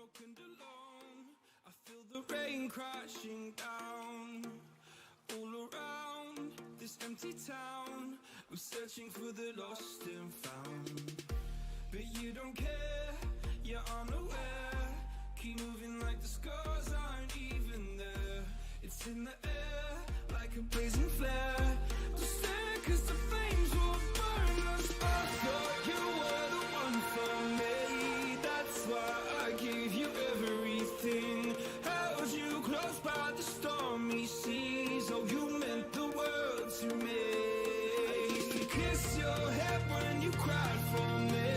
broken alone. I feel the rain crashing down all around this empty town. I'm searching for the lost and found, but you don't care, you're unaware. Keep moving like the scars aren't even there. It's in the air like a blazing flare. Don't stare 'cause the flames will burn us. I thought you were the one for me. That's why I gave you everything. Held you close by the stormy seas. Oh, you meant the world to me. I used to kiss your head when you cried for me.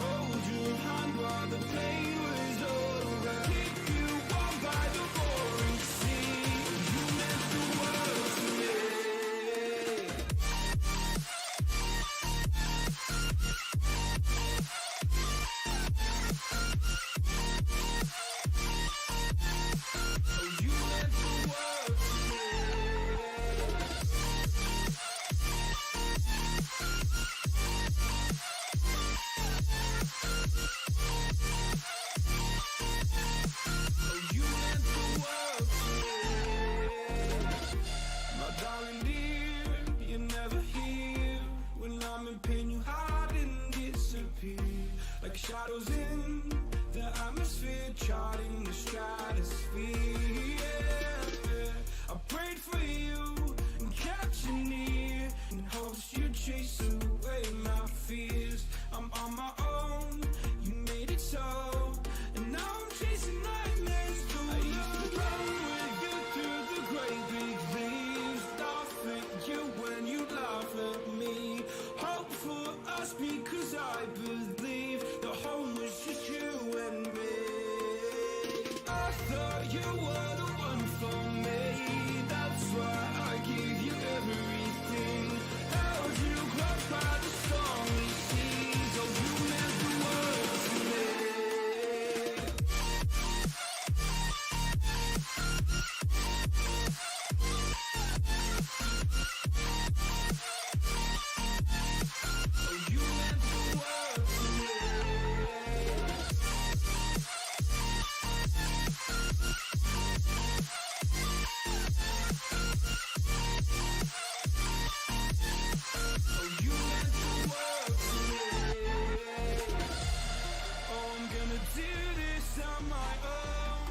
Hold your hand while the pain was over. Keep you warm by the roaring sea. You meant the world to me. Oh, you meant the world to me. Oh, you meant the world to me. My darling dear, you're never here. When I'm in pain, you hide and disappear. Like shadows in the atmosphere, charting the stratosphere. Yeah. I prayed for you and kept you near, in hopes you'd chase away my fears. I'm on my own, you made it so, and now I'm chasing nightmares too. I used to run with you through the great big leaves, laugh at you when you laugh at me. Hope for us because I believe the home was just you and me. I thought you were the one for me. That's why I gave you everything. Held you close by the stormy seas. Oh, you meant the world to me. Oh, you meant the world to me. Oh, you meant the world to me. Oh, I'm gonna do this on my own.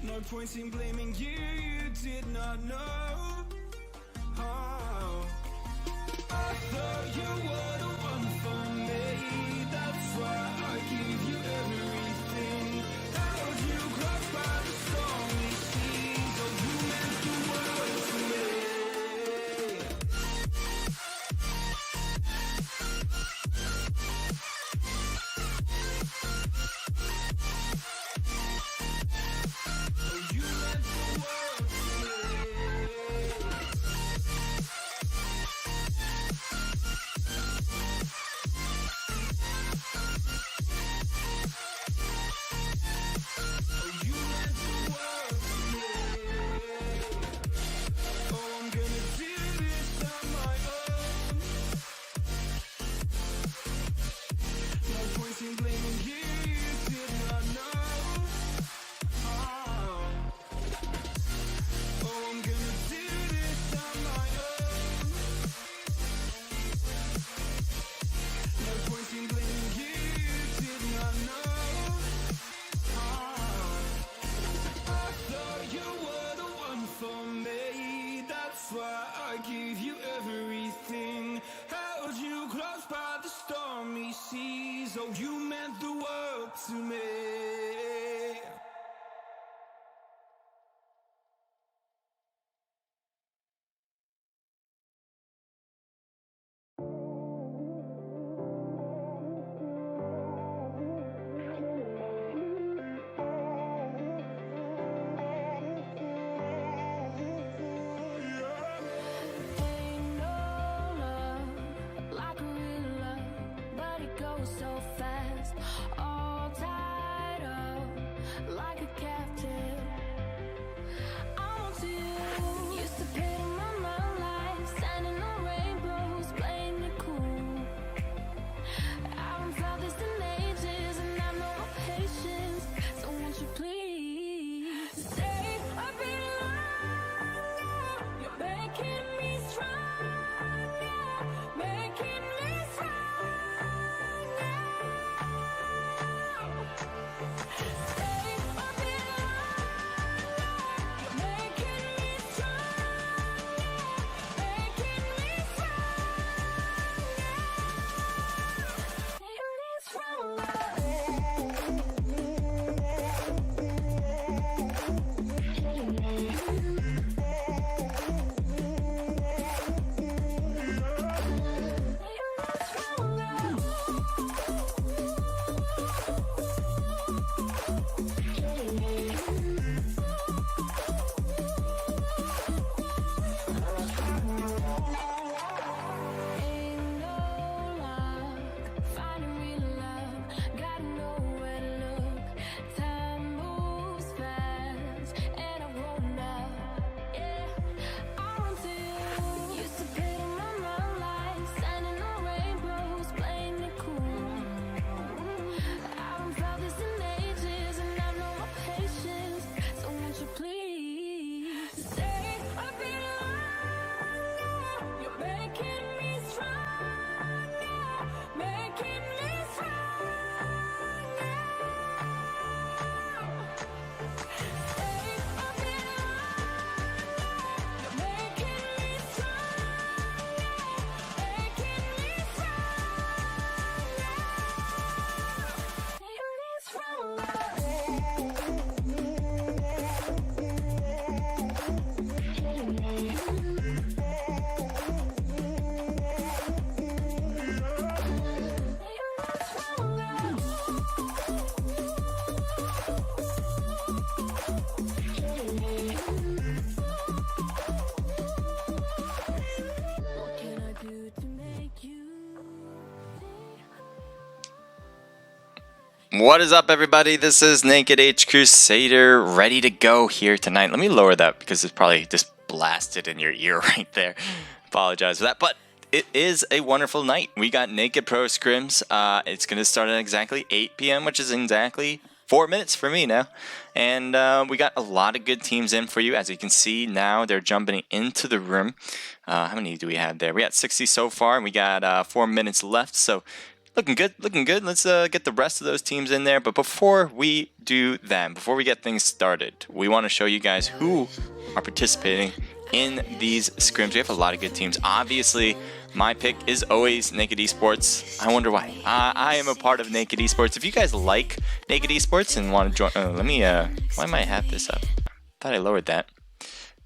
No point in blaming you, you did not know. Oh, I thought you were the one for me. That's why I gave you everything. Held you close by the stormy seas. Oh, you meant the world to me. Oh, you meant the world to me. Oh, you meant the world to me. Oh, I'm gonna do this on my own. No point in blaming you, you did not know. Oh, I'm gonna do this on my own. No point in blaming you, you did not know. I thought you were the one for me. That's why I gave you everything. Held you close by the stormy seas. Oh, you meant the world to me. Ain't no love like a real love, but it goes so fast. All tied up like a captive. I want you. Used to pit in my mind like standing on rainbows, playing it cool. I haven't felt this in ages. What is up, everybody? This is Naked H Crusader, ready to go here tonight. Let me lower that because it's probably just blasted in your ear right there. Apologize for that, but it is a wonderful night. We got Naked Pro Scrims. It's going to start at exactly 8 p.m., which is exactly 4 minutes for me now. And we got a lot of good teams in for you. As you can see now, they're jumping into the room. How many do we have there? We got 60 so far, and we got 4 minutes left. So looking good, looking good. Let's get the rest of those teams in there. But before we do that, before we get things started, we want to show you guys who are participating in these scrims. We have a lot of good teams. Obviously, my pick is always Naked eSports. I wonder why. I am a part of Naked eSports. If you guys like Naked eSports and want to join, why might I have this up? I thought I lowered that.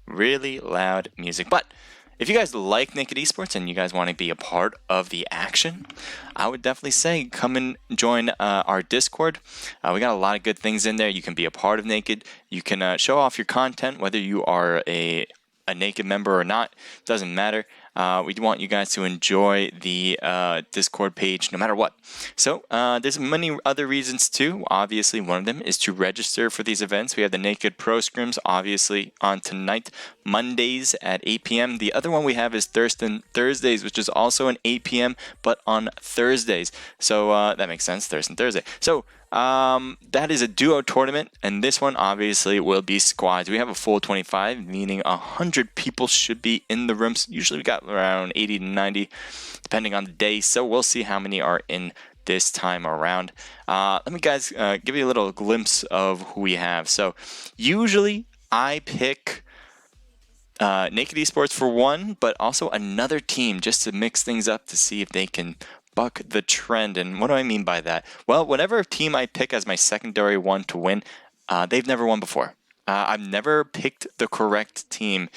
Really loud music. But if you guys like Naked eSports and you guys want to be a part of the action, I would definitely say come and join our Discord. We got a lot of good things in there. You can be a part of Naked. You can show off your content, whether you are a Naked member or not. Doesn't matter. We want you guys to enjoy the Discord page no matter what. So there's many other reasons too. Obviously, one of them is to register for these events. We have the Naked Pro Scrims, obviously, on tonight, Mondays at 8 p.m. The other one we have is Thursdays, which is also an 8 p.m., but on Thursdays. So that makes sense, Thursday. So that is a duo tournament, and this one obviously will be squads. We have a full 25, meaning 100 people should be in the rooms. Usually we got around 80 to 90, depending on the day. So we'll see how many are in this time around. Let me guys give you a little glimpse of who we have. So usually I pick Naked eSports for one, but also another team just to mix things up to see if they can buck the trend. And what do I mean by that? Well, whatever team I pick as my secondary one to win, they've never won before. I've never picked the correct team,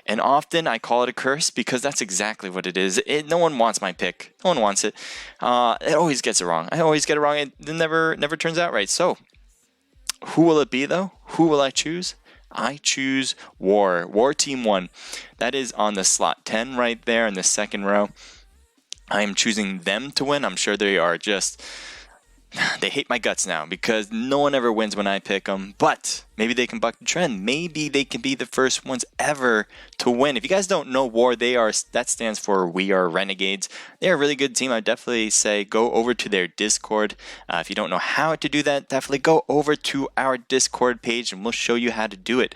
and often I call it a curse because that's exactly what it is. No one wants my pick. No one wants it. It always gets it wrong. I always get it wrong. It never turns out right. So who will it be though? Who will I choose? I choose War Team 1. That is on the slot 10 right there in the second row. I am choosing them to win. I'm sure they are just, they hate my guts now because no one ever wins when I pick them. But maybe they can buck the trend. Maybe they can be the first ones ever to win. If you guys don't know War, that stands for We Are Renegades. They're a really good team. I definitely say go over to their Discord. If you don't know how to do that, definitely go over to our Discord page and we'll show you how to do it.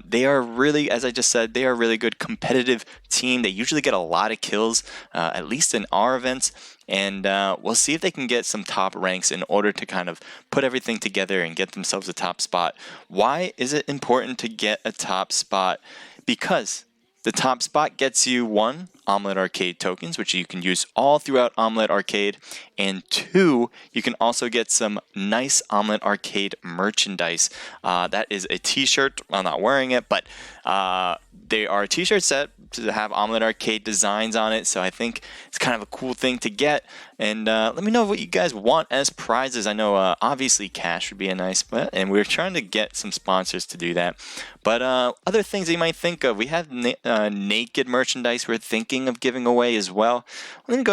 They are really, as I just said, they are a really good competitive team. They usually get a lot of kills, at least in our events. And we'll see if they can get some top ranks in order to kind of put everything together and get themselves a top spot. Why is it important to get a top spot? Because the top spot gets you 1, Omlet Arcade tokens, which you can use all throughout Omlet Arcade, and 2, you can also get some nice Omlet Arcade merchandise. That is a t-shirt. I'm not wearing it, but they are t-shirts that have Omlet Arcade designs on it, so I think it's kind of a cool thing to get. And let me know what you guys want as prizes. I know obviously cash would be a nice bet, and we're trying to get some sponsors to do that. But other things that you might think of, we have Naked merchandise we're thinking of giving away as well. Let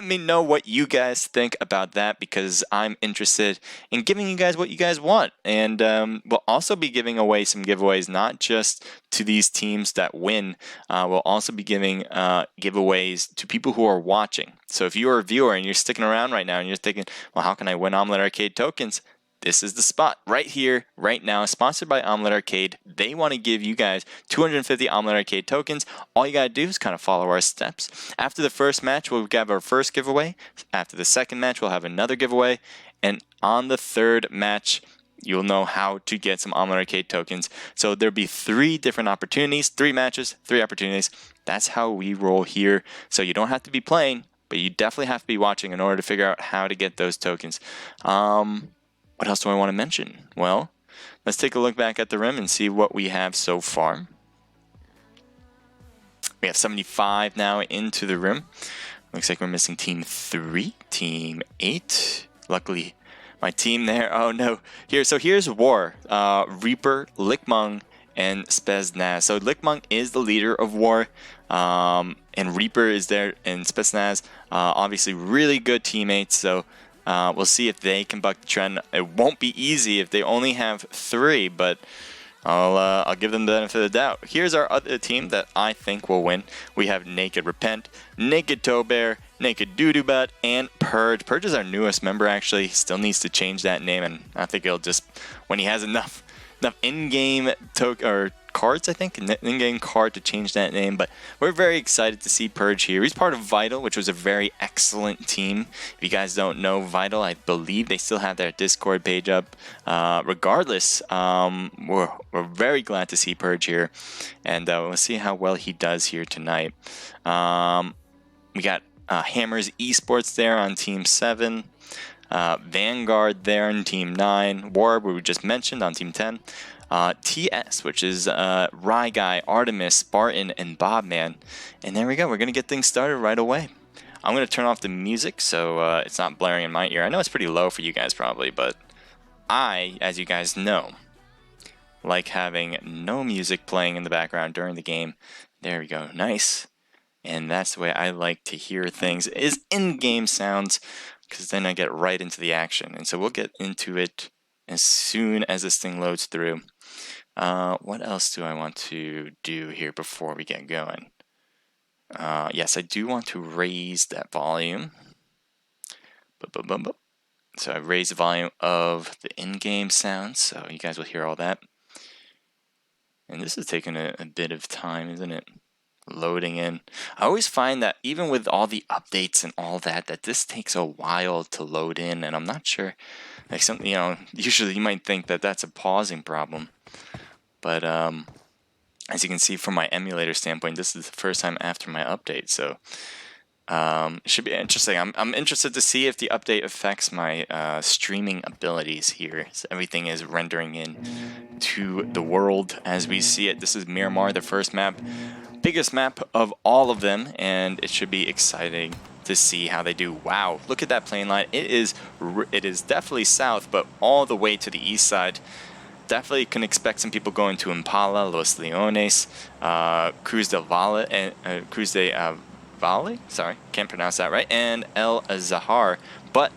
me know what you guys think about that, because I'm interested in giving you guys what you guys want. And we'll also be giving away some giveaways, not just to these teams that win. We'll also be giving giveaways to people who are watching. So if you're a viewer and you're sticking around right now and you're thinking, well, how can I win Omlet Arcade tokens? This is the spot right here, right now, sponsored by Omlet Arcade. They want to give you guys 250 Omlet Arcade tokens. All you got to do is kind of follow our steps. After the first match, we'll have our first giveaway. After the second match, we'll have another giveaway. And on the third match, you'll know how to get some Omlet Arcade tokens. So there'll be 3 different opportunities, 3 matches, 3 opportunities. That's how we roll here. So you don't have to be playing, but you definitely have to be watching in order to figure out how to get those tokens. What else do I want to mention? Well, let's take a look back at the rim and see what we have so far. We have 75 now into the rim. Looks like we're missing team 3, team 8. Luckily, my team there. Oh no. Here's War. Reaper, Lickmung, and Speznaz. So Lickmung is the leader of War. And Reaper is there, and Speznaz, obviously really good teammates. So We'll see if they can buck the trend. It won't be easy if they only have 3, but I'll give them the benefit of the doubt. Here's our other team that I think will win. We have Naked Repent, Naked Toebear, Naked Doodoobat, and Purge. Purge is our newest member, actually. He still needs to change that name, and I think he'll just, when he has enough in-game cards, I think, an in-game card to change that name. But we're very excited to see Purge here. He's part of Vital, which was a very excellent team. If you guys don't know Vital, I believe they still have their Discord page up. Regardless, we're very glad to see Purge here, and we'll see how well he does here tonight. We got Hammers eSports there on Team 7. Vanguard there in Team 9, Warb, we just mentioned, on Team 10, TS, which is Rye Guy, Artemis, Spartan, and Bobman. And there we go, we're going to get things started right away. I'm going to turn off the music so it's not blaring in my ear. I know it's pretty low for you guys probably, but I, as you guys know, like having no music playing in the background during the game. There we go, nice. And that's the way I like to hear things, is in-game sounds, because then I get right into the action. And so we'll get into it as soon as this thing loads through. What else do I want to do here before we get going? Yes, I do want to raise that volume. So I raised the volume of the in-game sounds, so you guys will hear all that. And this is taking a bit of time, isn't it? Loading in. I always find that even with all the updates and all that this takes a while to load in, and I'm not sure, like, something, you know, usually you might think that that's a pausing problem, but as you can see from my emulator standpoint, this is the first time after my update, so it should be interesting. I'm interested to see if the update affects my streaming abilities here. So everything is rendering in to the world as we see it. This is Miramar, the first map, biggest map of all of them, and it should be exciting to see how they do. Wow, look at that plane line. It is definitely south, but all the way to the east side. Definitely can expect some people going to Impala, Los Leones, Cruz del Valle, and Cruz de Valle, sorry, can't pronounce that right, and El Zahar. But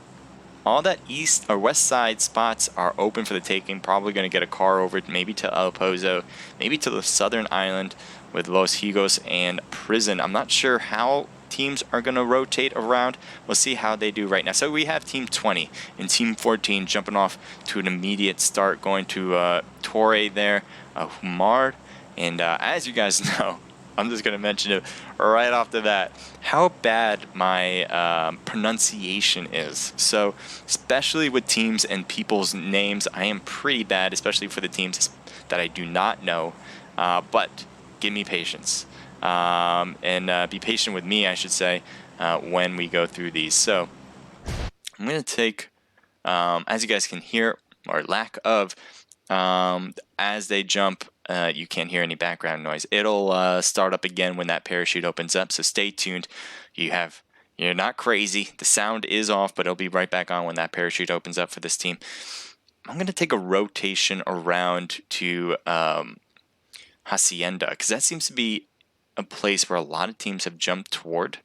all that east or west side spots are open for the taking. Probably going to get a car over maybe to El Pozo, maybe to the southern island with Los Higos and Prison. I'm not sure how teams are going to rotate around. We'll see how they do right now. So we have Team 20 and Team 14 jumping off to an immediate start, going to Torre there, Humard. And as you guys know, I'm just going to mention it right off the bat, how bad my pronunciation is. So, especially with teams and people's names, I am pretty bad, especially for the teams that I do not know. But give me patience. And be patient with me, I should say, when we go through these. So, I'm going to take, as you guys can hear, or lack of, as they jump, you can't hear any background noise. It'll start up again when that parachute opens up, so stay tuned. You're not crazy. The sound is off, but it'll be right back on when that parachute opens up for this team. I'm going to take a rotation around to Hacienda, because that seems to be a place where a lot of teams have jumped toward.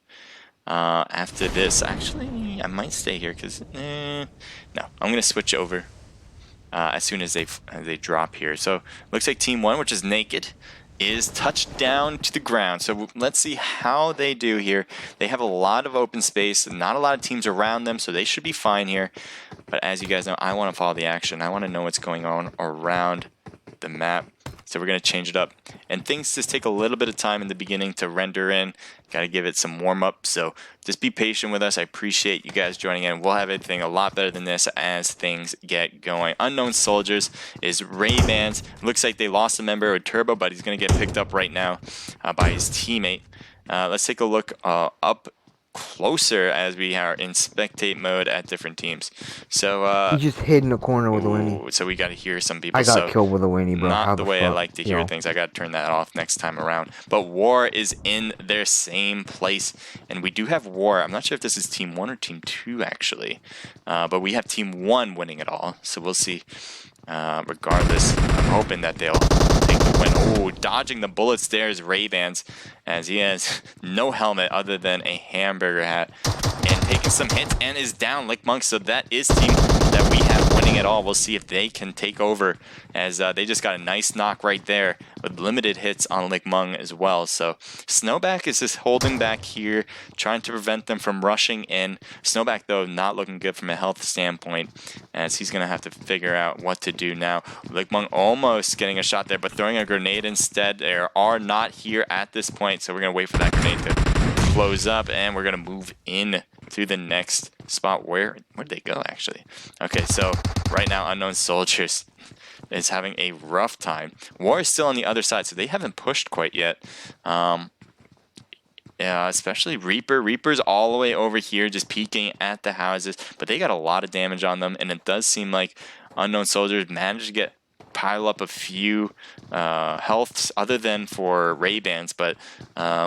After this, actually, I might stay here, because no, I'm going to switch over as soon as they drop here. So looks like Team 1, which is Naked, is touched down to the ground. So let's see how they do here. They have a lot of open space and not a lot of teams around them, so they should be fine here. But as you guys know, I want to follow the action. I want to know what's going on around the map. So we're going to change it up. And things just take a little bit of time in the beginning to render in. Got to give it some warm-up. So just be patient with us. I appreciate you guys joining in. We'll have everything a lot better than this as things get going. Unknown Soldiers is Ray-Bans. Looks like they lost a member with Turbo, but he's going to get picked up right now by his teammate. Let's take a look up closer as we are in spectate mode at different teams. So he just hid in the corner with a Winnie. So we got to hear some people. I got killed with a Winnie, bro. Not the way I like to hear things. I got to turn that off next time around. But War is in their same place, and we do have War. I'm not sure if this is Team 1 or Team 2 actually, but we have Team 1 winning it all. So we'll see. Regardless, I'm hoping that they'll take the win. Oh, dodging the bullets there is Ray-Bans, as he has no helmet other than a hamburger hat, and taking some hits and is down Lick Monk. So that is team that we have winning it all. We'll see if they can take over, as they just got a nice knock right there with limited hits on Lick Monk as well. So Snowback is just holding back here, trying to prevent them from rushing in. Snowback, though, not looking good from a health standpoint, as he's going to have to figure out what to do now. Lick Monk almost getting a shot there, but throwing a grenade instead. They are not here at this point, so we're going to wait for that grenade to close up, and we're going to move in to the next spot. Where did they go, actually? Okay, so right now Unknown Soldiers is having a rough time. War is still on the other side, so they haven't pushed quite yet. Yeah, especially Reaper. Reaper's all the way over here just peeking at the houses, but they got a lot of damage on them, and it does seem like Unknown Soldiers managed to pile up a few healths other than for Ray-Bans, but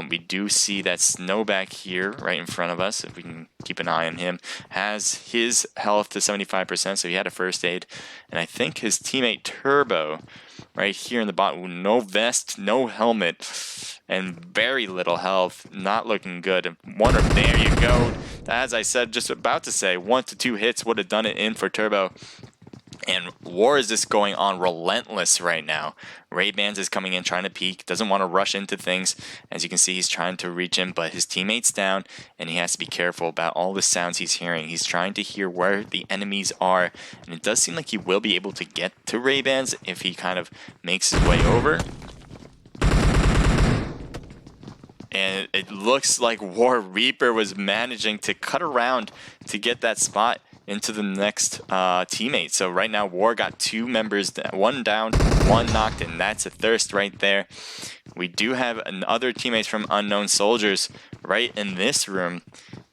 we do see that Snowback here right in front of us, if we can keep an eye on him, has his health to 75%, so he had a first aid, and I think his teammate Turbo right here in the bottom, no vest, no helmet, and very little health, not looking good. There you go. As I said, just about to say, 1 to 2 hits would have done it in for Turbo. And War is just going on relentless right now. Ray-Bans is coming in trying to peek, doesn't want to rush into things. As you can see, he's trying to reach him, but his teammate's down, and he has to be careful about all the sounds he's hearing. He's trying to hear where the enemies are, and it does seem like he will be able to get to Ray-Bans if he kind of makes his way over. And it looks like War Reaper was managing to cut around to get that spot into the next teammate. So right now War got 2 members, 1 down, 1 knocked, and that's a Thirst right there. We do have other teammates from Unknown Soldiers right in this room,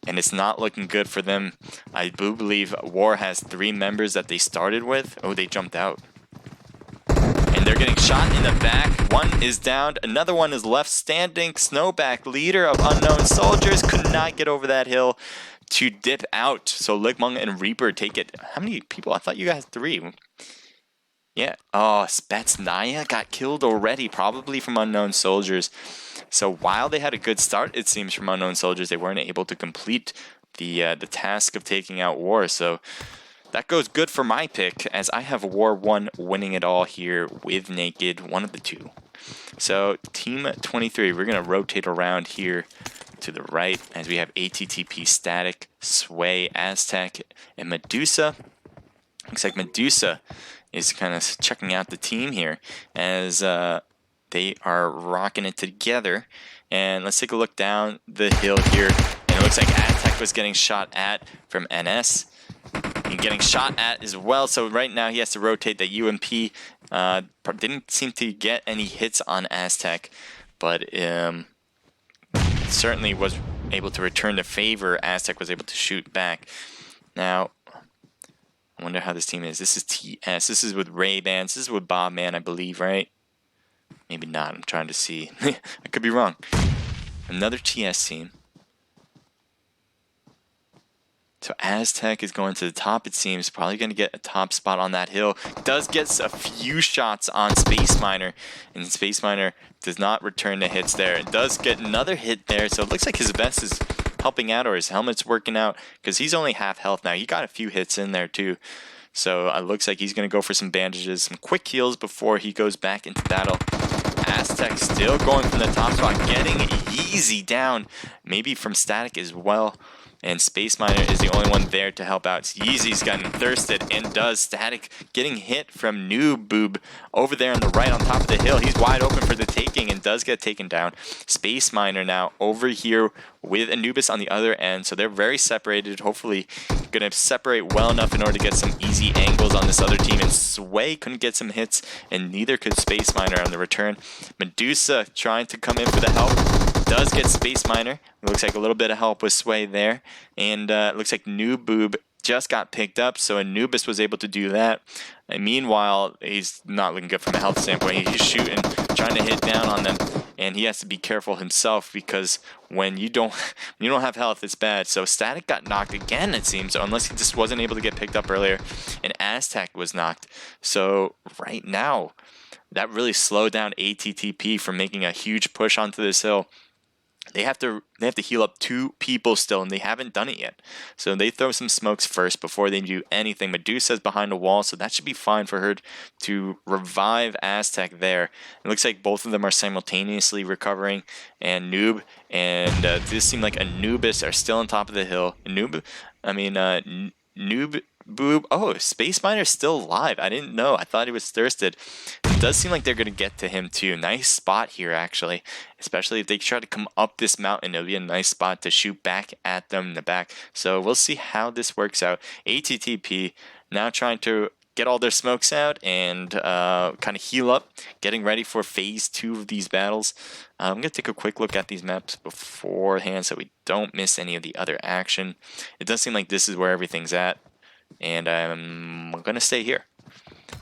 and it's not looking good for them. I do believe War has 3 members that they started with. Oh, they jumped out. And they're getting shot in the back. 1 is downed. Another one is left standing. Snowback, leader of Unknown Soldiers, could not get over that hill to dip out. So Lick Monk and Reaper take it. How many people? I thought you guys 3. Yeah. Oh, Spetsnaya got killed already, probably from Unknown Soldiers. So while they had a good start, it seems, from Unknown Soldiers, they weren't able to complete the task of taking out War. So that goes good for my pick, as I have War 1 winning it all here with Naked, one of the 2. So Team 23, we're going to rotate around here to the right, as we have ATTP, Static, Sway, Aztec, and Medusa. Looks like Medusa is kind of checking out the team here, as they are rocking it together. And let's take a look down the hill here, and it looks like Aztec was getting shot at from NS. And getting shot at as well, so right now he has to rotate the UMP. Didn't seem to get any hits on Aztec, but certainly was able to return the favor. Aztec was able to shoot back. Now, I wonder how this team is. This is TS. This is with Ray-Bans. This is with Bobman, I believe, right? Maybe not. I'm trying to see. I could be wrong. Another TS team. So Aztec is going to the top, it seems. Probably going to get a top spot on that hill. Does get a few shots on Space Miner, and Space Miner does not return the hits there. It does get another hit there, so it looks like his vest is helping out, or his helmet's working out, because he's only half health now. He got a few hits in there too. So it looks like he's going to go for some bandages, some quick heals before he goes back into battle. Aztec still going from the top spot, getting easy down, maybe from Static as well. And Space Miner is the only one there to help out. Yeezy's gotten thirsted, and does. Static getting hit from Noob Boob over there on the right on top of the hill. He's wide open for the taking and does get taken down. Space Miner now over here with Anubis on the other end. So they're very separated. Hopefully going to separate well enough in order to get some easy angles on this other team. And Sway couldn't get some hits, and neither could Space Miner on the return. Medusa trying to come in for the help. Does get Space Miner. It looks like a little bit of help with Sway there. And it looks like Noob Boob just got picked up, so Anubis was able to do that. And meanwhile, he's not looking good from a health standpoint. He's shooting, trying to hit down on them, and he has to be careful himself, because when you don't have health, it's bad. So Static got knocked again, it seems, unless he just wasn't able to get picked up earlier. And Aztec was knocked. So right now, that really slowed down ATTP from making a huge push onto this hill. they have to heal up 2 people still, and they haven't done it yet. So they throw some smokes first before they do anything. Medusa's behind a wall, so that should be fine for her to revive Aztec there. It looks like both of them are simultaneously recovering, and Noob and this seemed like Anubis are still on top of the hill. Noob Boob. Oh, Space Miner's still alive. I didn't know. I thought he was thirsted. It does seem like they're going to get to him too. Nice spot here, actually. Especially if they try to come up this mountain, it'll be a nice spot to shoot back at them in the back. So we'll see how this works out. ATTP now trying to get all their smokes out and kind of heal up, getting ready for phase 2 of these battles. I'm going to take a quick look at these maps beforehand so we don't miss any of the other action. It does seem like this is where everything's at, and I'm going to stay here.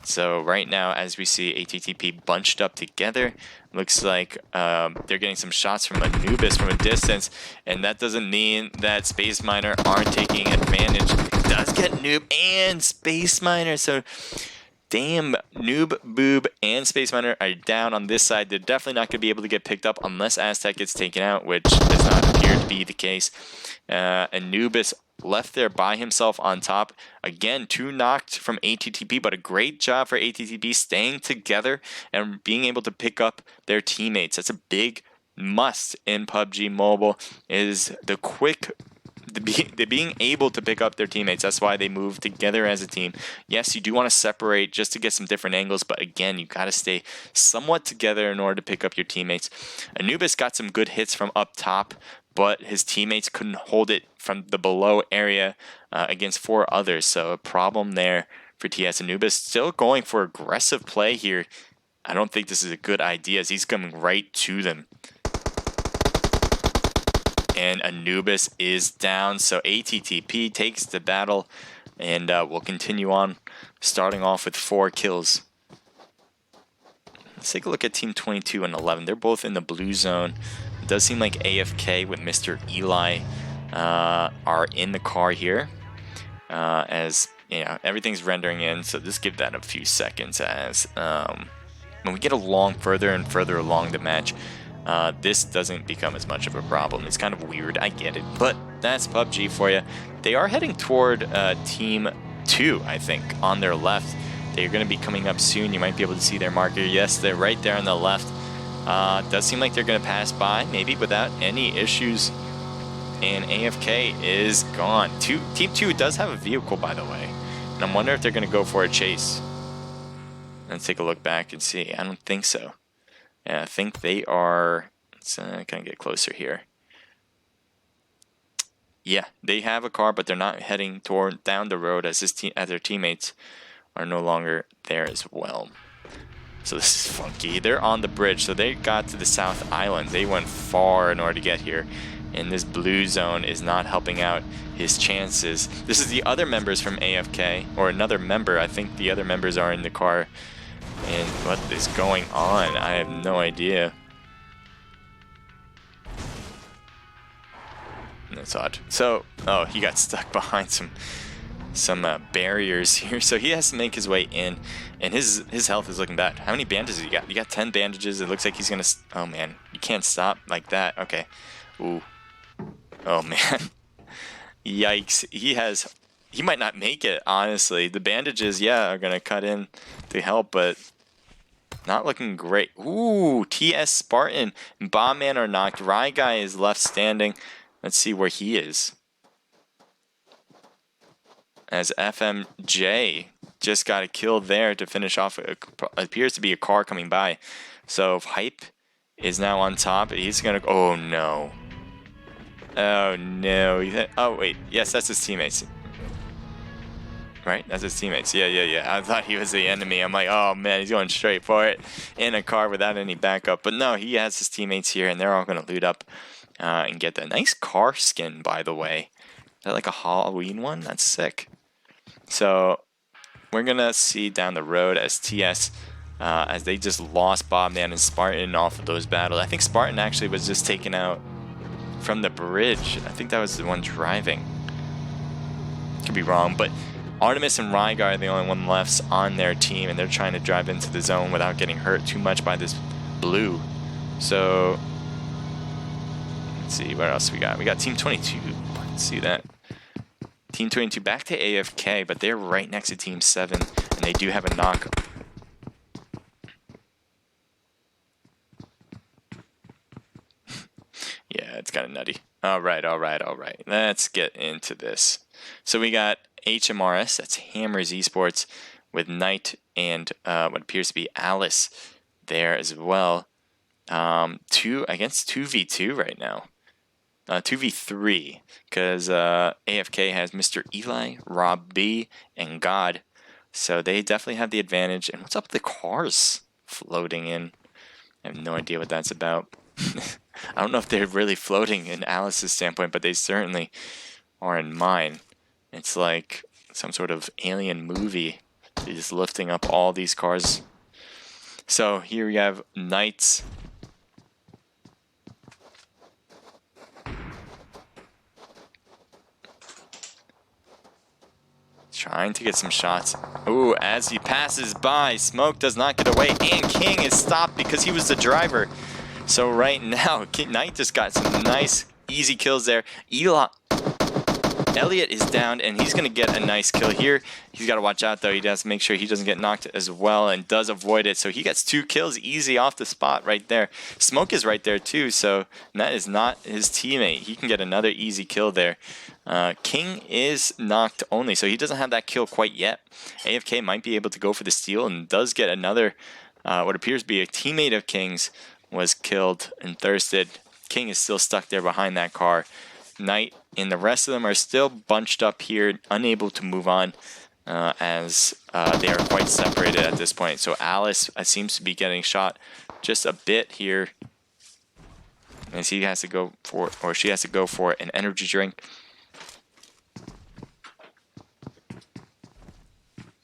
So right now, as we see ATTP bunched up together, looks like they're getting some shots from Anubis from a distance, and that doesn't mean that Space Miner aren't taking advantage. Does get Noob and Space Miner, so damn, Noob, Boob, and Space Miner are down on this side. They're definitely not going to be able to get picked up unless Aztec gets taken out, which does not appear to be the case. Anubis left there by himself on top. Again, 2 knocked from ATTP, but a great job for ATTP staying together and being able to pick up their teammates. That's a big must in PUBG Mobile, is the being able to pick up their teammates. That's why they move together as a team. Yes, you do want to separate just to get some different angles, but again, you got to stay somewhat together in order to pick up your teammates. Anubis got some good hits from up top, but his teammates couldn't hold it from the below area against 4 others. So a problem there for TS. Anubis still going for aggressive play here. I don't think this is a good idea as he's coming right to them. And Anubis is down, so ATTP takes the battle, and we'll continue on, starting off with 4 kills. Let's take a look at Team 22 and 11. They're both in the blue zone. It does seem like AFK with Mr. Eli are in the car here, as you know, everything's rendering in, so just give that a few seconds as when we get along further and further along the match, this doesn't become as much of a problem. It's kind of weird, I get it, but that's PUBG for you. They are heading toward Team 2, I think, on their left. They're going to be coming up soon. You might be able to see their marker. Yes, they're right there on the left. Does seem like they're going to pass by, maybe without any issues. And AFK is gone. Team 2 does have a vehicle, by the way. And I'm wondering if they're going to go for a chase. Let's take a look back and see. I don't think so. Yeah, I think they are. Let's kind of get closer here. Yeah, they have a car, but they're not heading down the road as their teammates are no longer there as well. So this is funky. They're on the bridge, so they got to the South Island. They went far in order to get here, and this blue zone is not helping out his chances. This is the other members from AFK, or another member. I think the other members are in the car. And what is going on? I have no idea. That's odd. So, oh, he got stuck behind some barriers here, so he has to make his way in, and his health is looking bad. How many bandages you got? You got 10 bandages. It looks like he's gonna. Oh man, you can't stop like that. Okay. Ooh. Oh man. Yikes. He might not make it, honestly. The bandages, yeah, are gonna cut in to help, but not looking great. Ooh, TS Spartan and Bombman are knocked. Rye Guy is left standing. Let's see where he is. As FMJ just got a kill there to finish off. It appears to be a car coming by. So Hype is now on top. He's gonna. Oh no. Oh no. Oh wait. Yes, that's his teammates. Right? That's his teammates. Yeah. I thought he was the enemy. I'm like, oh man, he's going straight for it in a car without any backup. But no, he has his teammates here, and they're all gonna loot up and get that nice car skin. By the way, is that like a Halloween one? That's sick. So we're gonna see down the road as TS, as they just lost Bobman and Spartan off of those battles. I think Spartan actually was just taken out from the bridge. I think that was the one driving. Could be wrong, but Artemis and Rygar are the only one left on their team, and they're trying to drive into the zone without getting hurt too much by this blue. So see what else we got. We got Team 22. Let's see that. Team 22 back to AFK, but they're right next to Team 7, and they do have a knock. Yeah, it's kind of nutty. All right. Let's get into this. So we got HMRS, that's Hammers Esports, with Knight and what appears to be Alice there as well. 2 against 2v2 right now. 2v3, because AFK has Mr. Eli, Rob B, and God. So they definitely have the advantage. And what's up with the cars floating in? I have no idea what that's about. I don't know if they're really floating in Alice's standpoint, but they certainly are in mine. It's like some sort of alien movie. They're just lifting up all these cars. So here we have Knights. Trying to get some shots. Ooh, as he passes by, Smoke does not get away, and King is stopped because he was the driver. So right now, Knight just got some nice, easy kills there. Elliot is down, and he's going to get a nice kill here. He's got to watch out, though. He has to make sure he doesn't get knocked as well, and does avoid it. So he gets 2 kills easy off the spot right there. Smoke is right there, too, so that is not his teammate. He can get another easy kill there. King is knocked only, so he doesn't have that kill quite yet. AFK might be able to go for the steal, and does get another, what appears to be a teammate of King's was killed and thirsted. King is still stuck there behind that car. Knight and the rest of them are still bunched up here, unable to move on, as they are quite separated at this point. So Alice seems to be getting shot just a bit here, as he has to go for, or she has to go for an energy drink.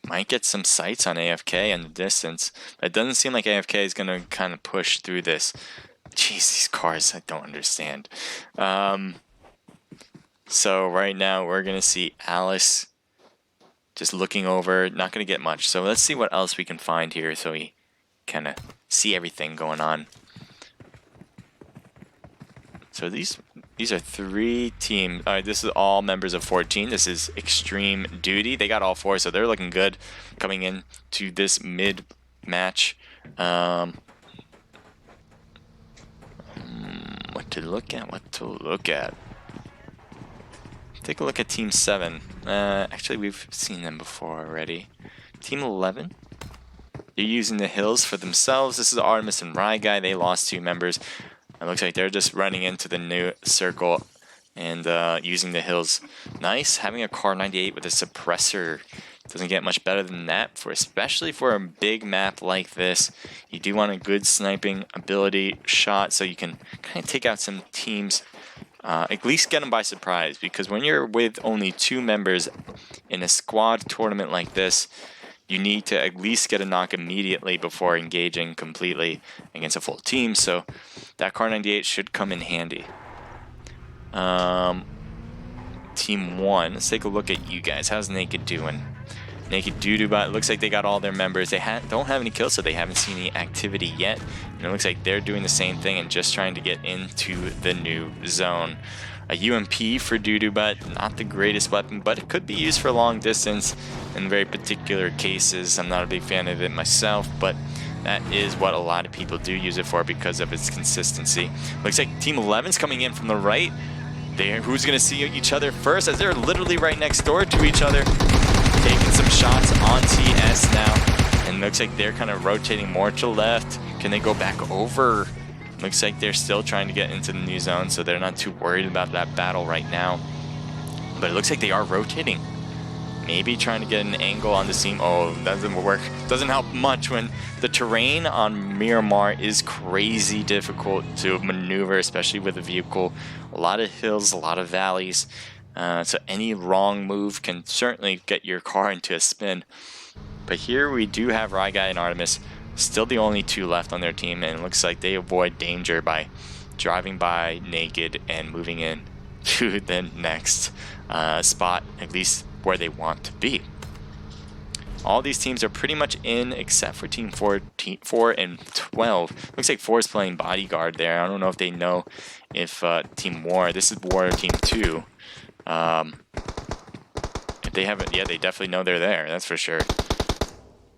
Might get some sights on AFK in the distance, but it doesn't seem like AFK is going to kind of push through this. Jeez, these cars, I don't understand. So right now we're going to see Alice just looking over, not going to get much. So let's see what else we can find here so we kind of see everything going on. So these are 3 teams. This is all members of 14. This is Extreme Duty. They got all 4, so they're looking good coming in to this mid match. What to look at? Take a look at Team 7. Actually, we've seen them before already. Team 11. They're using the hills for themselves. This is Artemis and Rye Guy. They lost 2 members. It looks like they're just running into the new circle and using the hills. Nice. Having a Car 98 with a suppressor doesn't get much better than that, especially for a big map like this. You do want a good sniping ability shot so you can kind of take out some teams. At least get them by surprise, because when you're with only 2 members in a squad tournament like this, you need to at least get a knock immediately before engaging completely against a full team. So that Car 98 should come in handy. Team 1, let's take a look at you guys. How's Naked doing? Naked Doodoo, it looks like they got all their members. They don't have any kills, so they haven't seen any activity yet. And it looks like they're doing the same thing and just trying to get into the new zone. A UMP for Doodoo, not the greatest weapon, but it could be used for long distance in very particular cases. I'm not a big fan of it myself, but that is what a lot of people do use it for because of its consistency. Looks like Team 11's coming in from the right. Who's going to see each other first, as they're literally right next door to each other. Taking some shots on TS now, and looks like they're kind of rotating more to the left. Can they go back over? Looks like they're still trying to get into the new zone, so they're not too worried about that battle right now. But it looks like they are rotating. Maybe trying to get an angle on the seam. Oh, that doesn't work. Doesn't help much when the terrain on Miramar is crazy difficult to maneuver, especially with a vehicle. A lot of hills, a lot of valleys. So any wrong move can certainly get your car into a spin. But here we do have Rye Guy and Artemis, still the only 2 left on their team, and it looks like they avoid danger by driving by Naked and moving in to the next spot, at least where they want to be. All these teams are pretty much in except for Team 4 and 12. Looks like 4 is playing bodyguard there. I don't know if they know if Team War, this is War Team 2. If they haven't, yeah, they definitely know they're there, that's for sure.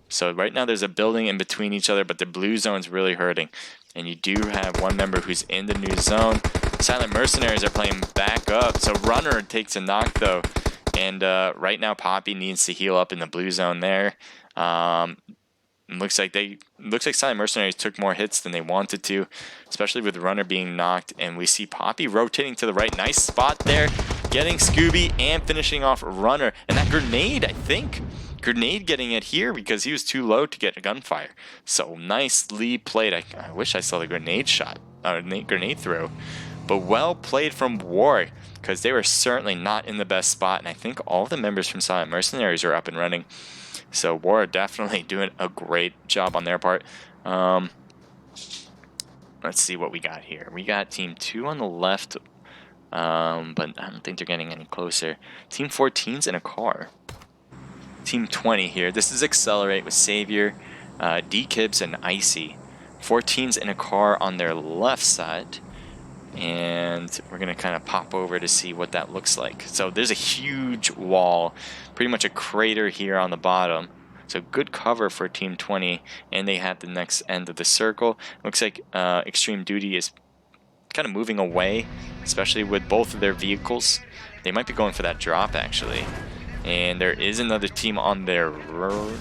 So right now there's a building in between each other, but the blue zone's really hurting. And you do have one member who's in the new zone. Silent Mercenaries are playing back up. So Runner takes a knock though. And right now Poppy needs to heal up in the blue zone there. Looks like Silent Mercenaries took more hits than they wanted to, especially with Runner being knocked. And we see Poppy rotating to the right. Nice spot there, getting Scooby and finishing off Runner. And that grenade, I think. Grenade getting it here because he was too low to get a gunfire. So nicely played. I wish I saw the grenade shot, grenade throw. But well played from War, because they were certainly not in the best spot. And I think all the members from Silent Mercenaries are up and running. So War definitely doing a great job on their part. Let's see what we got here. We got Team 2 on the left, but I don't think they're getting any closer. Team 14's in a car. Team 20 here. This is Accelerate with Savior, D-Kibs, and Icy. 14's in a car on their left side. And we're going to kind of pop over to see what that looks like. So there's a huge wall, pretty much a crater here on the bottom. So good cover for Team 20. And they have the next end of the circle. Looks like Extreme Duty is kind of moving away, especially with both of their vehicles. They might be going for that drop, actually. And there is another team on their...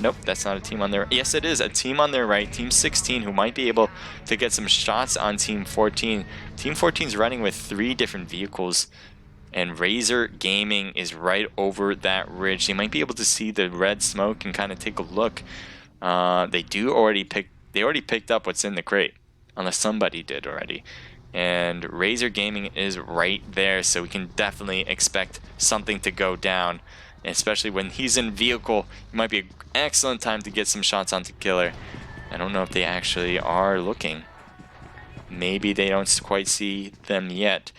Nope, that's not a team on their... Yes, it is a team on their right. Team 16, who might be able to get some shots on Team 14. Team 14 is running with 3 different vehicles. And Razor Gaming is right over that ridge. They might be able to see the red smoke and kind of take a look. They already picked up what's in the crate. Unless somebody did already. And Razor Gaming is right there. So we can definitely expect something to go down. Especially when he's in vehicle, it might be an excellent time to get some shots onto Killer. I don't know if they actually are looking. Maybe they don't quite see them yet.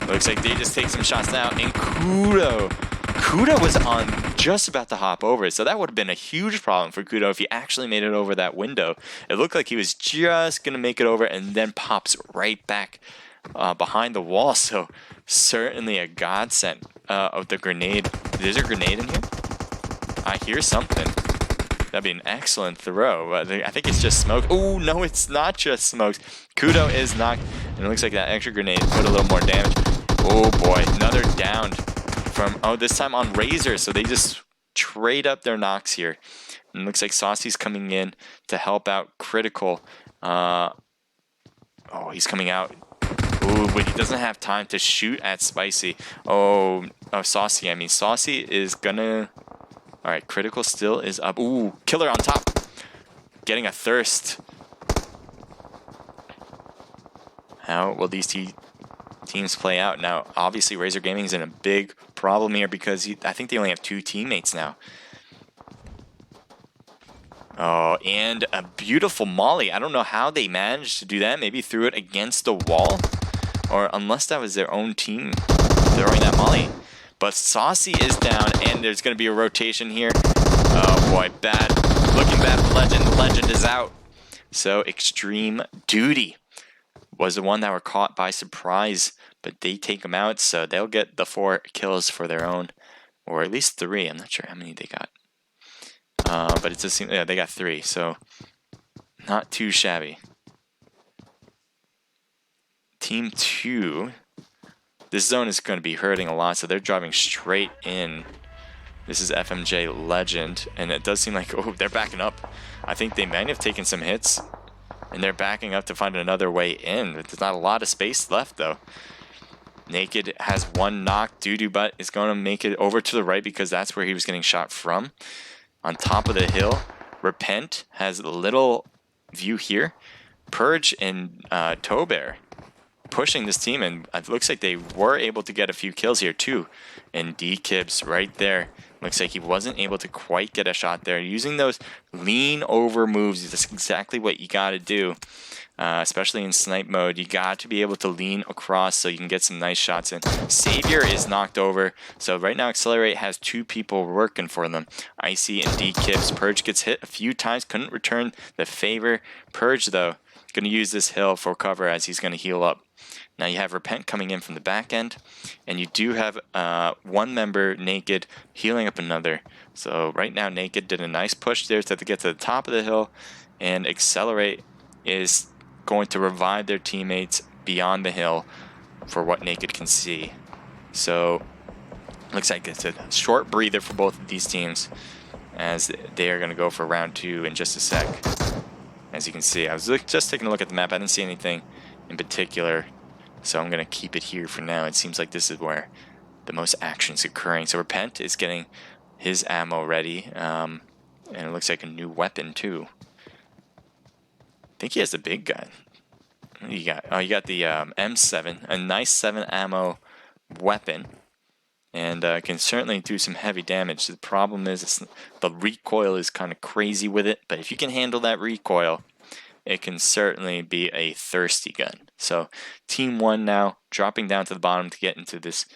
Looks like they just take some shots now. And Kudo was on just about to hop over. So that would have been a huge problem for Kudo if he actually made it over that window. It looked like he was just going to make it over and then pops right back behind the wall. So certainly a godsend of the grenade. There's a grenade in here? I hear something. That'd be an excellent throw. I think it's just smoke. Oh, no, it's not just smoke. Kudo is knocked, and it looks like that extra grenade put a little more damage. Oh, boy. Another down from... Oh, this time on Razor, so they just trade up their knocks here. And it looks like Saucy's coming in to help out Critical. Oh, he's coming out. Ooh, but he doesn't have time to shoot at Spicy. Oh, Saucy. I mean, Saucy is gonna... Alright, Critical still is up. Ooh, Killer on top. Getting a thirst. How will these teams play out? Now, obviously, Razor Gaming is in a big problem here because I think they only have 2 teammates now. Oh, and a beautiful molly. I don't know how they managed to do that. Maybe threw it against the wall. Or unless that was their own team throwing that molly. But Saucy is down, and there's going to be a rotation here. Oh boy, bad. Looking bad for Legend. Legend is out. So Extreme Duty was the one that were caught by surprise. But they take them out, so they'll get the 4 kills for their own. Or at least 3. I'm not sure how many they got. But it just seems, yeah, they got 3. So not too shabby. Team 2, this zone is going to be hurting a lot, so they're driving straight in. This is FMJ Legend, and it does seem like, oh, they're backing up. I think they might have taken some hits, and they're backing up to find another way in. There's not a lot of space left, though. Naked has 1 knock. Doodoo Butt is going to make it over to the right because that's where he was getting shot from. On top of the hill, Repent has a little view here. Purge and Tobear pushing this team, and it looks like they were able to get a few kills here too. And D-Kibs right there. Looks like he wasn't able to quite get a shot there. Using those lean over moves, that's exactly what you got to do. especially in snipe mode. You got to be able to lean across so you can get some nice shots in. Savior is knocked over, so right now Accelerate has 2 people working for them. Icy and D-Kips. Purge gets hit a few times, couldn't return the favor. Purge, though, going to use this hill for cover as he's going to heal up. Now you have Repent coming in from the back end, and you do have one member, Naked, healing up another. So right now Naked did a nice push there to get to the top of the hill, and Accelerate is going to revive their teammates beyond the hill for what Naked can see. So looks like it's a short breather for both of these teams as they are going to go for round 2 in just a sec. As you can see, I was just taking a look at the map. I didn't see anything in particular, so I'm going to keep it here for now. It seems like this is where the most action is occurring. So Repent is getting his ammo ready, and it looks like a new weapon too. I think he has the big gun. You got, oh, you got the M7, a nice 7 ammo weapon, and can certainly do some heavy damage. The problem is the recoil is kind of crazy with it, but if you can handle that recoil, it can certainly be a thirsty gun. So Team 1 now dropping down to the bottom to get into this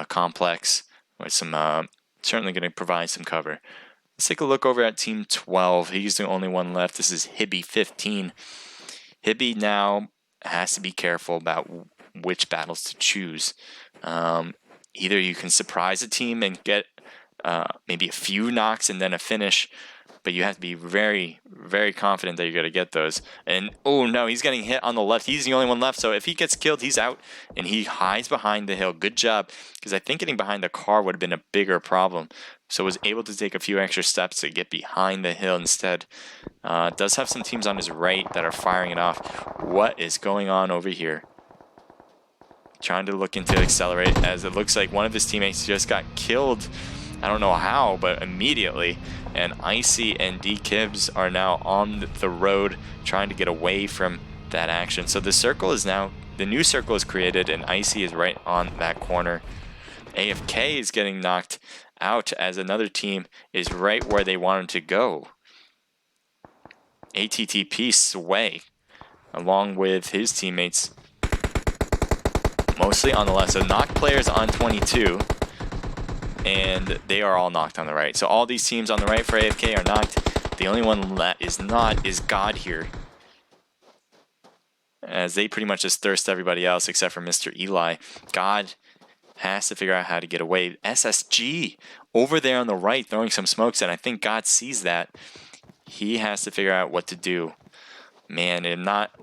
complex with some certainly going to provide some cover. Let's take a look over at Team 12. He's the only one left. This is Hibby 15. Hibby now has to be careful about which battles to choose. Either you can surprise a team and get maybe a few knocks and then a finish, but you have to be very, very confident that you're going to get those. And, oh no, he's getting hit on the left. He's the only one left, so if he gets killed, he's out, and he hides behind the hill. Good job, because I think getting behind the car would have been a bigger problem. So was able to take a few extra steps to get behind the hill instead. Does have some teams on his right that are firing it off. What is going on over here? Trying to look into Accelerate, as it looks like one of his teammates just got killed. I don't know how, but immediately. And Icy and D-Kibbs are now on the road trying to get away from that action. So the circle is now, the new circle is created, and Icy is right on that corner. AFK is getting knocked out as another team is right where they wanted to go. ATTP Sway, along with his teammates, mostly on the left. So knocked players on 22. And they are all knocked on the right. So all these teams on the right for AFK are knocked. The only one that is not is God here, as they pretty much just thirst everybody else except for Mr. Eli. God has to figure out how to get away. SSG over there on the right throwing some smokes, and I think God sees that. He has to figure out what to do. Man,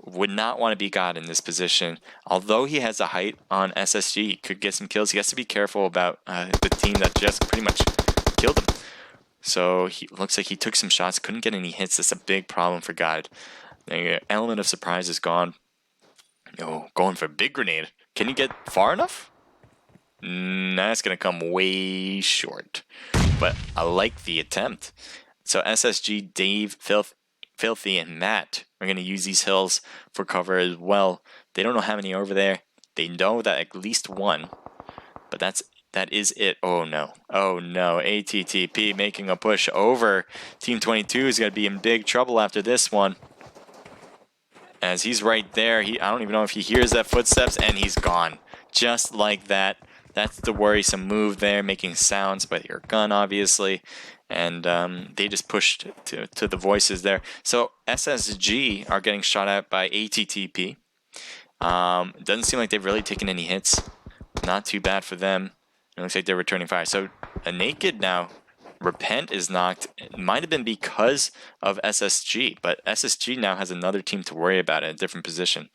would not want to be God in this position. Although he has a height on SSG, he could get some kills. He has to be careful about the team that just pretty much killed him. So he looks like he took some shots, couldn't get any hits. That's a big problem for God. The element of surprise is gone. Oh, going for a big grenade. Can you get far enough? That's going to come way short. But I like the attempt. So SSG, Dave, Filthy, and Matt are going to use these hills for cover as well. They don't know how many over there. They know that at least one, but that is it. Oh no. Oh no. ATTP making a push over. Team 22 is going to be in big trouble after this one, as he's right there. I don't even know if he hears that footsteps, and he's gone. Just like that. That's the worrisome move there, making sounds by your gun, obviously. And they just pushed to the voices there. So SSG are getting shot at by ATTP. It doesn't seem like they've really taken any hits. Not too bad for them. It looks like they're returning fire. So a Naked now. Repent is knocked. It might have been because of SSG, but SSG now has another team to worry about in a different position.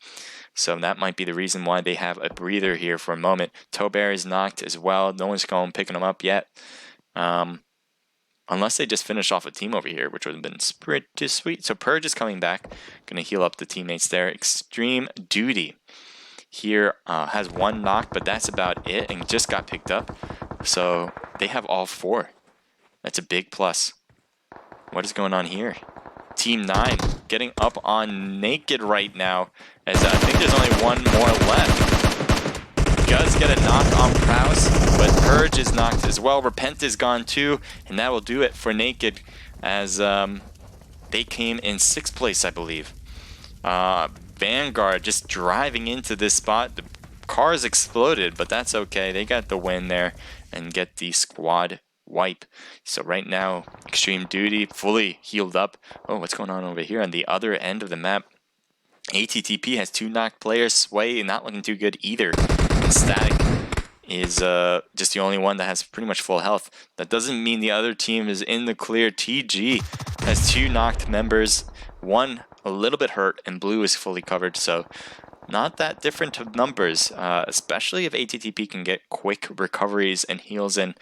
So that might be the reason why they have a breather here for a moment. Tobear is knocked as well. No one's going picking him up yet. Unless they just finish off a team over here, which would have been pretty sweet. So Purge is coming back. Going to heal up the teammates there. Extreme Duty here has one knock, but that's about it, and just got picked up. So they have all 4. That's a big plus. What is going on here? Team 9 getting up on Naked right now, as I think there's only one more left. Does get a knock on Prouse, but Purge is knocked as well. Repent is gone too, and that will do it for Naked, as they came in 6th place, I believe. Vanguard just driving into this spot. The cars exploded, but that's okay. They got the win there and get the squad wipe. So right now, Extreme Duty fully healed up. Oh, what's going on over here on the other end of the map? ATTP has 2 knocked players. Sway not looking too good either. And Static is just the only one that has pretty much full health. That doesn't mean the other team is in the clear. TG has 2 knocked members. One a little bit hurt, and Blue is fully covered. So not that different of numbers, especially if ATTP can get quick recoveries and heals in,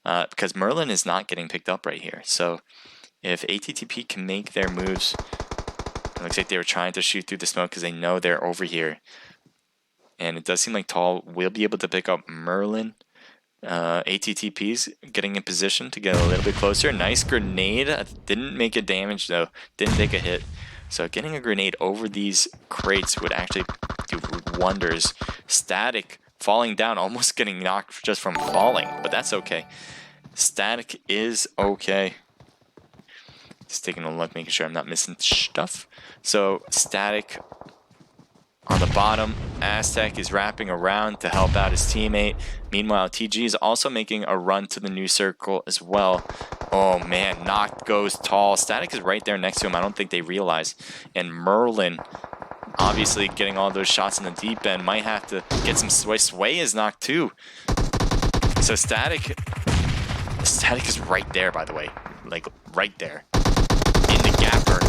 because Merlin is not getting picked up right here. So if ATTP can make their moves, it looks like they were trying to shoot through the smoke because they know they're over here. And it does seem like Tall will be able to pick up Merlin. ATTP's getting in position to get a little bit closer. Nice grenade. Didn't make a damage though. Didn't take a hit. So getting a grenade over these crates would actually do wonders. Static falling down, almost getting knocked just from falling, but that's okay. Static is okay. Just taking a look, making sure I'm not missing stuff. So Static on the bottom. Aztec is wrapping around to help out his teammate. Meanwhile, TG is also making a run to the new circle as well. Oh man, knocked goes Tall. Static is right there next to him. I don't think they realize. And Merlin, obviously getting all those shots in the deep end, might have to get some Sway. Sway is knocked too. So Static is right there, by the way. Like, right there. In the gapper.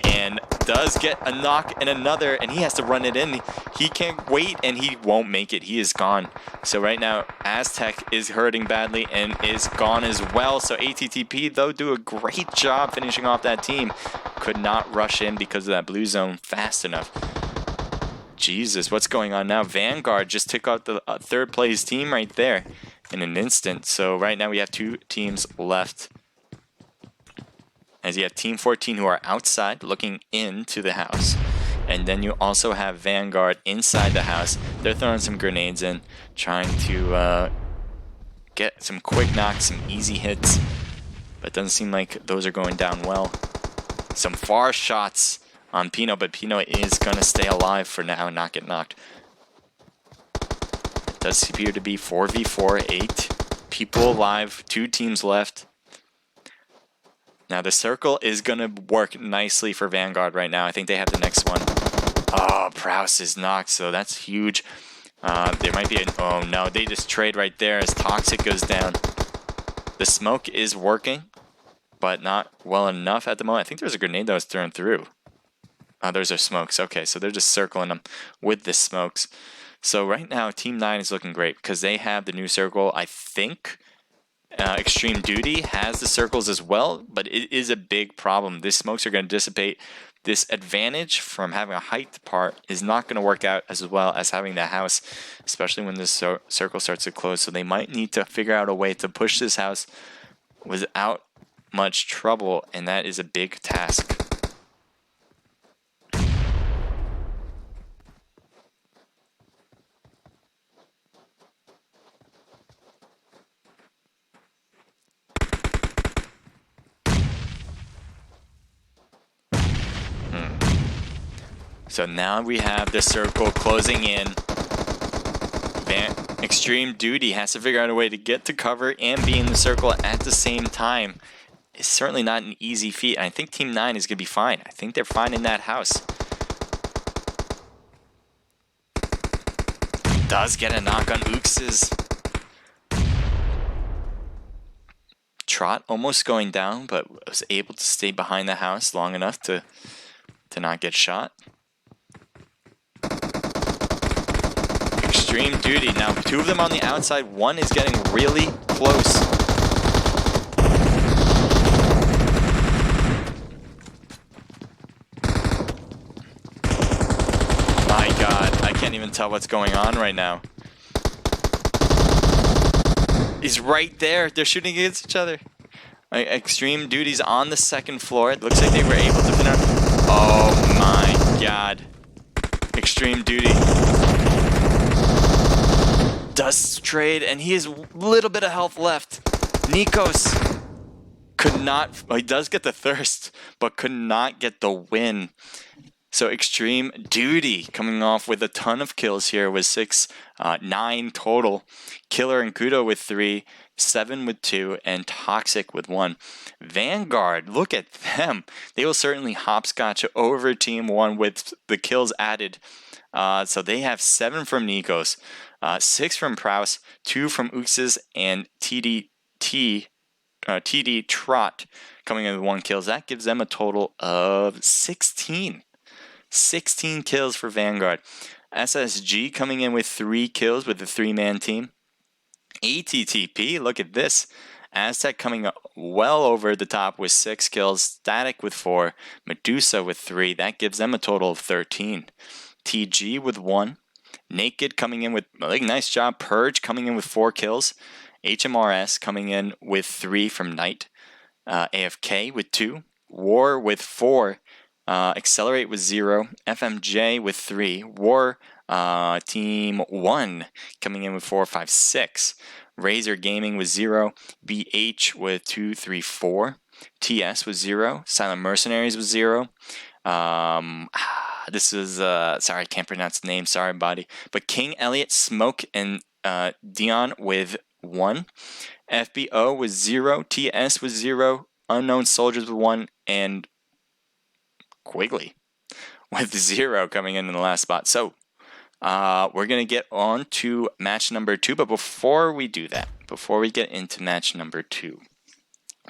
And does get a knock and another, and he has to run it in. He can't wait, and he won't make it. He is gone. So right now, Aztec is hurting badly and is gone as well. So ATTP, though, do a great job finishing off that team. Could not rush in because of that blue zone fast enough. Jesus, what's going on now? Vanguard just took out the third place team right there in an instant. So right now we have 2 teams left. As you have Team 14 who are outside looking into the house. And then you also have Vanguard inside the house. They're throwing some grenades in, trying to get some quick knocks, some easy hits. But it doesn't seem like those are going down well. Some far shots on Pino, but Pino is going to stay alive for now and not get knocked. It does appear to be 4v4, 8 people alive, 2 teams left. Now the circle is going to work nicely for Vanguard right now. I think they have the next one. Oh, Prouse is knocked, so that's huge. There might be oh no, they just trade right there as Toxic goes down. The smoke is working, but not well enough at the moment. I think there's a grenade that was thrown through. Those are smokes. Okay, so they're just circling them with the smokes. So right now, Team 9 is looking great because they have the new circle. I think Extreme Duty has the circles as well, but it is a big problem. These smokes are going to dissipate. This advantage from having a height part is not going to work out as well as having the house, especially when this circle starts to close. So they might need to figure out a way to push this house without much trouble, and that is a big task. So now we have the circle closing in. Extreme Duty has to figure out a way to get to cover and be in the circle at the same time. It's certainly not an easy feat. I think Team 9 is going to be fine. I think they're fine in that house. Does get a knock on Ooks's. Trot almost going down, but was able to stay behind the house long enough to not get shot. Extreme Duty. Now, 2 of them on the outside. 1 is getting really close. My God, I can't even tell what's going on right now. He's right there. They're shooting against each other. Extreme Duty's on the 2nd floor. It looks like they were able to finish. Oh my God. Extreme Duty does trade, and he has a little bit of health left. Nikos could not, well, he does get the thirst, but could not get the win. So Extreme Duty coming off with a ton of kills here with 9 total. Killer and Kudo with 3, 7 with 2, and Toxic with 1. Vanguard, look at them. They will certainly hopscotch over Team 1 with the kills added. So they have 7 from Nikos, 6 from Prouse, 2 from Uxes, and TD Trot coming in with 1 kills. That gives them a total of 16. 16 kills for Vanguard. SSG coming in with 3 kills with the 3-man team. ATTP, look at this. Aztec coming well over the top with 6 kills. Static with 4. Medusa with 3. That gives them a total of 13. TG with 1. Naked coming in with, nice job. Purge coming in with 4 kills. HMRS coming in with 3 from Knight. AFK with 2. War with 4. Accelerate with 0. FMJ with 3. War Team 1 coming in with 4, 5, 6. Razor Gaming with 0. BH with 2, 3, 4. TS with 0. Silent Mercenaries with 0. This is, sorry, I can't pronounce the name. Sorry, buddy. But King Elliot, Smoke, and Dion with 1. FBO with 0. TS with 0. Unknown Soldiers with 1. And Quigley with 0 coming in the last spot. So we're going to get on to match number 2. But before we do that, before we get into match number 2,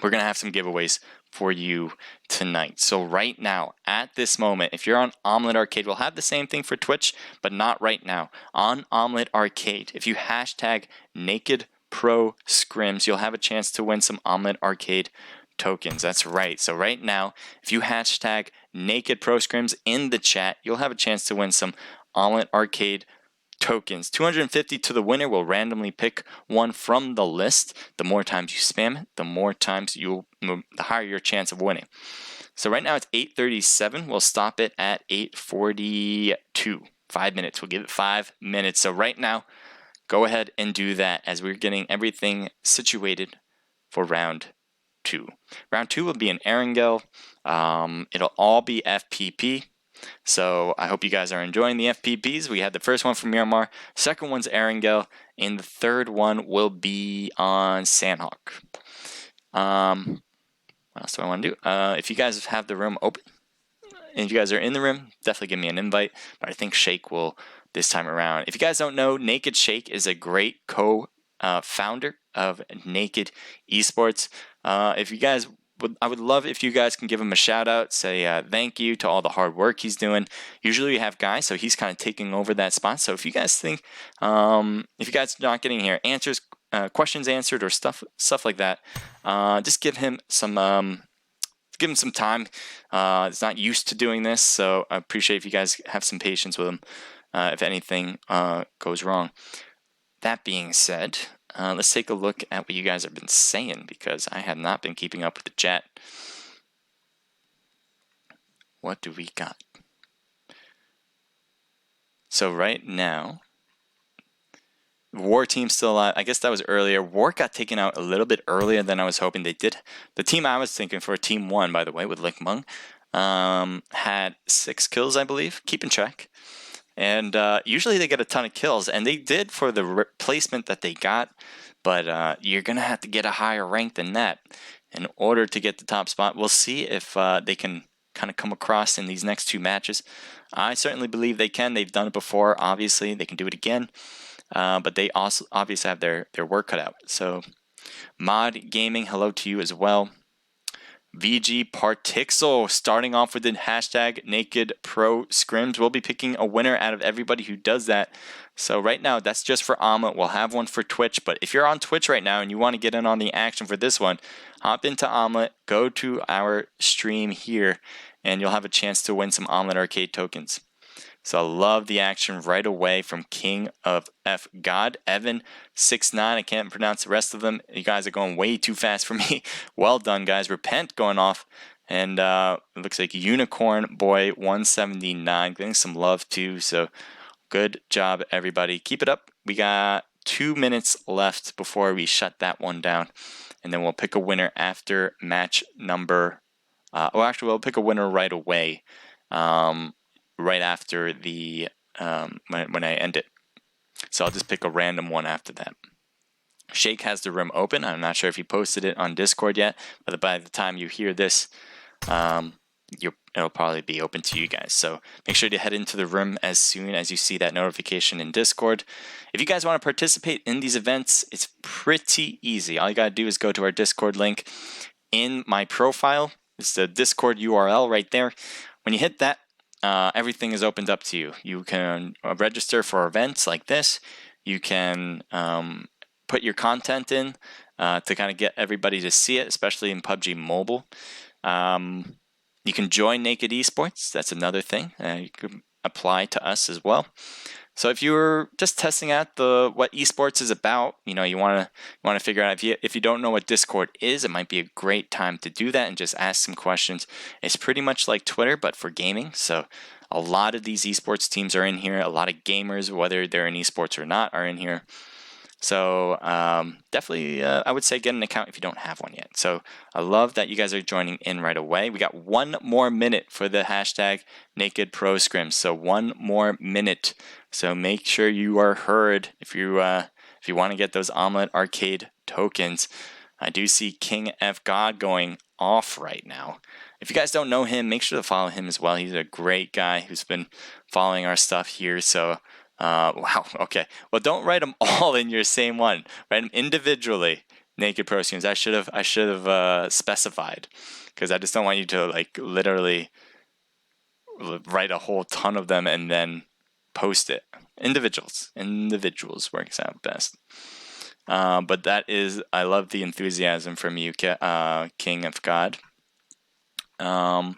we're going to have some giveaways for you tonight. So right now, at this moment, if you're on Omlet Arcade, we'll have the same thing for Twitch, but not right now. On Omlet Arcade, if you hashtag Naked Pro Scrims, you'll have a chance to win some Omlet Arcade tokens. That's right. So right now, if you hashtag Naked Pro Scrims in the chat, you'll have a chance to win some Omlet Arcade tokens. 250 to the winner. Will randomly pick one from the list. The more times you spam it, the more times the higher your chance of winning. So right now it's 8:37. We'll stop it at 8:42. 5 minutes. We'll give it 5 minutes. So right now, go ahead and do that as we're getting everything situated for round 2. Round 2 will be an Erangel. It'll all be FPP. So I hope you guys are enjoying the FPPs. We had the first one from Miramar, second one's Erangel, and the third one will be on Sandhawk. What else do I want to do? If you guys have the room open, and if you guys are in the room, definitely give me an invite. But I think Shake will this time around. If you guys don't know, Naked Shake is a great co-founder of Naked eSports. If you guys I would love if you guys can give him a shout out, say thank you to all the hard work he's doing. Usually we have Guy, so he's kind of taking over that spot. So if you guys think, if you guys are not getting here answers, questions answered or stuff like that, just give him some time. He's not used to doing this, so I appreciate if you guys have some patience with him if anything goes wrong. That being said, let's take a look at what you guys have been saying, because I have not been keeping up with the chat. What do we got? So right now, War team's still alive. I guess that was earlier. War got taken out a little bit earlier than I was hoping they did. The team I was thinking for Team 1, by the way, with Lick Mung, had 6 kills, I believe. Keeping track. And usually they get a ton of kills, and they did for the replacement that they got, but you're going to have to get a higher rank than that in order to get the top spot. We'll see if they can kind of come across in these next 2 matches. I certainly believe they can. They've done it before, obviously. They can do it again, but they also obviously have their work cut out. So Mod Gaming, hello to you as well. VG Partixel starting off with the hashtag Naked Pro Scrims. We'll be picking a winner out of everybody who does that. So right now, that's just for Omlet. We'll have one for Twitch. But if you're on Twitch right now and you want to get in on the action for this one, hop into Omlet, go to our stream here, and you'll have a chance to win some Omlet Arcade tokens. So I love the action right away from King of F God, Evan 69. I can't pronounce the rest of them. You guys are going way too fast for me. Well done, guys. Repent going off. And it looks like Unicorn Boy 179 getting some love too. So good job, everybody. Keep it up. We got 2 minutes left before we shut that one down. And then we'll pick a winner after match number. Actually, we'll pick a winner right away. right after the when I end it. So I'll just pick a random one after that. Shake has the room open. I'm not sure if he posted it on Discord yet, but by the time you hear this, it'll probably be open to you guys. So make sure to head into the room as soon as you see that notification in Discord. If you guys want to participate in these events, it's pretty easy. All you gotta do is go to our Discord link in my profile. It's the Discord URL right there. When you hit that, everything is opened up to you. You can register for events like this. You can put your content in to kind of get everybody to see it, especially in PUBG Mobile. You can join Naked Esports. That's another thing. You can apply to us as well. So if you're just testing out what esports is about, you want to figure out if you don't know what Discord is, it might be a great time to do that and just ask some questions. It's pretty much like Twitter, but for gaming. So a lot of these esports teams are in here. A lot of gamers, whether they're in esports or not, are in here. So definitely, I would say get an account if you don't have one yet. So I love that you guys are joining in right away. We got 1 more minute for the hashtag Naked Pro Scrims. So 1 more minute. So make sure you are heard if you want to get those Omlet Arcade tokens. I do see King F God going off right now. If you guys don't know him, make sure to follow him as well. He's a great guy who's been following our stuff here. So wow. Okay. Well, don't write them all in your same one. Write them individually. Naked Pro Scrims. I should have specified, because I just don't want you to like literally write a whole ton of them and then post it. Individuals works out best. But I love the enthusiasm from you, King of God. What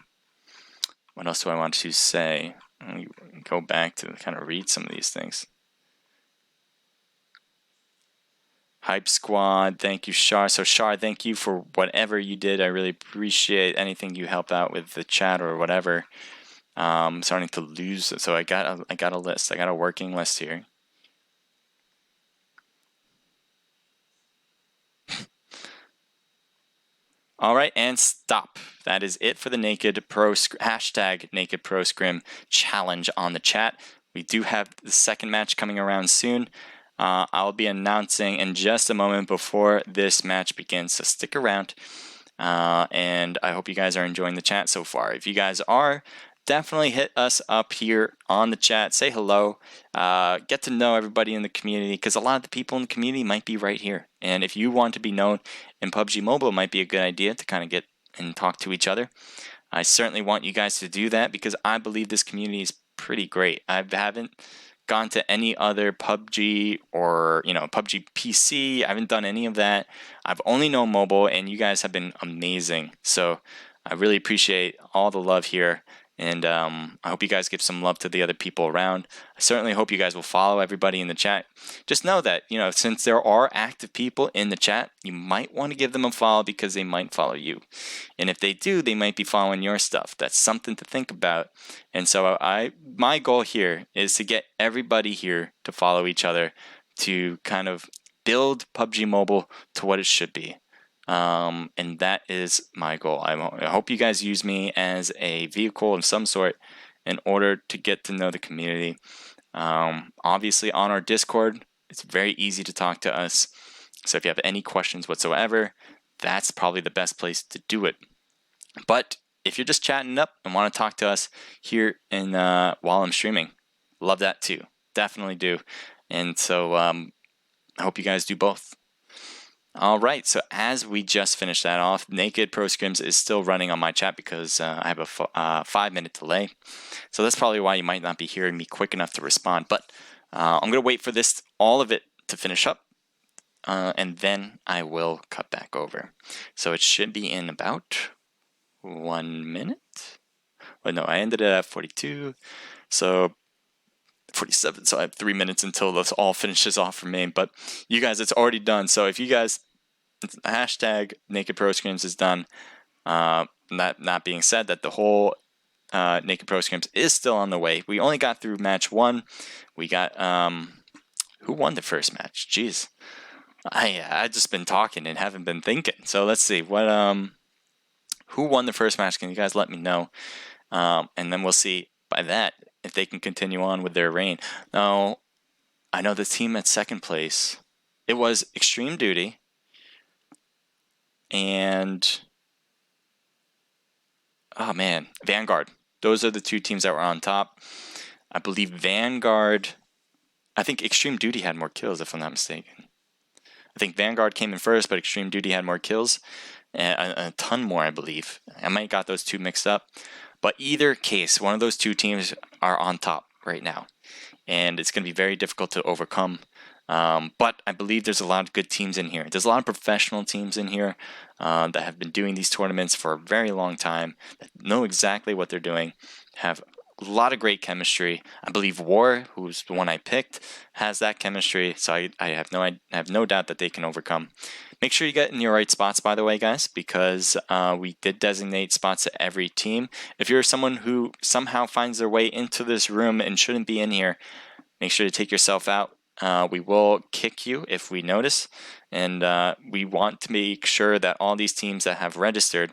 else do I want to say? Let me go back to kind of read some of these things. Hype Squad, thank you, Shar. So Shar, thank you for whatever you did. I really appreciate anything you help out with the chat or whatever. I'm starting to lose. So I got a list. I got a working list here. All right, and stop. That is it for the hashtag Naked Pro Scrim challenge on the chat. We do have the second match coming around soon. I'll be announcing in just a moment before this match begins, so stick around. And I hope you guys are enjoying the chat so far. If you guys are, definitely hit us up here on the chat. Say hello. Get to know everybody in the community, because a lot of the people in the community might be right here. And if you want to be known in PUBG Mobile, it might be a good idea to kind of get and talk to each other. I certainly want you guys to do that, because I believe this community is pretty great. I haven't gone to any other PUBG or PUBG PC. I haven't done any of that. I've only known mobile, and you guys have been amazing. So I really appreciate all the love here. And I hope you guys give some love to the other people around. I certainly hope you guys will follow everybody in the chat. Just know that, since there are active people in the chat, you might want to give them a follow, because they might follow you. And if they do, they might be following your stuff. That's something to think about. And so my goal here is to get everybody here to follow each other, to kind of build PUBG Mobile to what it should be. And that is my goal. I hope you guys use me as a vehicle of some sort in order to get to know the community. Obviously on our Discord, it's very easy to talk to us. So if you have any questions whatsoever, that's probably the best place to do it. But if you're just chatting up and want to talk to us here while I'm streaming, love that too. Definitely do. And so I hope you guys do both. All right, so as we just finished that off, Naked Pro Scrims is still running on my chat, because I have a 5-minute delay. So that's probably why you might not be hearing me quick enough to respond. But I'm going to wait for all of it to finish up, and then I will cut back over. So it should be in about 1 minute. Well, no, I ended it at 42. So 47, so I have 3 minutes until this all finishes off for me. But you guys, it's already done. So if you guys, hashtag Naked Pro Scrims is done. Not being said, that the whole Naked Pro Scrims is still on the way. We only got through match 1. We got who won the first match? Jeez, I just been talking and haven't been thinking. So let's see who won the first match. Can you guys let me know? And then we'll see by that if they can continue on with their reign. Now, I know the team at second place, it was Extreme Duty and, oh man, Vanguard. Those are the two teams that were on top. I believe Vanguard, I think Extreme Duty had more kills, if I'm not mistaken. I think Vanguard came in first, but Extreme Duty had more kills, and a ton more, I believe. I might have got those two mixed up. But either case, one of those two teams are on top right now, and it's going to be very difficult to overcome. But I believe there's a lot of good teams in here. There's a lot of professional teams in here that have been doing these tournaments for a very long time, that know exactly what they're doing, have a lot of great chemistry. I believe War, who's the one I picked, has that chemistry, so I have no doubt that they can overcome. Make sure you get in your right spots, by the way, guys, because we did designate spots to every team. If you're someone who somehow finds their way into this room and shouldn't be in here, make sure to take yourself out. We will kick you if we notice, and we want to make sure that all these teams that have registered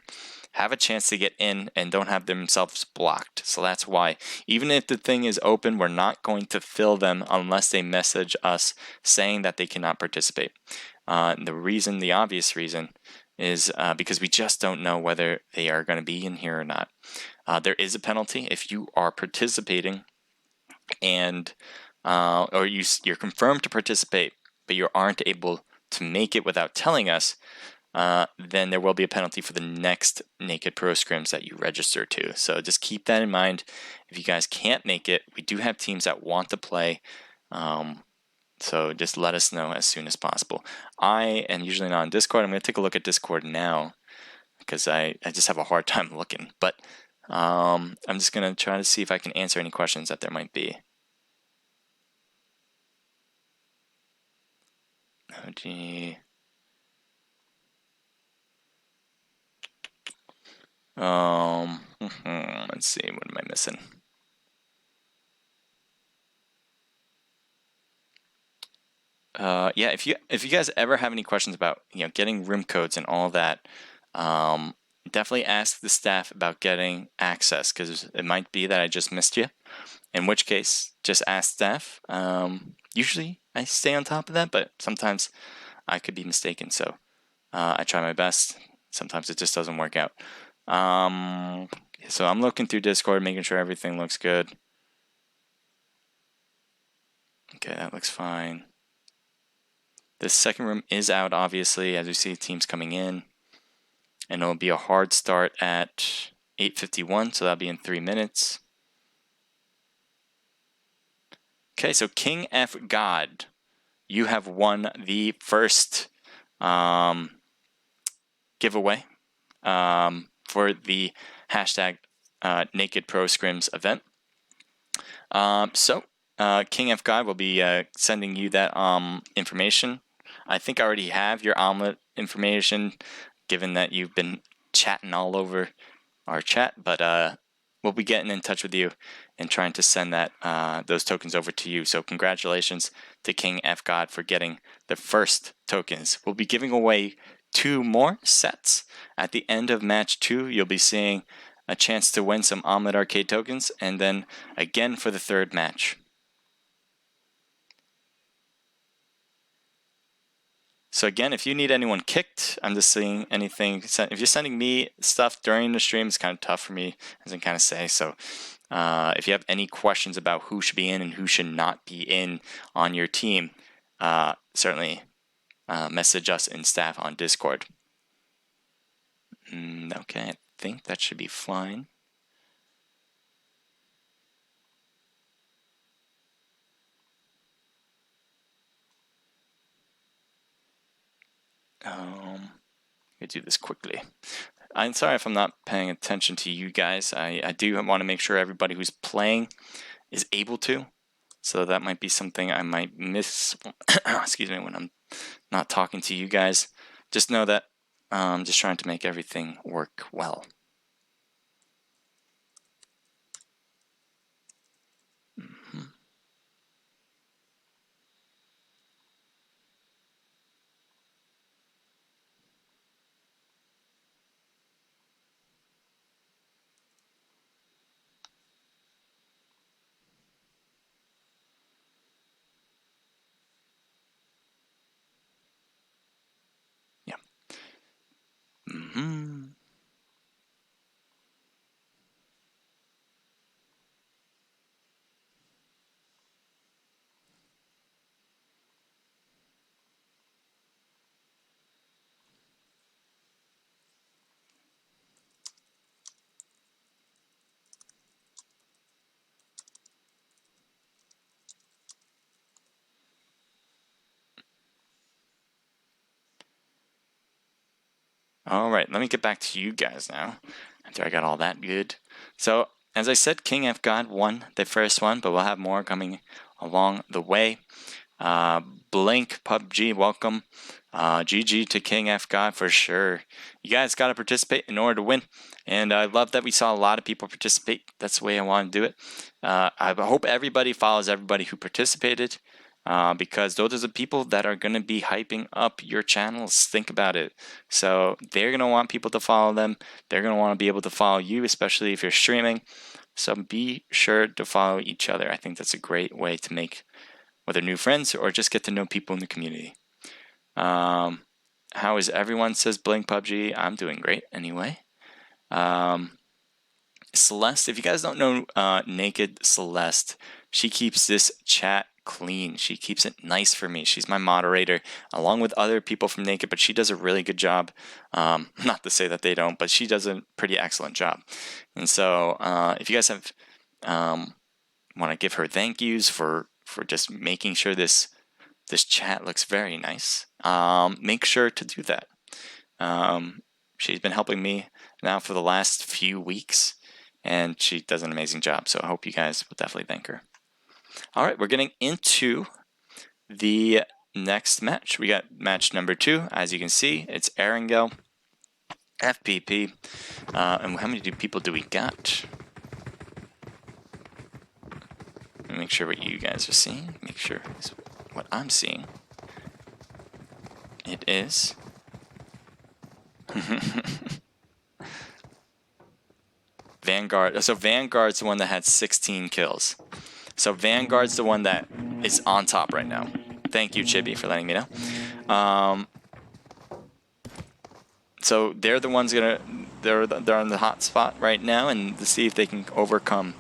have a chance to get in and don't have themselves blocked. So that's why, even if the thing is open, we're not going to fill them unless they message us saying that they cannot participate. The obvious reason is because we just don't know whether they are going to be in here or not. There is a penalty if you are participating and or you're confirmed to participate, but you aren't able to make it without telling us. Then there will be a penalty for the next Naked Pro Scrims that you register to. So just keep that in mind. If you guys can't make it, we do have teams that want to play. So just let us know as soon as possible. I am usually not on Discord. I'm going to take a look at Discord now because I just have a hard time looking. But I'm just going to try to see if I can answer any questions that there might be. Oh, gee. Let's see, what am I missing? Yeah, if you guys ever have any questions about getting room codes and all that, definitely ask the staff about getting access, because it might be that I just missed you. In which case, just ask staff. Usually I stay on top of that, but sometimes I could be mistaken. So I try my best. Sometimes it just doesn't work out. So I'm looking through Discord, making sure everything looks good. Okay, that looks fine. The second room is out, obviously, as you see teams coming in. And it'll be a hard start at 8:51, so that'll be in 3 minutes. Okay, so King F God, you have won the first giveaway for the hashtag Naked Pro Scrims event. King F God will be sending you that information. I think I already have your Omlet information, given that you've been chatting all over our chat, but we'll be getting in touch with you and trying to send that those tokens over to you. So congratulations to King F God for getting the first tokens. We'll be giving away 2 more sets. At the end of match 2, you'll be seeing a chance to win some Omlet Arcade tokens, and then again for the 3rd match. So again, if you need anyone kicked, I'm just seeing anything. If you're sending me stuff during the stream, it's kind of tough for me, as I kind of say. So if you have any questions about who should be in and who should not be in on your team, certainly message us in staff on Discord. Okay, I think that should be fine. Let me do this quickly. I'm sorry if I'm not paying attention to you guys. I do want to make sure everybody who's playing is able to. So that might be something I might miss excuse me, when I'm not talking to you guys. Just know that I'm just trying to make everything work well. All right, let me get back to you guys now after I got all that good. So, as I said, King F God won the first one, but we'll have more coming along the way. Blink PUBG, welcome. GG to King F God for sure. You guys got to participate in order to win. And I love that we saw a lot of people participate. That's the way I want to do it. I hope everybody follows everybody who participated. Because those are the people that are going to be hyping up your channels. Think about it. So they're going to want people to follow them. They're going to want to be able to follow you, especially if you're streaming. So be sure to follow each other. I think that's a great way to make whether new friends or just get to know people in the community. How is everyone? Says Blink PUBG. I'm doing great anyway. Celeste, if you guys don't know Naked Celeste, she keeps this chat clean. She keeps it nice for me. She's my moderator along with other people from Naked, but she does a really good job. Not to say that they don't, but she does a pretty excellent job. And so if you guys have want to give her thank yous for just making sure this chat looks very nice, make sure to do that. She's been helping me now for the last few weeks, and she does an amazing job. So I hope you guys will definitely thank her. All right, we're getting into the next match. We got match number 2. As you can see, it's Erangel, FPP. And how many people do we got? Let me make sure what you guys are seeing. Make sure it's what I'm seeing. It is. Vanguard. So Vanguard's the one that had 16 kills. So Vanguard's the one that is on top right now. Thank you, Chibi, for letting me know. So they're the ones they're on the hot spot right now, and to see if they can overcome,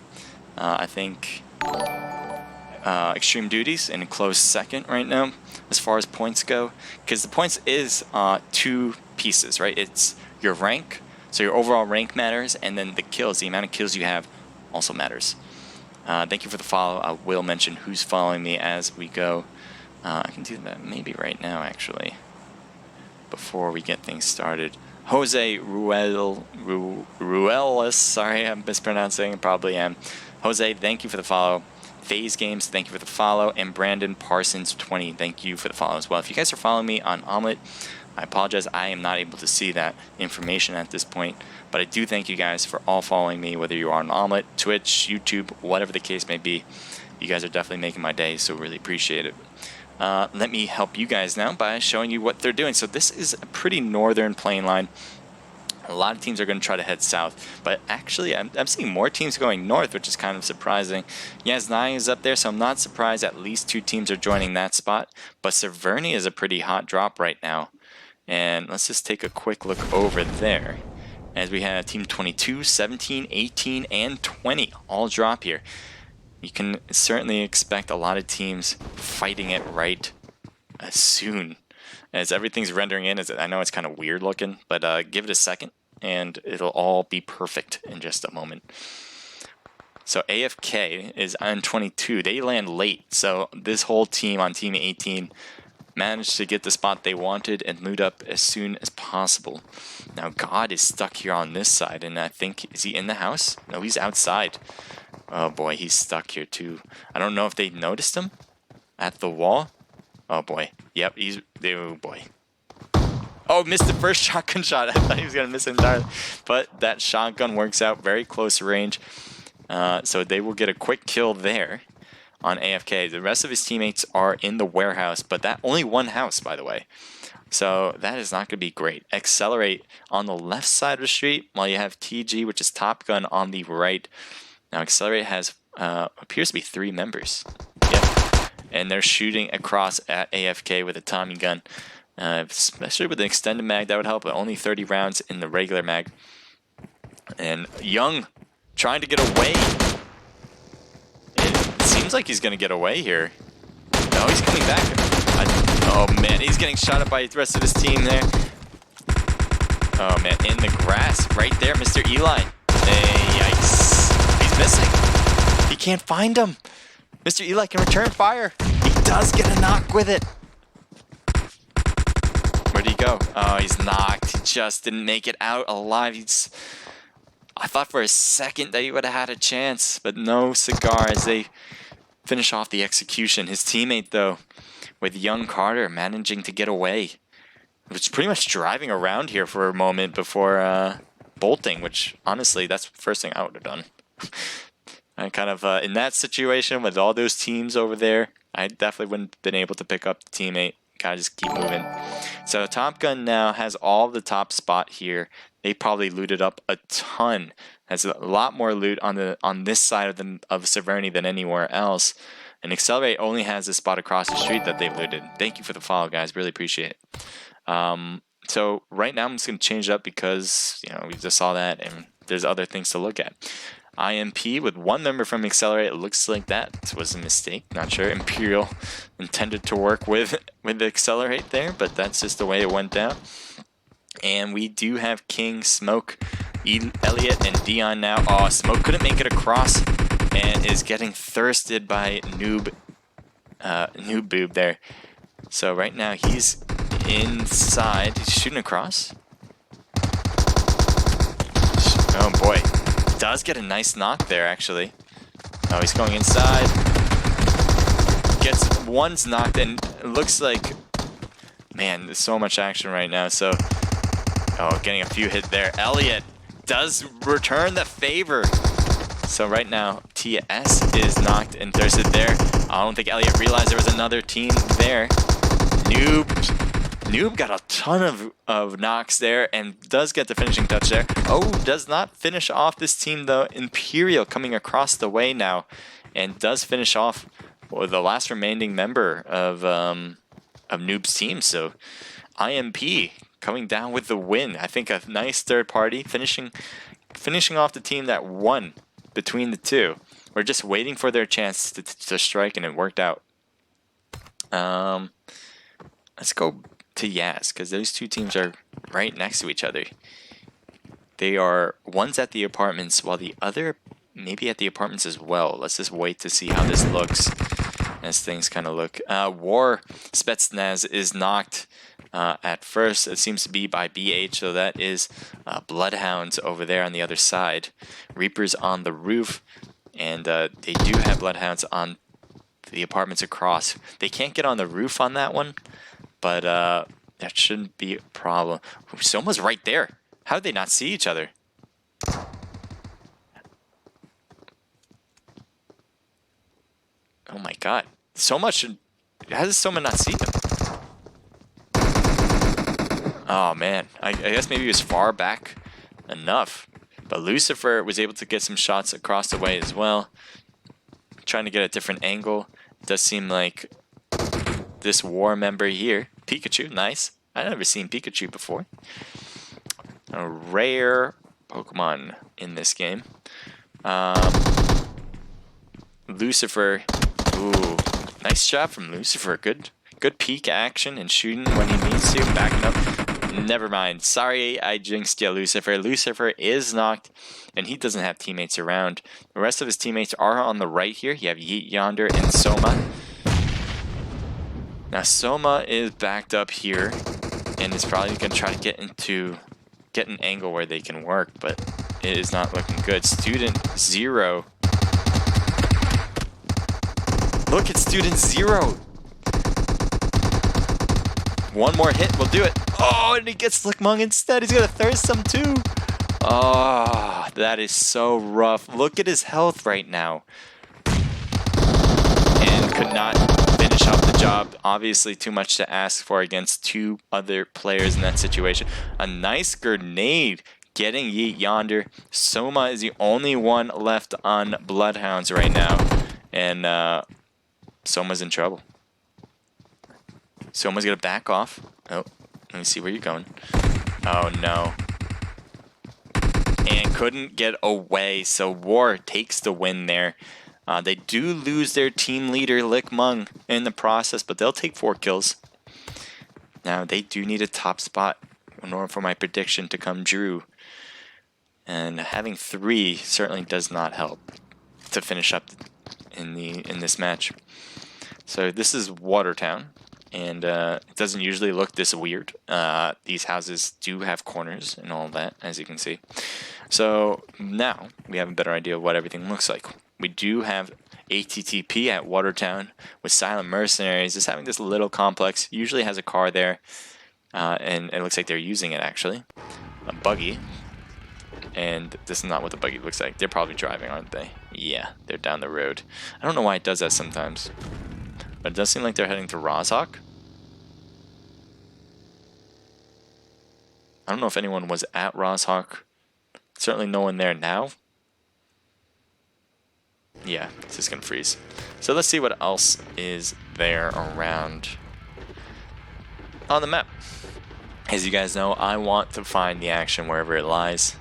I think, Extreme Duties in a close second right now as far as points go, because the points is 2 pieces, right? It's your rank, so your overall rank matters, and then the kills, the amount of kills you have, also matters. Thank you for the follow. I will mention who's following me as we go. I can do that maybe right now, actually, before we get things started. Jose Ruelas, sorry, I'm mispronouncing, probably am. Jose, thank you for the follow. FaZe Games, thank you for the follow. And Brandon Parsons 20, thank you for the follow as well. If you guys are following me on Omlet, I apologize, I am not able to see that information at this point. But I do thank you guys for all following me, whether you are on Omlet, Twitch, YouTube, whatever the case may be. You guys are definitely making my day, so really appreciate it. Let me help you guys now by showing you what they're doing. So this is a pretty northern plane line. A lot of teams are going to try to head south, but actually I'm seeing more teams going north, which is kind of surprising. Yes, 9 is up there, so I'm not surprised at least 2 teams are joining that spot. But Severny is a pretty hot drop right now. And let's just take a quick look over there. As we have Team 22, 17, 18, and 20 all drop here. You can certainly expect a lot of teams fighting it right soon. As everything's rendering in, I know it's kind of weird looking, but give it a second and it'll all be perfect in just a moment. So AFK is on 22. They land late, so this whole team on Team 18 managed to get the spot they wanted and loot up as soon as possible. Now God is stuck here on this side, and I think, is he in the house? No, he's outside. Oh boy, he's stuck here too. I don't know if they noticed him at the wall. Oh boy, yep, he's, oh boy. Oh, missed the first shotgun shot. I thought he was going to miss it entirely. But that shotgun works out very close range. So they will get a quick kill there on AFK. The rest of his teammates are in the warehouse, but that only one house, by the way. So that is not going to be great. Accelerate on the left side of the street, while you have TG, which is Top Gun, on the right. Now Accelerate has appears to be 3 members. Yep. And they're shooting across at AFK with a Tommy gun. Especially with an extended mag, that would help, but only 30 rounds in the regular mag. And Young trying to get away. It seems like he's going to get away here. No, he's coming back. Oh man, he's getting shot at by the rest of his team there. Oh man, in the grass right there, Mr. Eli. Hey, yikes. He's missing. He can't find him. Mr. Eli can return fire. He does get a knock with it. Where'd he go? Oh, he's knocked. He just didn't make it out alive. I thought for a second that he would have had a chance, but no cigar as they finish off the execution. His teammate, though, with Young Carter managing to get away, was pretty much driving around here for a moment before bolting, which honestly, that's the first thing I would have done. I kind of, in that situation with all those teams over there, I definitely wouldn't have been able to pick up the teammate. Gotta just keep moving. So Top Gun now has all the top spot here. They probably looted up a ton. Has a lot more loot on this side of Severny than anywhere else. And Accelerate only has a spot across the street that they've looted. Thank you for the follow, guys. Really appreciate it. So right now I'm just gonna change it up because we just saw that and there's other things to look at. IMP with one member from Accelerate. It looks like that was a mistake. Not sure. Imperial intended to work with Accelerate there, but that's just the way it went down. And we do have King, Smoke, Elliot, and Dion now. Oh, Smoke couldn't make it across and is getting thirsted by Noob Boob there. So right now he's inside. He's shooting across. Oh boy. Does get a nice knock there, actually. Oh, he's going inside. Gets one's knocked, and it looks like, man, there's so much action right now. So, oh, getting a few hit there. Elliot does return the favor. So right now, TS is knocked and thirsted there. I don't think Elliot realized there was another team there. Noob got a ton of knocks there and does get the finishing touch there. Oh, does not finish off this team though. Imperial coming across the way now and does finish off the last remaining member of Noob's team. So IMP coming down with the win. I think a nice third party finishing off the team that won between the two. We're just waiting for their chance to strike, and it worked out. Let's go to Yaz, because those two teams are right next to each other. They are, one's at the apartments while the other maybe at the apartments as well. Let's just wait to see how this looks as things kind of look. War Spetsnaz is knocked at first. It seems to be by BH, so that is Bloodhounds over there on the other side. Reapers on the roof, and they do have Bloodhounds on the apartments across. They can't get on the roof on that one, but that shouldn't be a problem. Soma's right there. How did they not see each other? Oh my god. Soma should... How does Soma not see them? Oh man. I guess maybe he was far back enough. But Lucifer was able to get some shots across the way as well. Trying to get a different angle. It does seem like this war member here. Pikachu, nice. I've never seen Pikachu before. A rare Pokemon in this game. Lucifer. Ooh, nice job from Lucifer. Good peek action and shooting when he needs to. Backing up. Never mind. Sorry, I jinxed you, Lucifer. Lucifer is knocked, and he doesn't have teammates around. The rest of his teammates are on the right here. You have Yeet Yonder and Soma. Now Soma is backed up here, and is probably going to try to get an angle where they can work, but it is not looking good. Student 0. Look at Student 0. One more hit will do it. Oh, and he gets Slickmung instead. He's going to thirst some too. Oh, that is so rough. Look at his health right now. And could not finish off the job. Obviously too much to ask for against two other players in that situation. A nice grenade getting Yeet Yonder. Soma is the only one left on Bloodhounds right now. And Soma's in trouble. Someone's gonna back off. Oh, let me see where you're going. Oh no. And couldn't get away, so War takes the win there. They do lose their team leader, Lick Mung, in the process, but they'll take 4 kills. Now, they do need a top spot in order for my prediction to come true. And having 3 certainly does not help to finish up in this match. So this is Watertown, and it doesn't usually look this weird. These houses do have corners and all that, as you can see. So now we have a better idea of what everything looks like. We do have ATTP at Watertown with Silent Mercenaries. Just having this little complex. Usually has a car there, and it looks like they're using it actually. A buggy. And this is not what the buggy looks like. They're probably driving, aren't they? Yeah, they're down the road. I don't know why it does that sometimes. But it does seem like they're heading to Rozhok. I don't know if anyone was at Rozhok. Certainly no one there now. Yeah, it's just gonna freeze. So let's see what else is there around on the map. As you guys know, I want to find the action wherever it lies.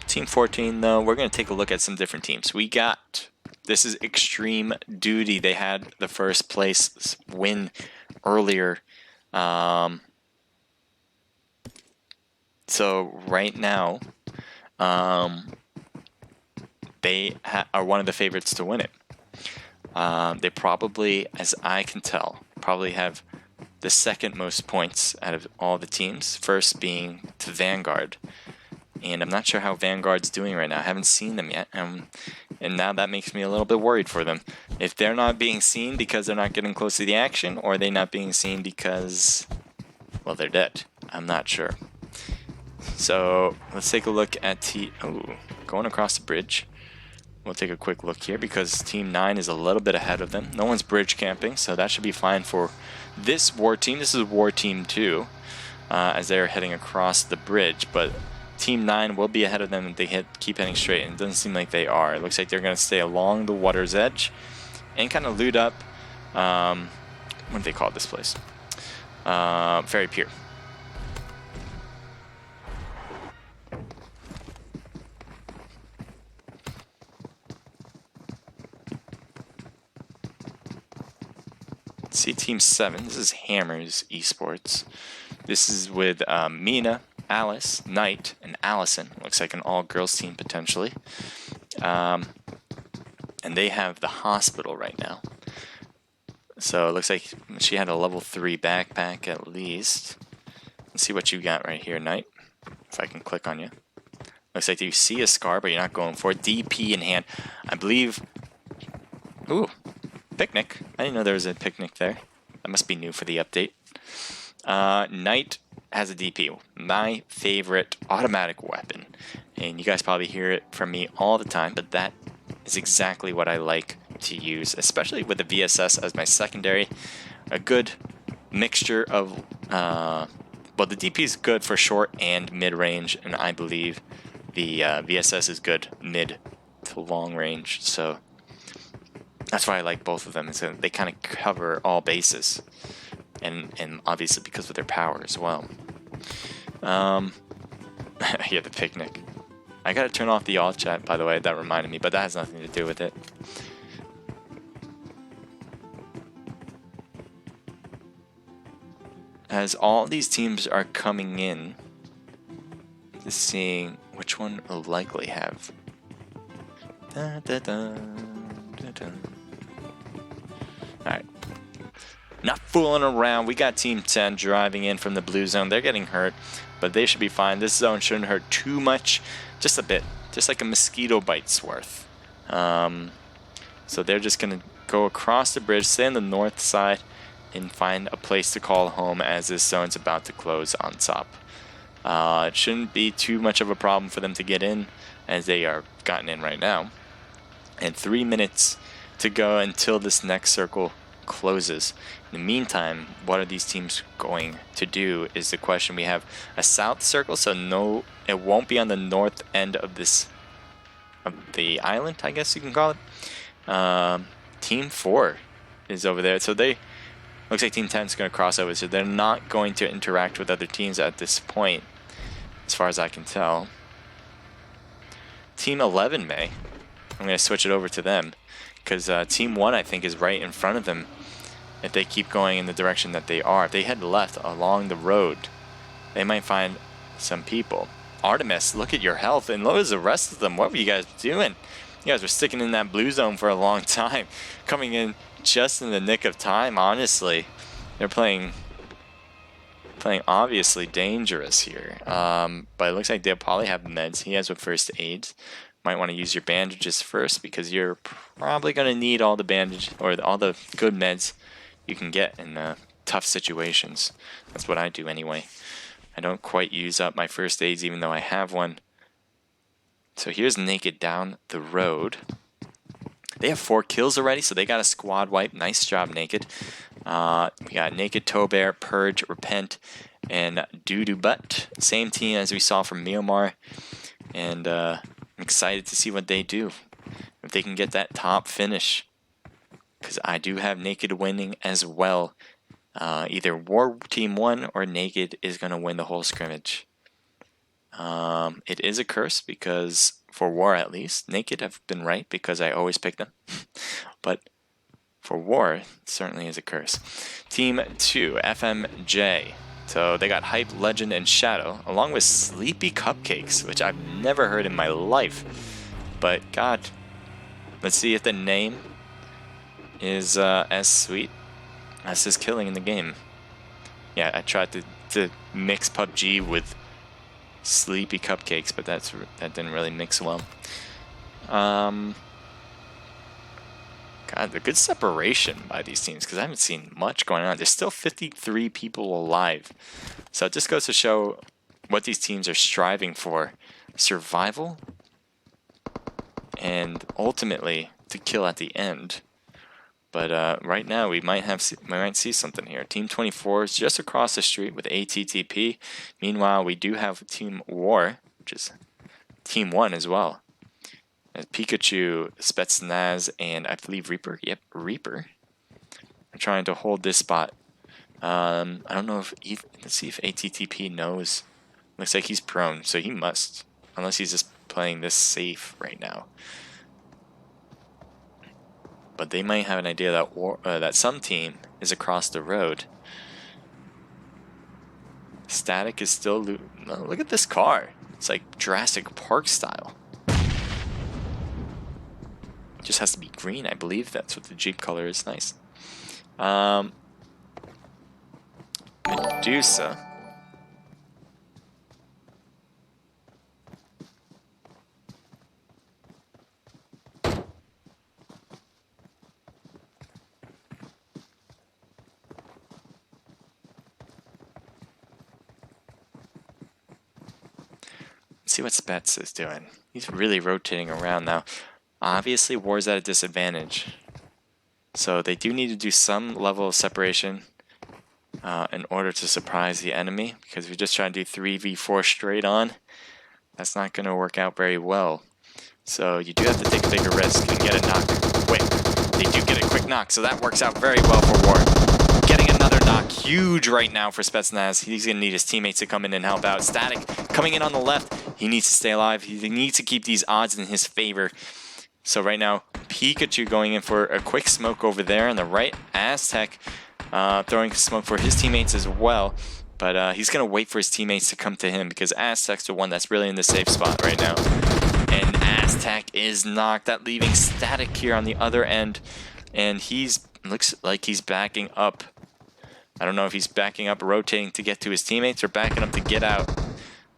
Team 14, though, we're going to take a look at some different teams. We got, this is Extreme Duty. They had the first place win earlier. So right now, they are one of the favorites to win it. They probably, as I can tell, probably have the second most points out of all the teams. First being to Vanguard. And I'm not sure how Vanguard's doing right now. I haven't seen them yet. And now that makes me a little bit worried for them. If they're not being seen because they're not getting close to the action, or are they not being seen because, well, they're dead. I'm not sure. So let's take a look at going across the bridge. We'll take a quick look here because Team 9 is a little bit ahead of them. No one's bridge camping, so that should be fine for this War Team. This is War Team 2 as they're heading across the bridge, but Team 9 will be ahead of them if they keep heading straight, and it doesn't seem like they are. It looks like they're going to stay along the water's edge and kind of loot up, what do they call this place? Ferry Pier. See Team 7, this is Hammers eSports. This is with Mina, Alice, Knight, and Allison. Looks like an all-girls team potentially. And they have the hospital right now. So it looks like she had a level 3 backpack at least. Let's see what you got right here, Knight. If I can click on you. Looks like you see a scar, but you're not going for it. DP in hand. I believe... Ooh, picnic. I didn't know there was a picnic there. That must be new for the update. Knight has a DP, my favorite automatic weapon, and you guys probably hear it from me all the time, but that is exactly what I like to use, especially with the VSS as my secondary. A good mixture of well, the DP is good for short and mid range, and I believe the VSS is good mid to long range, so that's why I like both of them. Is that they kind of cover all bases. And obviously because of their power as well. Yeah, the picnic. I gotta turn off the off chat, by the way, that reminded me, but that has nothing to do with it. As all these teams are coming in, just seeing which one will likely have. Alright. Not fooling around. We got Team 10 driving in from the blue zone. They're getting hurt, but they should be fine. This zone shouldn't hurt too much. Just a bit. Just like a mosquito bite's worth. So they're just going to go across the bridge, stay on the north side, and find a place to call home as this zone's about to close on top. It shouldn't be too much of a problem for them to get in, as they are gotten in right now. And 3 minutes to go until this next circle closes. In the meantime, what are these teams going to do is the question. We have a south circle, so no, it won't be on the north end of the island, I guess you can call it. Team 4 is over there, so they Looks like Team 10 is going to cross over, so they're not going to interact with other teams at this point, as far as I can tell. Team 11 may. I'm going to switch it over to them, because Team 1, I think, is right in front of them. If they keep going in the direction that they are, if they head left along the road, they might find some people. Artemis, look at your health, and look at the rest of them. What were you guys doing? You guys were sticking in that blue zone for a long time, coming in just in the nick of time, honestly. They're playing obviously dangerous here. But it looks like they'll probably have meds. He has with first aids. Might want to use your bandages first, because you're probably going to need all the bandage or all the good meds you can get in tough situations. That's what I do anyway. I don't quite use up my first aids, even though I have one. So here's Naked down the road. They have 4 kills already, so they got a squad wipe. Nice job, Naked. We got Naked, Tobear, Purge, Repent, and Doo-Doo Butt. Same team as we saw from Myanmar. And I'm excited to see what they do. If they can get that top finish. Because I do have Naked winning as well. Either War Team 1 or Naked is going to win the whole scrimmage. It is a curse, because for War at least, Naked have been right because I always pick them. But for War, it certainly is a curse. Team 2, FMJ. So they got Hype, Legend, and Shadow, along with Sleepy Cupcakes, which I've never heard in my life. But God, let's see if the name is as sweet as his killing in the game. Yeah, I tried to mix PUBG with Sleepy Cupcakes, but that didn't really mix well. God, the good separation by these teams, because I haven't seen much going on. There's still 53 people alive. So it just goes to show what these teams are striving for. Survival, and ultimately to kill at the end. But right now we might see something here. Team 24 is just across the street with ATTP. Meanwhile, we do have Team War, which is Team 1 as well. Pikachu, Spetsnaz, and I believe Reaper. Yep, Reaper. I'm trying to hold this spot. I don't know if let's see if ATTP knows. Looks like he's prone, so he must, unless he's just playing this safe right now. But they might have an idea that that some team is across the road. Static is still look at this car. It's like Jurassic Park style. Just has to be green, I believe. That's what the Jeep color is. Nice. Medusa. Let's see what Spets is doing. He's really rotating around now. Obviously, War's at a disadvantage. So they do need to do some level of separation in order to surprise the enemy. Because if you're just trying to do 3v4 straight on, that's not going to work out very well. So you do have to take a bigger risk and get a knock quick. They do get a quick knock, so that works out very well for War. Getting another knock, huge right now for Spetsnaz. He's going to need his teammates to come in and help out. Static coming in on the left. He needs to stay alive. He needs to keep these odds in his favor. So right now, Pikachu going in for a quick smoke over there on the right. Aztec throwing smoke for his teammates as well. But he's going to wait for his teammates to come to him, because Aztec's the one that's really in the safe spot right now. And Aztec is knocked. That leaving Static here on the other end. And looks like he's backing up. I don't know if he's backing up, rotating to get to his teammates, or backing up to get out.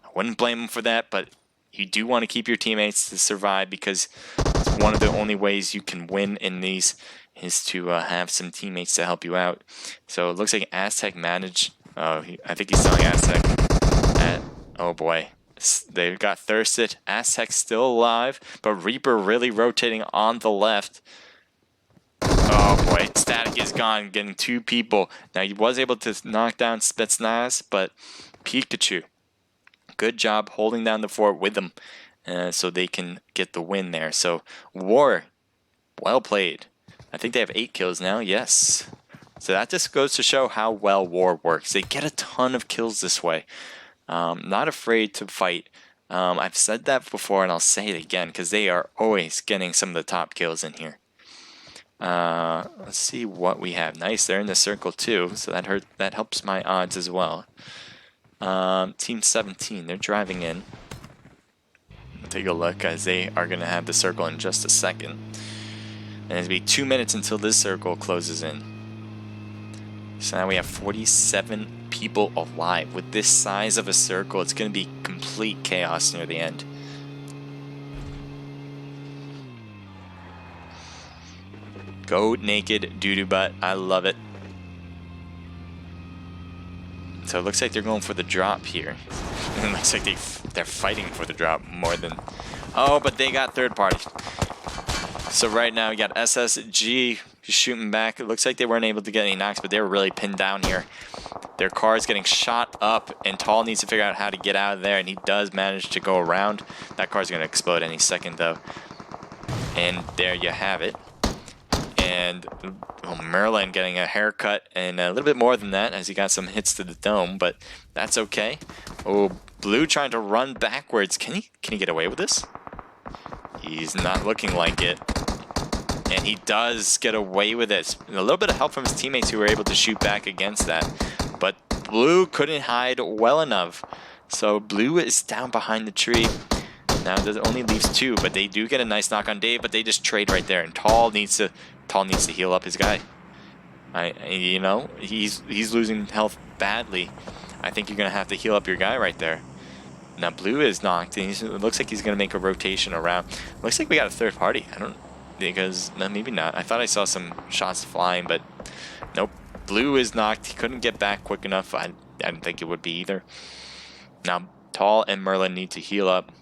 I wouldn't blame him for that, but you do want to keep your teammates to survive, because it's one of the only ways you can win in these is to have some teammates to help you out. So it looks like Aztec managed. I think he's telling Aztec. Oh boy. They got thirsted. Aztec still alive, but Reaper really rotating on the left. Oh boy, Static is gone, getting 2 people. Now he was able to knock down Spetsnaz, but Pikachu, good job holding down the fort with them, so they can get the win there. So War, well played. I think they have 8 kills now. Yes, So that just goes to show how well war works. They get a ton of kills this way. Not afraid to fight. I've said that before and I'll say it again because they are always getting some of the top kills in here. Let's see what we have. Nice, they're in the circle too, so that helps my odds as well. Team 17, they're driving in. Take a look as they are going to have the circle in just a second. And it'll be 2 minutes until this circle closes in. So now we have 47 people alive. With this size of a circle, it's going to be complete chaos near the end. Go naked, doo-doo butt. I love it. So it looks like they're going for the drop here. It looks like they're fighting for the drop more than... Oh, but they got third party. So right now we got SSG shooting back. It looks like they weren't able to get any knocks, but they're really pinned down here. Their car is getting shot up, and Tall needs to figure out how to get out of there, and he does manage to go around. That car is going to explode any second, though. And there you have it. And Merlin getting a haircut and a little bit more than that as he got some hits to the dome, but that's okay. Oh, Blue trying to run backwards. Can he get away with this? He's not looking like it. And he does get away with it. A little bit of help from his teammates who were able to shoot back against that. But Blue couldn't hide well enough. So Blue is down behind the tree. Now it only leaves 2, but they do get a nice knock on Dave, but they just trade right there. And Tall needs to heal up his guy. You know, he's losing health badly. I think you're gonna have to heal up your guy right there. Now Blue is knocked, and it looks like he's gonna make a rotation around. Looks like we got a third party. I don't, because no, maybe not. I thought I saw some shots flying, but nope. Blue is knocked. He couldn't get back quick enough. I didn't think it would be either. Now Tall and Merlin need to heal up.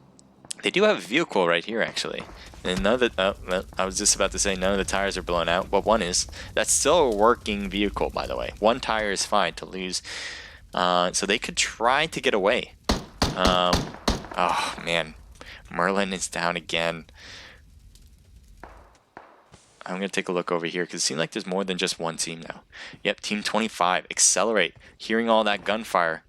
They do have a vehicle right here, actually. And none of the, I was just about to say none of the tires are blown out, but one is. That's still a working vehicle, by the way. One tire is fine to lose. So they could try to get away. Oh, man. Merlin is down again. I'm going to take a look over here because it seems like there's more than just one team now. Yep, Team 25. Accelerate. Hearing all that gunfire.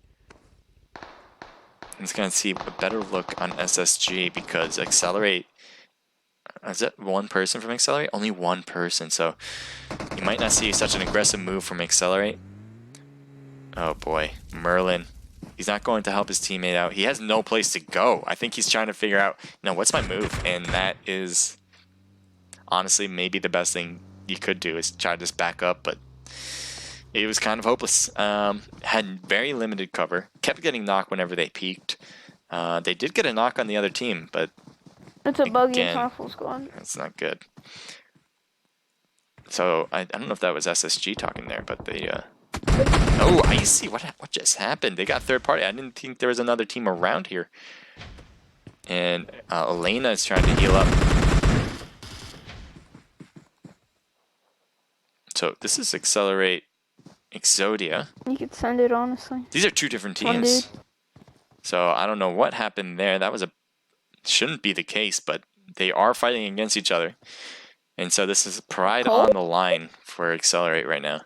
Let's kind of see a better look on SSG because Accelerate... Is that one person from Accelerate? Only one person, so you might not see such an aggressive move from Accelerate. Oh boy, Merlin. He's not going to help his teammate out. He has no place to go. I think he's trying to figure out, no, what's my move? And that is honestly maybe the best thing you could do is try to just back up, but it was kind of hopeless. Had very limited cover. Kept getting knocked whenever they peeked. They did get a knock on the other team, but it's a buggy again, powerful squad. that's not good. So I don't know if that was SSG talking there, but they oh, I see what just happened. They got third party. I didn't think there was another team around here. And Elena is trying to heal up. So this is Accelerate Exodia. You could send it, honestly. These are two different One teams. dude. So I don't know what happened there. That was shouldn't be the case, but they are fighting against each other. And so this is pride on the line for Accelerate right now.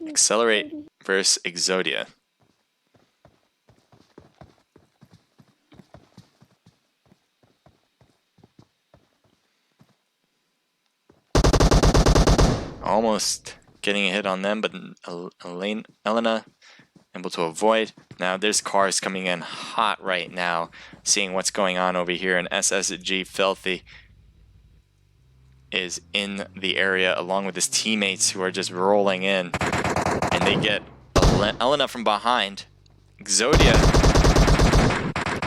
Accelerate versus Exodia. Almost getting a hit on them, but Elena able to avoid. Now there's cars coming in hot right now, seeing what's going on over here, and SSG Filthy is in the area along with his teammates who are just rolling in, and they get Elena from behind. Exodia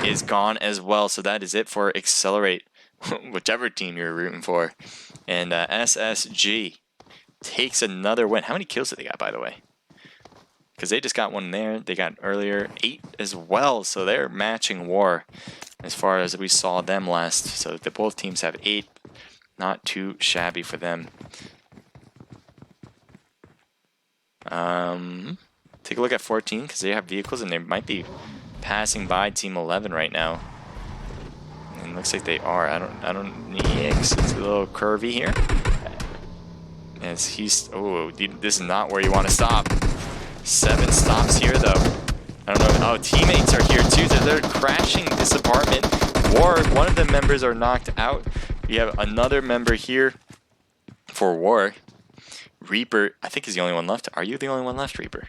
is gone as well, so that is it for Accelerate, whichever team you're rooting for. And SSG takes another win. How many kills did they got, by the way? Because they just got one there. They got earlier 8 as well. So they're matching war as far as we saw them last. So the both teams have 8. Not too shabby for them. Take a look at 14 because they have vehicles and they might be passing by Team 11 right now. And it looks like they are. I don't. It's a little curvy here. As he's... Oh, this is not where you want to stop. 7 stops here, though. I don't know. Oh, teammates are here, too. They're crashing this apartment. War, one of the members are knocked out. We have another member here for War. Reaper, I think, is the only one left. Are you the only one left, Reaper?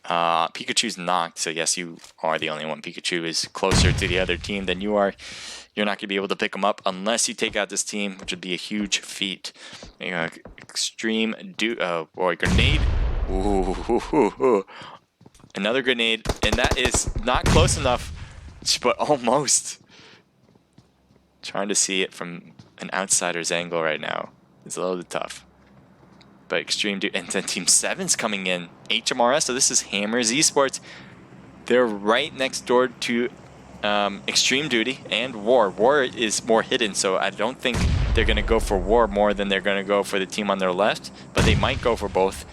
Pikachu's knocked, so yes, you are the only one. Pikachu is closer to the other team than you are. You're not going to be able to pick him up unless you take out this team, which would be a huge feat. Extreme boy, grenade. Ooh. Another grenade, and that is not close enough, but almost. Trying to see it from an outsider's angle right now is a little tough. But Extreme Duty, and then Team 7's coming in. HMRS, so this is Hammers eSports. They're right next door to Extreme Duty and War. War is more hidden, so I don't think they're going to go for War more than they're going to go for the team on their left, but they might go for both.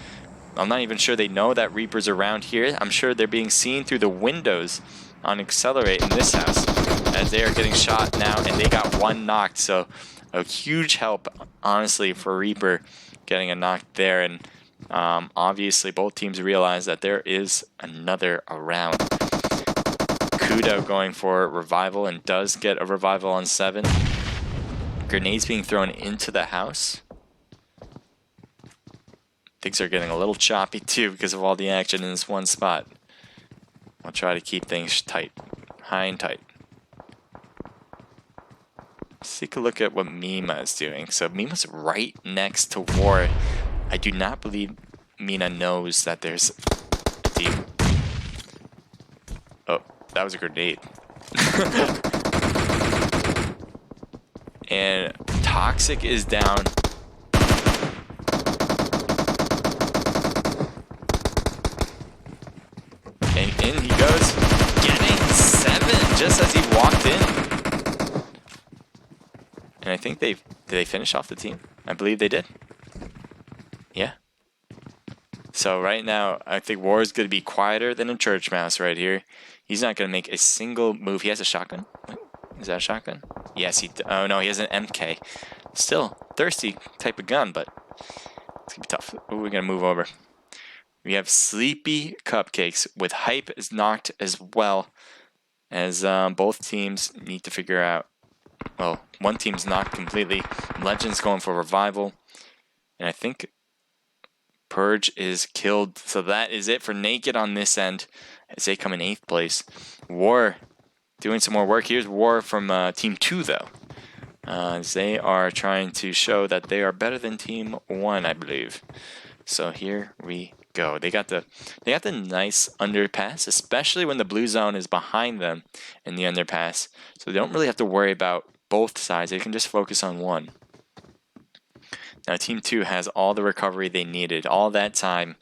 I'm not even sure they know that Reaper's around here. I'm sure they're being seen through the windows on Accelerate in this house as they are getting shot now, and they got 1 knocked, so a huge help, honestly, for Reaper getting a knock there. And obviously both teams realize that there is another around. Kudo going for revival and does get a revival on 7. Grenades being thrown into the house. Things are getting a little choppy too because of all the action in this one spot. I'll try to keep things tight, high and tight. Let's take a look at what Mima is doing. So Mima's right next to War. I do not believe Mina knows that there's a team. Oh, that was a grenade. And Toxic is down. And in he goes, getting 7 just as he walked in. And I think did they finish off the team? I believe they did. Yeah. So right now, I think War is going to be quieter than a church mouse right here. He's not going to make a single move. He has a shotgun. Wait, is that a shotgun? Yes, oh no, he has an MK. Still, thirsty type of gun, but it's going to be tough. Oh, we're going to move over. We have Sleepy Cupcakes with Hype is knocked as well, as both teams need to figure out. Well, one team's knocked completely. Legend's going for revival. And I think Purge is killed. So that is it for Naked on this end, as they come in 8th place. War doing some more work. Here's War from Team 2, though. As they are trying to show that they are better than Team 1, I believe. So here we go. They got the nice underpass, especially when the blue zone is behind them in the underpass. So they don't really have to worry about both sides. They can just focus on one. Now Team 2 has all the recovery they needed, all that time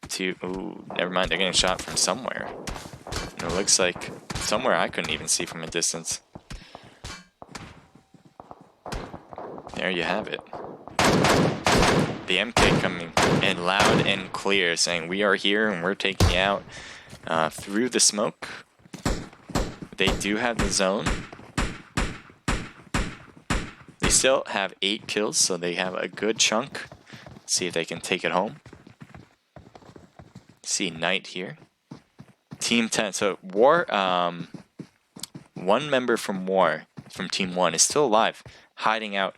to... Ooh, never mind, they're getting shot from somewhere. And it looks like somewhere I couldn't even see from a distance. There you have it. The MK coming in loud and clear, saying we are here and we're taking you out through the smoke. They do have the zone. They still have 8 kills, so they have a good chunk. Let's see if they can take it home. See Knight here. Team 10. So War, one member from War, from Team 1, is still alive, hiding out.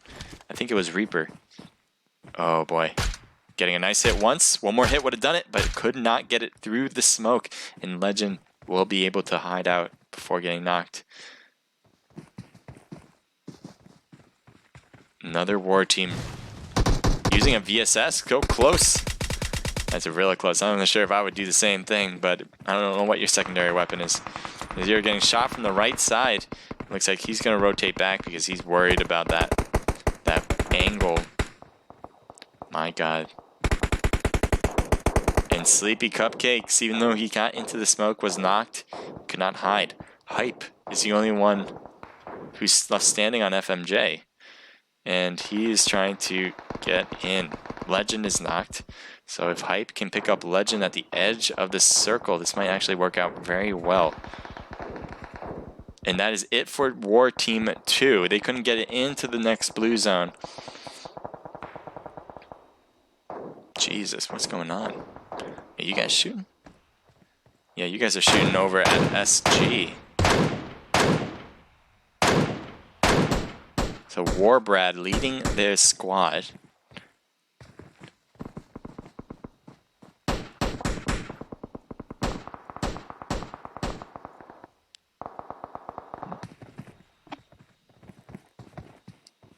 I think it was Reaper. Oh boy. Getting a nice hit once. One more hit would have done it, but could not get it through the smoke. And Legend will be able to hide out before getting knocked. Another War team using a VSS. Go close. That's really close. I'm not sure if I would do the same thing, but I don't know what your secondary weapon is. As you're getting shot from the right side, looks like he's going to rotate back because he's worried about that angle. My God. And Sleepy Cupcakes, even though he got into the smoke, was knocked, could not hide. Hype is the only one who's left standing on FMJ. And he is trying to get in. Legend is knocked. So if Hype can pick up Legend at the edge of the circle, this might actually work out very well. And that is it for War Team 2. They couldn't get it into the next blue zone. Jesus, what's going on? Are you guys shooting? Yeah, you guys are shooting over at SG. So Warbrad leading their squad.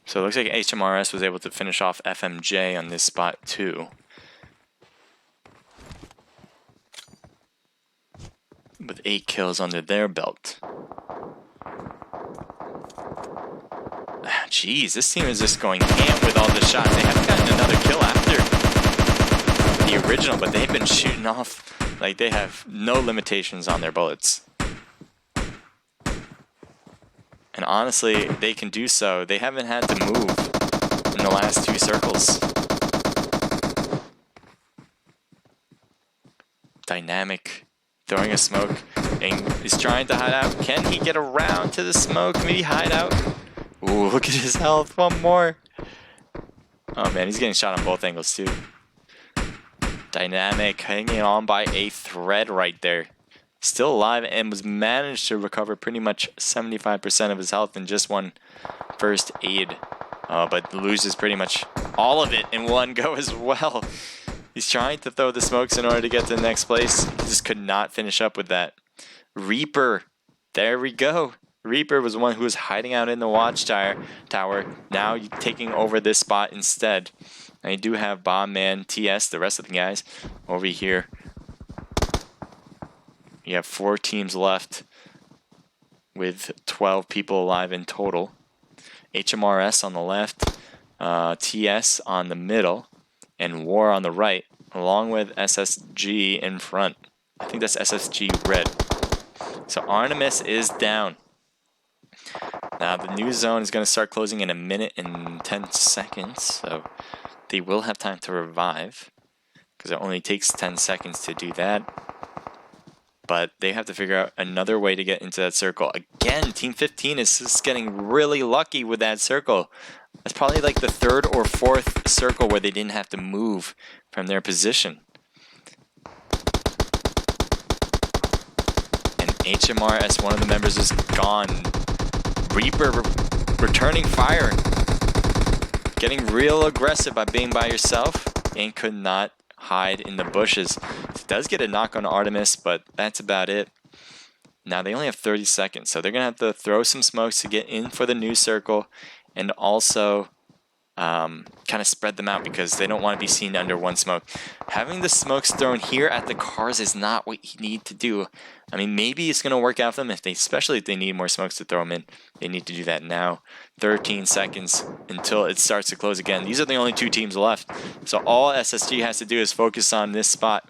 So it looks like HMRS was able to finish off FMJ on this spot too. With 8 kills under their belt. Jeez, this team is just going ham with all the shots. They haven't gotten another kill after the original, but they've been shooting off like they have no limitations on their bullets. And honestly, they can do so. They haven't had to move in the last 2 circles. Dynamic, throwing a smoke, and he's trying to hide out. Can he get around to the smoke? Maybe hide out? Ooh, look at his health. One more. Oh man, he's getting shot on both angles too. Dynamic, hanging on by a thread right there. Still alive and was managed to recover pretty much 75% of his health in just one first aid. But loses pretty much all of it in one go as well. He's trying to throw the smokes in order to get to the next place. He just could not finish up with that. Reaper. There we go. Reaper was the one who was hiding out in the watchtower. Now taking over this spot instead. And you do have Bombman, TS, the rest of the guys over here. You have 4 teams left with 12 people alive in total. HMRS on the left, TS on the middle, and War on the right, along with SSG in front. I think that's SSG red. So Artemis is down. Now the new zone is going to start closing in 1 minute and 10 seconds, so they will have time to revive, because it only takes 10 seconds to do that. But they have to figure out another way to get into that circle. Again, Team 15 is just getting really lucky with that circle. That's probably like the 3rd or 4th circle where they didn't have to move from their position. And HMRS, one of the members, is gone. Reaper returning fire. Getting real aggressive by being by yourself. And could not hide in the bushes. It does get a knock on Artemis, but that's about it. Now they only have 30 seconds, so they're going to have to throw some smokes to get in for the new circle, and also kind of spread them out because they don't want to be seen under one smoke. Having the smokes thrown here at the cars is not what you need to do. I mean, maybe it's going to work out for them, especially if they need more smokes to throw them in. They need to do that now. 13 seconds until it starts to close again. These are the only 2 teams left. So all SSG has to do is focus on this spot.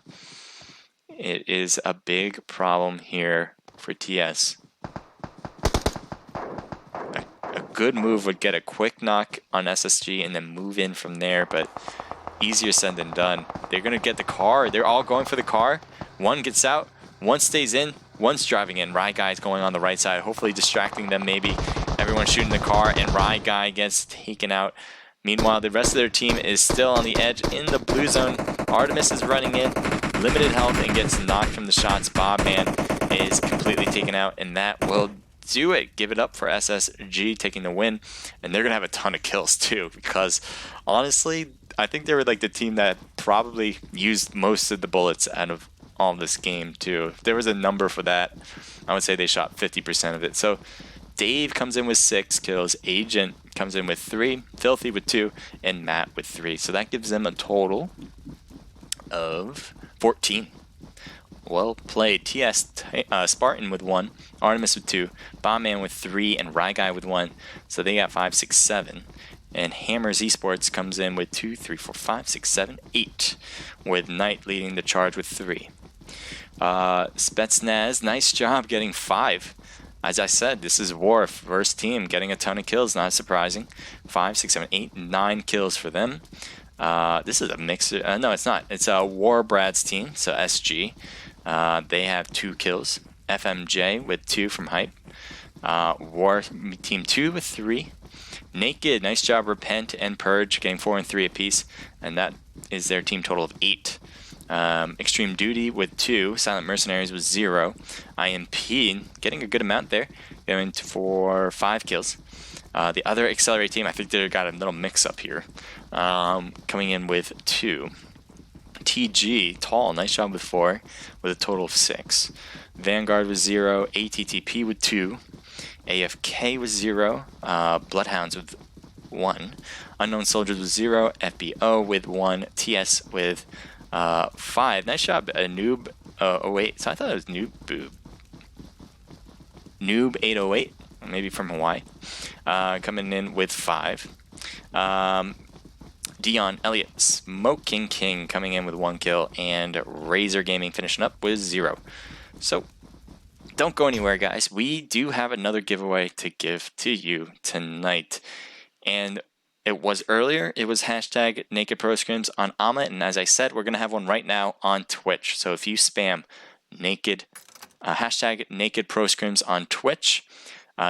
It is a big problem here for TS. A good move would get a quick knock on SSG and then move in from there, but easier said than done. They're going to get the car. They're all going for the car. One gets out. One stays in. One's driving in. Rye Guy's going on the right side, hopefully distracting them maybe. Everyone's shooting the car, and Rye Guy gets taken out. Meanwhile, the rest of their team is still on the edge in the blue zone. Artemis is running in, limited health, and gets knocked from the shots. Bobman is completely taken out, and that will do it. Give it up for SSG taking the win. And they're going to have a ton of kills too, because honestly, I think they were like the team that probably used most of the bullets out of all this game too. If there was a number for that, I would say they shot 50% of it. So Dave comes in with 6 kills, Agent comes in with 3, Filthy with 2, and Matt with 3. So that gives them a total of 14. Well played. TS Spartan with 1, Artemis with 2, Bombman with 3, and Rye Guy with 1. So they got 5, 6, 7. And Hammers Esports comes in with 2, 3, 4, 5, 6, 7, 8. With Knight leading the charge with 3. Spetsnaz, nice job getting 5. As I said, this is War, first team, getting a ton of kills, not surprising. 5, 6, 7, 8, 9 kills for them. This is a mixer. No, it's not. It's War Brad's team, so SG. They have 2 kills. FMJ with 2 from Hype. War Team 2 with 3. Naked, nice job. Repent and Purge getting 4 and 3 apiece. And that is their team total of 8. Extreme Duty with 2. Silent Mercenaries with 0. IMP getting a good amount there, going for 5 kills. The other Accelerate team, I think they got a little mix-up here, coming in with 2. TG, Tall, nice job with 4, with a total of 6. Vanguard with 0. ATTP with 2. AFK with 0. Bloodhounds with 1. Unknown Soldiers with 0. FBO with 1. TS with 5. Nice job, Noob. Oh wait, so I thought it was Noob Boob. Noob 808, maybe from Hawaii, coming in with 5. Dion Elliott, Smoking King coming in with 1 kill, and Razor Gaming finishing up with 0. So don't go anywhere, guys. We do have another giveaway to give to you tonight, and it was earlier. It was hashtag Naked Pro Scrims on Omlet, and as I said, we're gonna have one right now on Twitch. So if you spam hashtag Naked Pro Scrims on Twitch,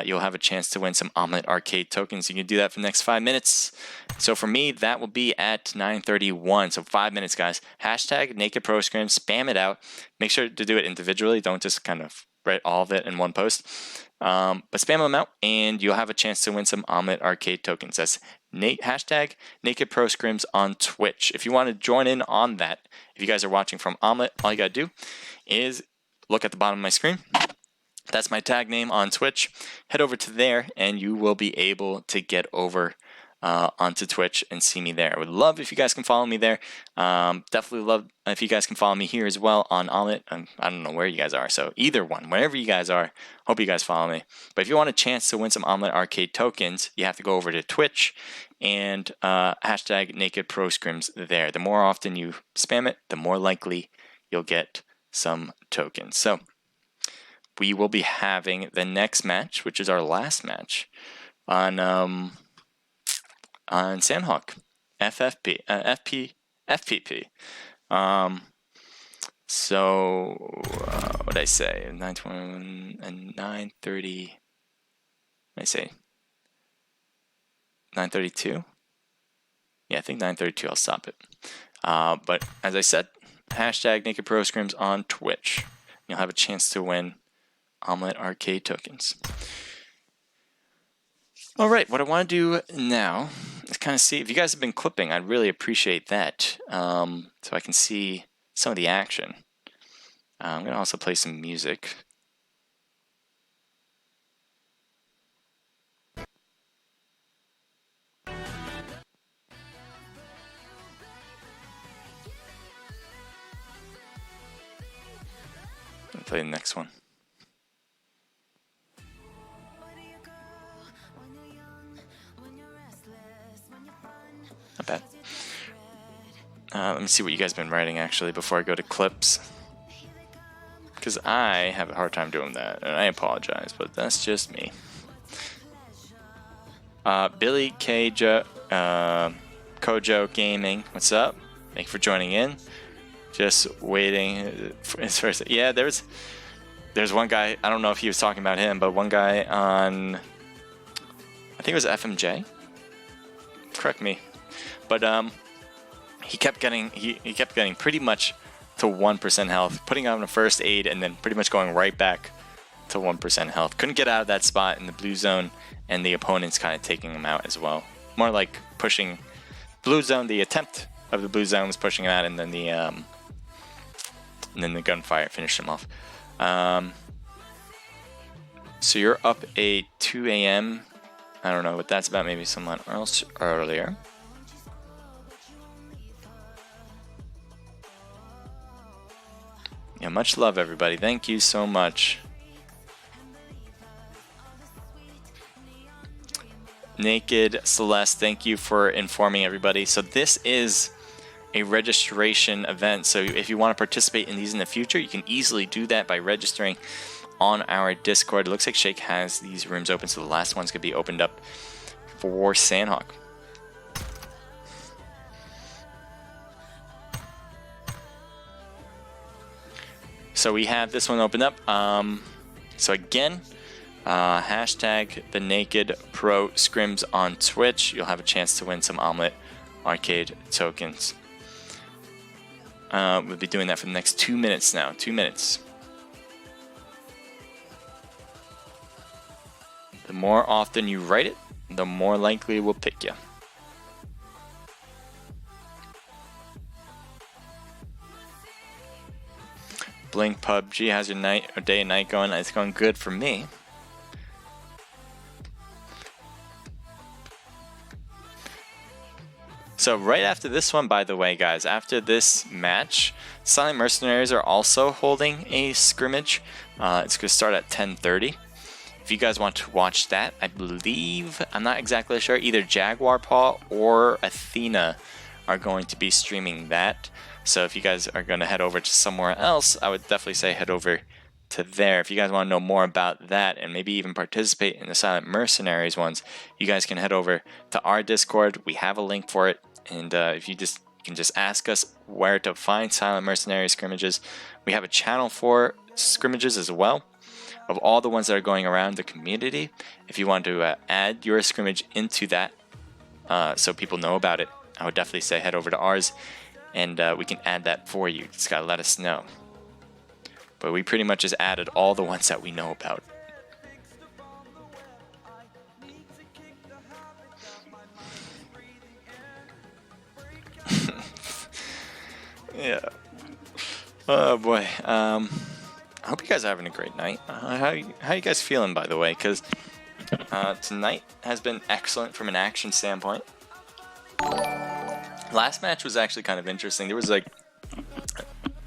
you'll have a chance to win some Omlet arcade tokens. You can do that for the next 5 minutes. So for me, that will be at 9:31. So 5 minutes, guys. Hashtag Naked Pro Scrims. Spam it out. Make sure to do it individually. Don't just kind of write all of it in one post. But spam them out, and you'll have a chance to win some Omlet arcade tokens. That's hashtag Naked Pro Scrims on Twitch. If you want to join in on that, if you guys are watching from Omlet, all you got to do is look at the bottom of my screen. That's my tag name on Twitch. Head over to there, and you will be able to get over onto Twitch and see me there. I would love if you guys can follow me there. Definitely love if you guys can follow me here as well on Omlet. I don't know where you guys are, so either one, wherever you guys are, hope you guys follow me. But if you want a chance to win some Omlet arcade tokens, you have to go over to Twitch and hashtag Naked Pro Scrims there. The more often you spam it, the more likely you'll get some tokens. So we will be having the next match, which is our last match, on Sandhawk, FPP. So what did I say? 9:21 and 9:30. What did I say? 9:32. Yeah, I think 9:32. I'll stop it. But as I said, hashtag Naked Pro Scrims on Twitch. You'll have a chance to win Omlet arcade tokens. All right, what I want to do now is kind of see if you guys have been clipping. I'd really appreciate that, so I can see some of the action. I'm going to also play some music. I'll play the next one. Not bad. Let me see what you guys have been writing actually before I go to clips, because I have a hard time doing that, and I apologize, but that's just me. Billy Kojo Gaming, what's up? Thank you for joining in. Just waiting for his first. Yeah, there's one guy. I don't know if he was talking about him, but one guy on, I think it was FMJ. Correct me. But he kept getting pretty much to 1% health, putting on a first aid, and then pretty much going right back to 1% health. Couldn't get out of that spot in the blue zone, and the opponent's kind of taking him out as well. More like pushing blue zone. The attempt of the blue zone was pushing him out, and then the gunfire finished him off. So you're up at 2 a.m. I don't know what that's about. Maybe someone else earlier. Yeah, much love, everybody. Thank you so much. Naked Celeste, thank you for informing everybody. So this is a registration event. So if you want to participate in these in the future, you can easily do that by registering on our Discord. It looks like Shake has these rooms open, so the last one's going to be opened up for Sandhawk. So we have this one opened up. So again, hashtag the Naked Pro Scrims on Twitch. You'll have a chance to win some Omlet arcade tokens. We'll be doing that for the next 2 minutes now. 2 minutes. The more often you write it, the more likely it will pick you. Blink PUBG, how's your night or day and night going? It's going good for me. So right after this one, by the way, guys, after this match, Silent Mercenaries are also holding a scrimmage. It's going to start at 10:30. If you guys want to watch that, I believe, I'm not exactly sure, either Jaguar Paw or Athena are going to be streaming that. So if you guys are going to head over to somewhere else, I would definitely say head over to there. If you guys want to know more about that and maybe even participate in the Silent Mercenaries ones, you guys can head over to our Discord. We have a link for it. And if you can just ask us where to find Silent Mercenary scrimmages. We have a channel for scrimmages as well, of all the ones that are going around the community. If you want to add your scrimmage into that so people know about it, I would definitely say head over to ours and we can add that for you. Just gotta let us know. But we pretty much just added all the ones that we know about. Yeah. Oh boy. I hope you guys are having a great night. How you guys feeling, by the way? Because tonight has been excellent from an action standpoint. Last match was actually kind of interesting. There was like,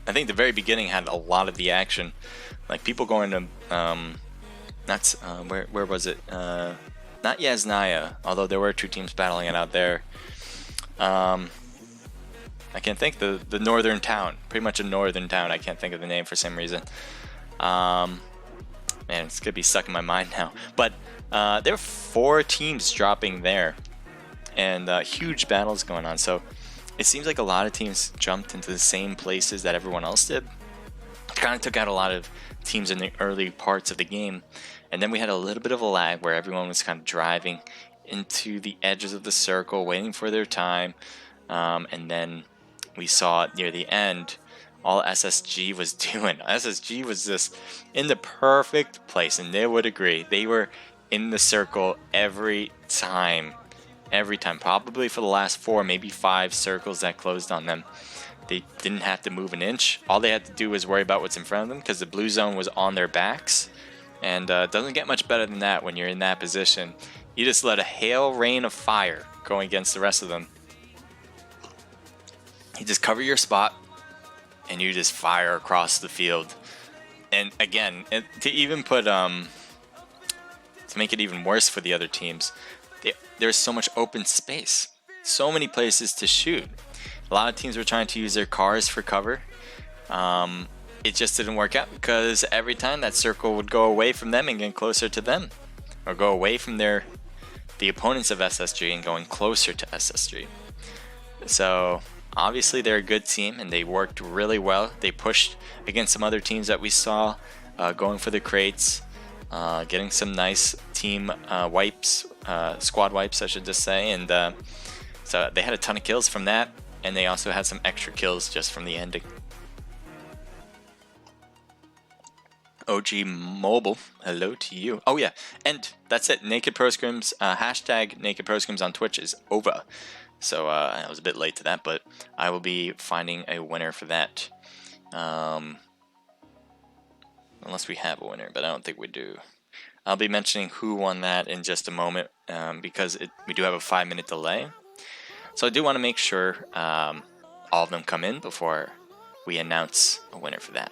I think the very beginning had a lot of the action, like people going to where was it? Not Yasnaya, although there were two teams battling it out there. I can't think the northern town, pretty much a northern town. I can't think of the name for some reason. Man, it's gonna be stuck in my mind now. But there were 4 teams dropping there, and huge battles going on. So it seems like a lot of teams jumped into the same places that everyone else did. It kind of took out a lot of teams in the early parts of the game, and then we had a little bit of a lag where everyone was kind of driving into the edges of the circle, waiting for their time, and then we saw near the end all SSG was doing. SSG was just in the perfect place, and they would agree. They were in the circle every time. Every time. Probably for the last 4, maybe 5 circles that closed on them. They didn't have to move an inch. All they had to do was worry about what's in front of them because the blue zone was on their backs. And it doesn't get much better than that when you're in that position. You just let a hail rain of fire go against the rest of them. You just cover your spot and you just fire across the field. And again, to even put to make it even worse for the other teams, there's so much open space, so many places to shoot. A lot of teams were trying to use their cars for cover. It just didn't work out because every time that circle would go away from them and get closer to them, or go away from the opponents of SSG and going closer to SSG. So obviously they're a good team and they worked really well. They pushed against some other teams that we saw going for the crates, getting some nice team wipes, squad wipes I should just say, and so they had a ton of kills from that, and they also had some extra kills just from the ending. OG Mobile, hello to you. Oh yeah, and that's it. Naked Pro Scrims, hashtag Naked Pro Scrims on Twitch is over. So I was a bit late to that, but I will be finding a winner for that. Unless we have a winner, but I don't think we do. I'll be mentioning who won that in just a moment because we do have a 5-minute delay. So I do want to make sure all of them come in before we announce a winner for that.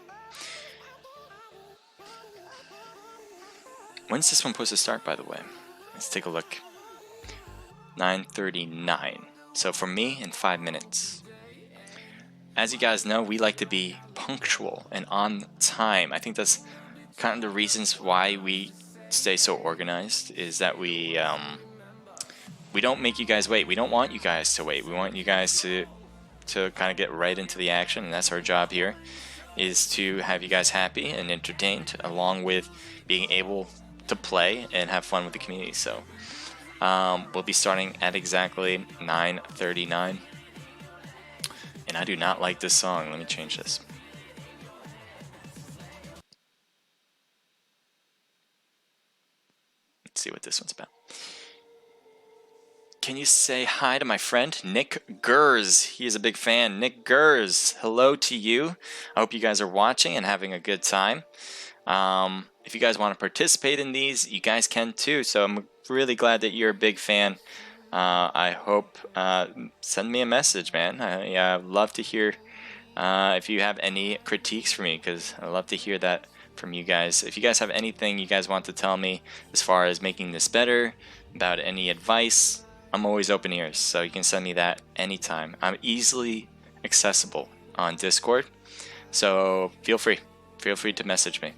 When's this one supposed to start, by the way? Let's take a look. 9:39. So for me, in 5 minutes. As you guys know, we like to be punctual and on time. I think that's kind of the reasons why we stay so organized, is that we don't make you guys wait. We don't want you guys to wait. We want you guys to kind of get right into the action, and that's our job here, is to have you guys happy and entertained, along with being able to play and have fun with the community. So we'll be starting at exactly 9:39. And I do not like this song. Let me change this. Let's see what this one's about. Can you say hi to my friend Nick Gers? He is a big fan. Nick Gers, hello to you. I hope you guys are watching and having a good time. If you guys want to participate in these, you guys can too. So I'm really glad that you're a big fan. I hope send me a message, man. I'd love to hear if you have any critiques for me, because I love to hear that from you guys. If you guys have anything you guys want to tell me as far as making this better, about any advice, I'm always open ears, so you can send me that anytime. I'm easily accessible on Discord, so feel free to message me.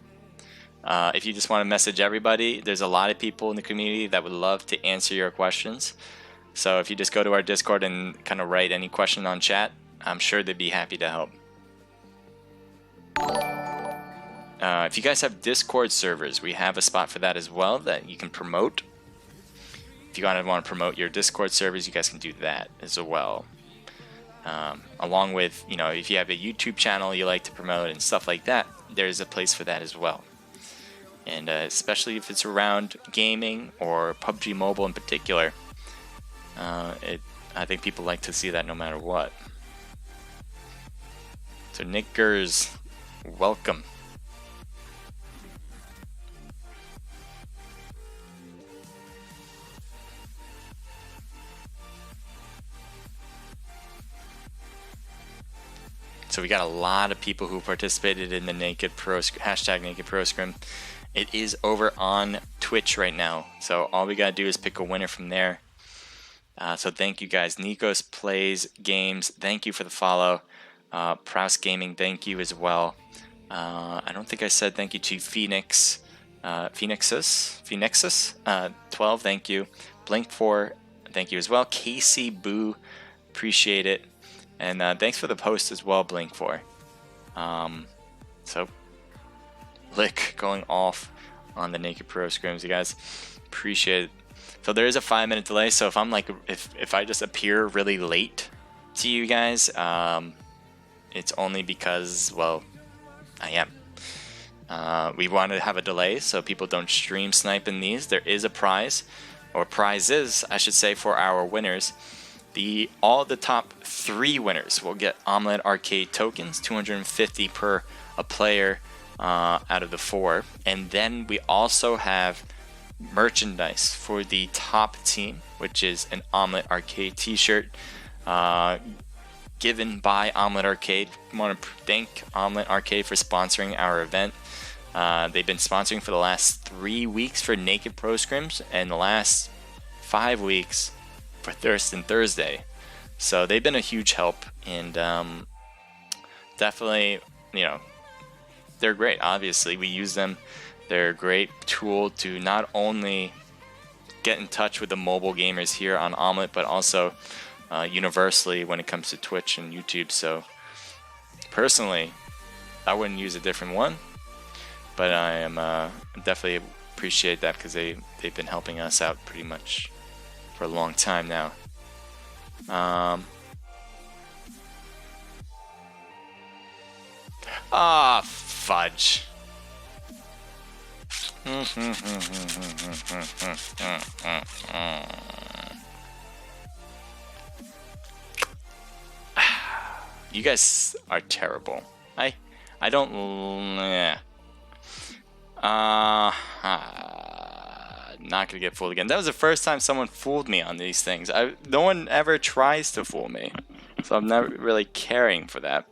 If you just want to message everybody, there's a lot of people in the community that would love to answer your questions. So if you just go to our Discord and kind of write any question on chat, I'm sure they'd be happy to help. If you guys have Discord servers, we have a spot for that as well that you can promote. If you want to promote your Discord servers, you guys can do that as well. Along with, you know, if you have a YouTube channel you like to promote and stuff like that, there's a place for that as well. And especially if it's around gaming or PUBG Mobile in particular, I think people like to see that no matter what. So Nick Gers, welcome. So we got a lot of people who participated in the hashtag Naked Pro Scrim. It is over on Twitch right now, so all we gotta do is pick a winner from there. So thank you guys. Nikos Plays Games, thank you for the follow. Prouse Gaming, thank you as well. I don't think I said thank you to Phoenixus 12, thank you. Blink4, thank you as well. Casey Boo, appreciate it. And thanks for the post as well, Blink4. So, Lick going off on the Naked Pro Scrims, you guys. Appreciate it. So there is a 5-minute delay. So if I'm like, if I just appear really late to you guys, it's only because, well, I am. We want to have a delay so people don't stream snipe in these. There is a prize, or prizes, I should say, for our winners. All the top 3 winners will get Omlet Arcade tokens, 250 per a player out of the 4. And then we also have merchandise for the top team, which is an Omlet Arcade t-shirt given by Omlet Arcade. I want to thank Omlet Arcade for sponsoring our event. They've been sponsoring for the last 3 weeks for Naked Pro Scrims and the last 5 weeks for Thurston Thursday. So they've been a huge help, and definitely, you know, they're great. Obviously, we use them. They're a great tool to not only get in touch with the mobile gamers here on Omlet, but also universally when it comes to Twitch and YouTube. So personally, I wouldn't use a different one, but I am definitely appreciate that because they've been helping us out pretty much for a long time now. Fudge. You guys are terrible. I don't. Not gonna get fooled again. That was the first time someone fooled me on these things. No one ever tries to fool me, so I'm not really caring for that.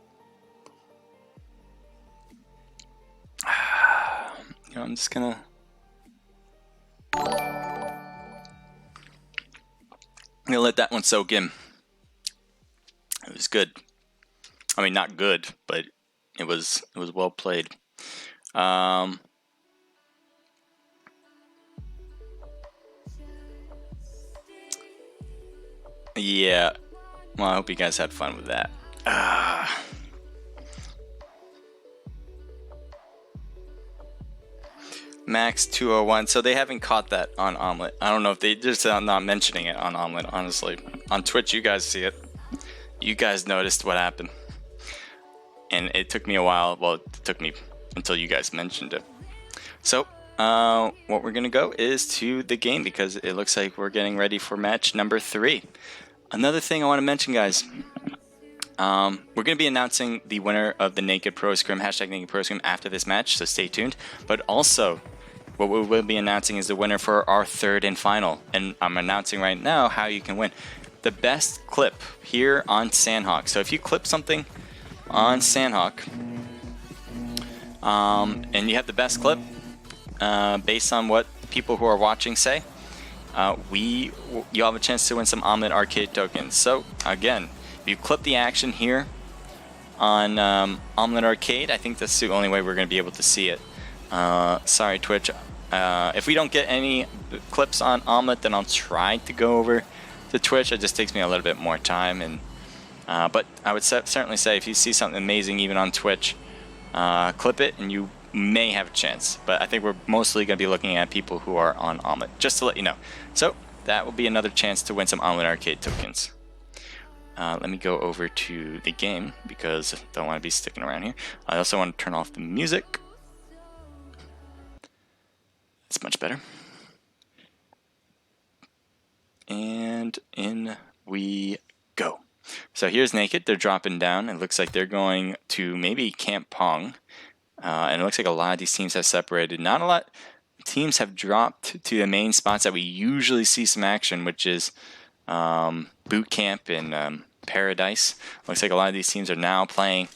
You know, I'm just gonna. Let that one soak in. It was good. I mean, not good, but it was well played. Yeah. Well, I hope you guys had fun with that. Max 201. So they haven't caught that on Omlet. I don't know if they just are not mentioning it on Omlet, honestly. On Twitch, you guys see it. you guys noticed what happened. And it took me a while. Well, it took me until you guys mentioned it. So, what we're going to go is to the game because it looks like we're getting ready for match number 3. Another thing I want to mention, guys. We're going to be announcing the winner of the Naked Pro Scrim, #NakedProScrim, after this match, so stay tuned. But also, what we will be announcing is the winner for our 3rd and final. And I'm announcing right now how you can win. The best clip here on Sandhawk. So if you clip something on Sandhawk, and you have the best clip, based on what people who are watching say, you'll have a chance to win some Omlet arcade tokens. So again, if you clip the action here on Omlet Arcade, I think that's the only way we're going to be able to see it. Sorry, Twitch. If we don't get any clips on Omlet, then I'll try to go over to Twitch. It just takes me a little bit more time, and but I would certainly say if you see something amazing even on Twitch, clip it and you may have a chance. But I think we're mostly going to be looking at people who are on Omlet, just to let you know. So that will be another chance to win some Omlet arcade tokens. Let me go over to the game because I don't want to be sticking around here. I also want to turn off the music. It's much better. And in we go. So here's Naked. They're dropping down. It looks like they're going to maybe Camp Pong. And it looks like a lot of these teams have separated. Not a lot. Teams have dropped to the main spots that we usually see some action, which is Boot Camp and Paradise. Looks like a lot of these teams are now playing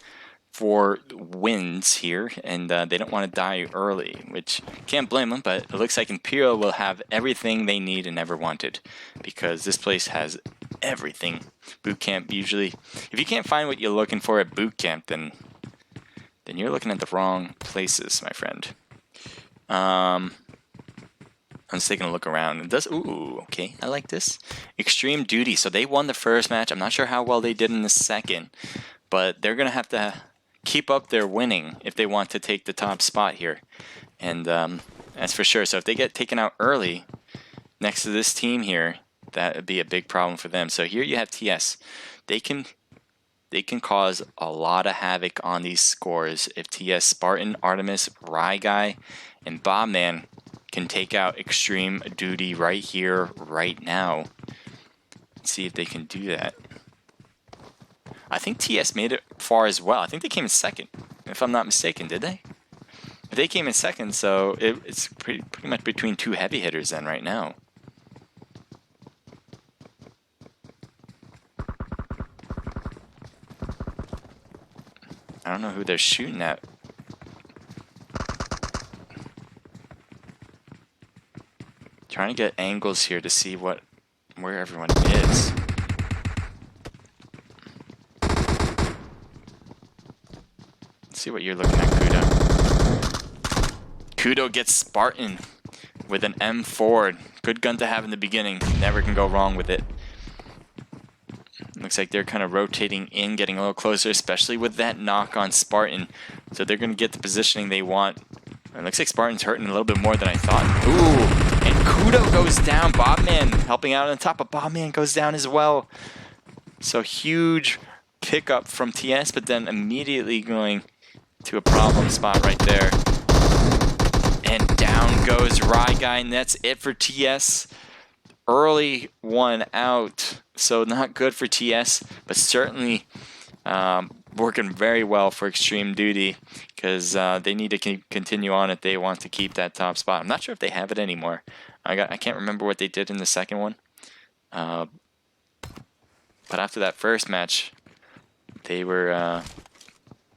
for wins here, and they don't want to die early, which can't blame them, but it looks like Imperial will have everything they need and ever wanted, because this place has everything. Boot Camp usually, if you can't find what you're looking for at Boot Camp, then you're looking at the wrong places, my friend. I'm just taking a look around. It does, ooh, okay, I like this. Extreme Duty, so they won the first match. I'm not sure how well they did in the second, but they're going to have to keep up their winning if they want to take the top spot here. And that's for sure. So if they get taken out early next to this team here, that would be a big problem for them. So here you have TS. They can cause a lot of havoc on these scores if TS, Spartan, Artemis, Rye Guy, and Bobman can take out Extreme Duty right here, right now. Let's see if they can do that. I think TS made it far as well. I think they came in second, if I'm not mistaken. Did they? They came in second, so it's pretty much between two heavy hitters then right now. I don't know who they're shooting at. Trying to get angles here to see where everyone is. Let's see what you're looking at, Kudo. Kudo gets Spartan with an M4. Good gun to have in the beginning. Never can go wrong with it. Looks like they're kind of rotating in, getting a little closer, especially with that knock on Spartan. So they're going to get the positioning they want. It looks like Spartan's hurting a little bit more than I thought. Ooh, and Kudo goes down. Bobman helping out on top, but Bobman goes down as well. So huge pickup from TS, but then immediately going to a problem spot right there. And down goes Rye Guy, and that's it for TS. Early one out, so not good for TS, but certainly working very well for Extreme Duty, because they need to continue on if they want to keep that top spot. I'm not sure if they have it anymore. I can't remember what they did in the second one. But after that first match, they were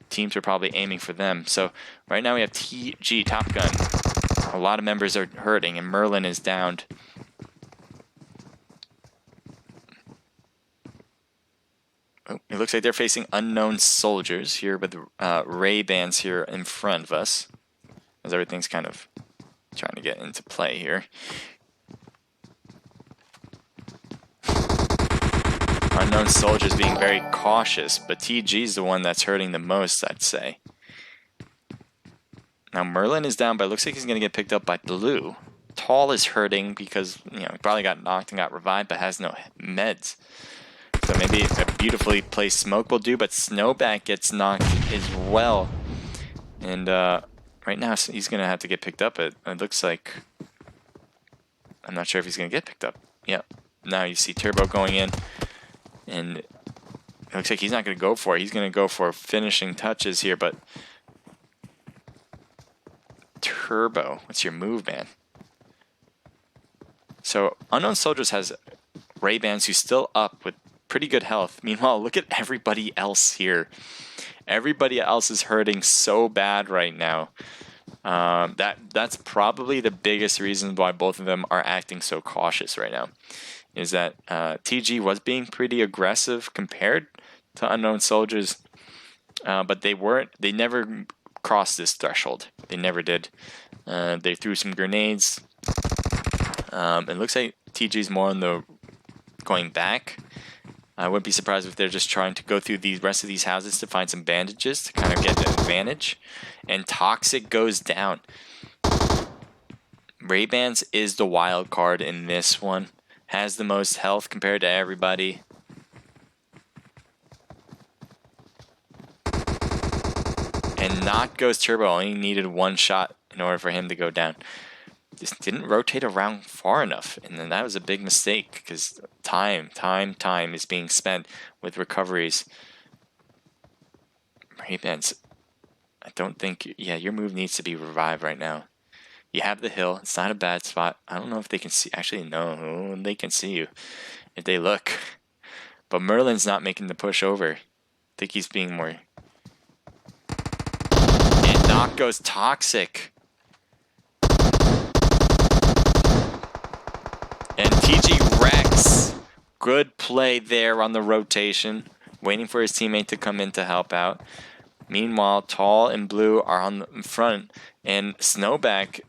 teams were probably aiming for them. So right now we have TG, Top Gun. A lot of members are hurting, and Merlin is downed. Oh, it looks like they're facing Unknown Soldiers here with Ray bands here in front of us, as everything's kind of trying to get into play here. Unknown Soldiers being very cautious, but TG's the one that's hurting the most, I'd say. Now Merlin is down, but it looks like he's going to get picked up by Blue. Tall is hurting because, you know, he probably got knocked and got revived, but has no meds. So maybe a beautifully placed smoke will do, but Snowback gets knocked as well. And right now he's going to have to get picked up. It looks like... I'm not sure if he's going to get picked up. Yeah. Now you see Turbo going in. And it looks like he's not going to go for it. He's going to go for finishing touches here, but... Turbo, what's your move, man? So Unknown Soldiers has Ray-Bans who's still up with pretty good health. Meanwhile, look at everybody else here. Everybody else is hurting so bad right now. That's probably the biggest reason why both of them are acting so cautious right now. Is that TG was being pretty aggressive compared to Unknown Soldiers, but they never crossed this threshold. They never did. They threw some grenades. It looks like TG's more on the going back. I wouldn't be surprised if they're just trying to go through the rest of these houses to find some bandages to kind of get an advantage. And Toxic goes down. Ray-Bans is the wild card in this one. Has the most health compared to everybody. And knocked goes Turbo. Only needed one shot in order for him to go down. Just didn't rotate around far enough, and then that was a big mistake because time is being spent with recoveries. Ray-Bans, I don't think, yeah, your move needs to be revived right now. You have the hill, it's not a bad spot. I don't know if they can see, actually no, they can see you if they look. But Merlin's not making the push over. I think he's being more. And knock goes Toxic. And TG Rex, good play there on the rotation, waiting for his teammate to come in to help out. Meanwhile, Tall and Blue are on the front, and Snowback,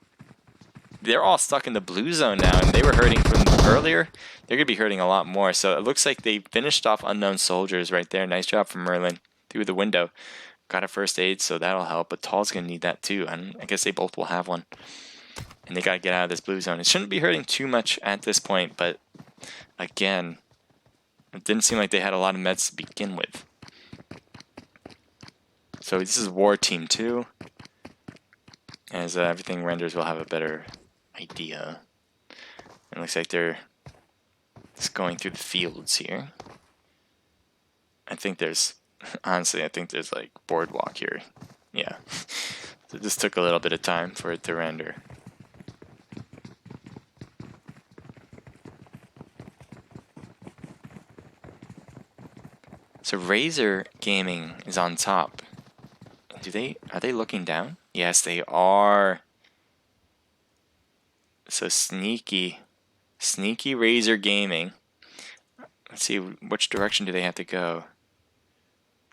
they're all stuck in the blue zone now, and they were hurting from earlier. They're going to be hurting a lot more, so it looks like they finished off Unknown Soldiers right there. Nice job from Merlin through the window. Got a first aid, so that'll help, but Tall's going to need that too, and I guess they both will have one. And they got to get out of this blue zone. It shouldn't be hurting too much at this point, but again, it didn't seem like they had a lot of meds to begin with. So this is War Team 2. As everything renders, we'll have a better idea. It looks like they're just going through the fields here. I think there's, honestly, I think there's like boardwalk here. Yeah. So this took a little bit of time for it to render. So Razor Gaming is on top. Are they looking down? Yes, they are. So sneaky Razor Gaming. Let's see, which direction do they have to go?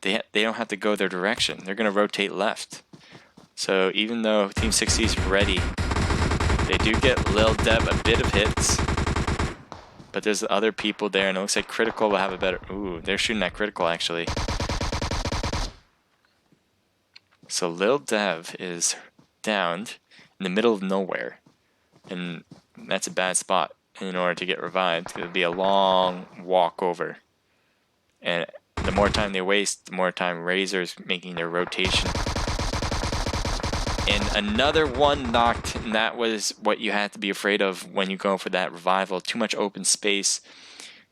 They don't have to go their direction. They're going to rotate left. So even though Team 60 is ready, they do get Lil Dev a bit of hits. But there's other people there, and it looks like Critical will have a better... Ooh, they're shooting at Critical, actually. So Lil Dev is downed in the middle of nowhere. And that's a bad spot in order to get revived. It'll be a long walk over. And the more time they waste, the more time Razor's making their rotation. And another one knocked, and that was what you had to be afraid of when you go for that revival. Too much open space,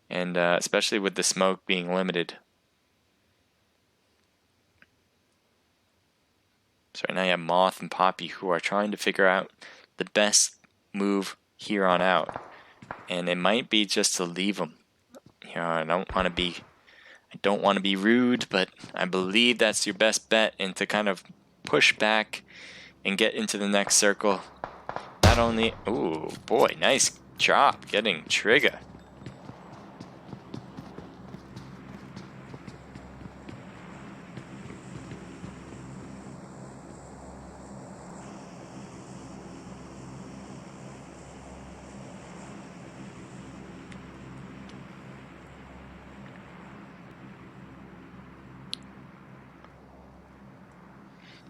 and especially with the smoke being limited. So right now you have Moth and Poppy who are trying to figure out the best move here on out. And it might be just to leave them. You know, I don't want to be rude, but I believe that's your best bet, and to kind of push back and get into the next circle. Not only... Ooh, boy, nice job getting Trigger.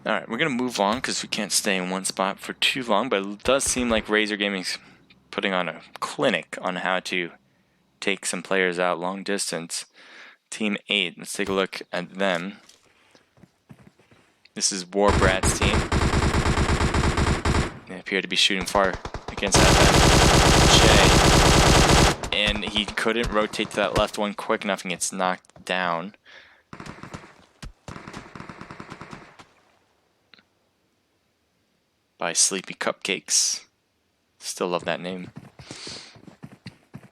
Alright, we're going to move on because we can't stay in one spot for too long, but it does seem like Razor Gaming's putting on a clinic on how to take some players out long distance. Team 8, let's take a look at them. This is Warbrat's team. They appear to be shooting far against FMJ. And he couldn't rotate to that left one quick enough and gets knocked down. By Sleepy Cupcakes. Still love that name.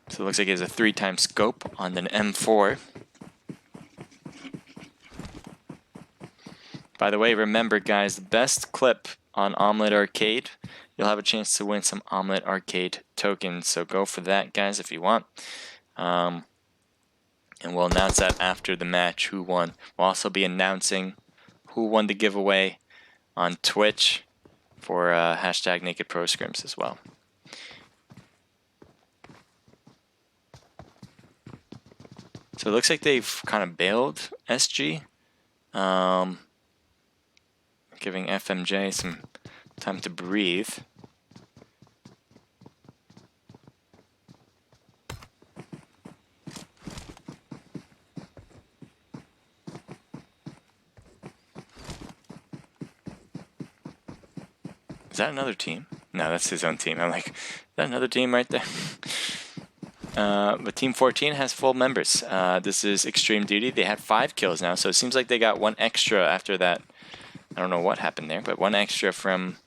So it looks like it has a 3-time scope on an M4. By the way, remember guys, the best clip on Omlet Arcade, you'll have a chance to win some Omlet Arcade tokens. So go for that, guys, if you want. And we'll announce that after the match, who won. We'll also be announcing who won the giveaway on Twitch for hashtag Naked Pro Scrims as well. So it looks like they've kind of bailed SG. Giving FMJ some time to breathe. Is that another team? No, that's his own team. I'm like, is that another team right there? But Team 14 has full members. This is Extreme Duty. They had 5 kills now, so it seems like they got 1 extra after that. I don't know what happened there, but 1 extra from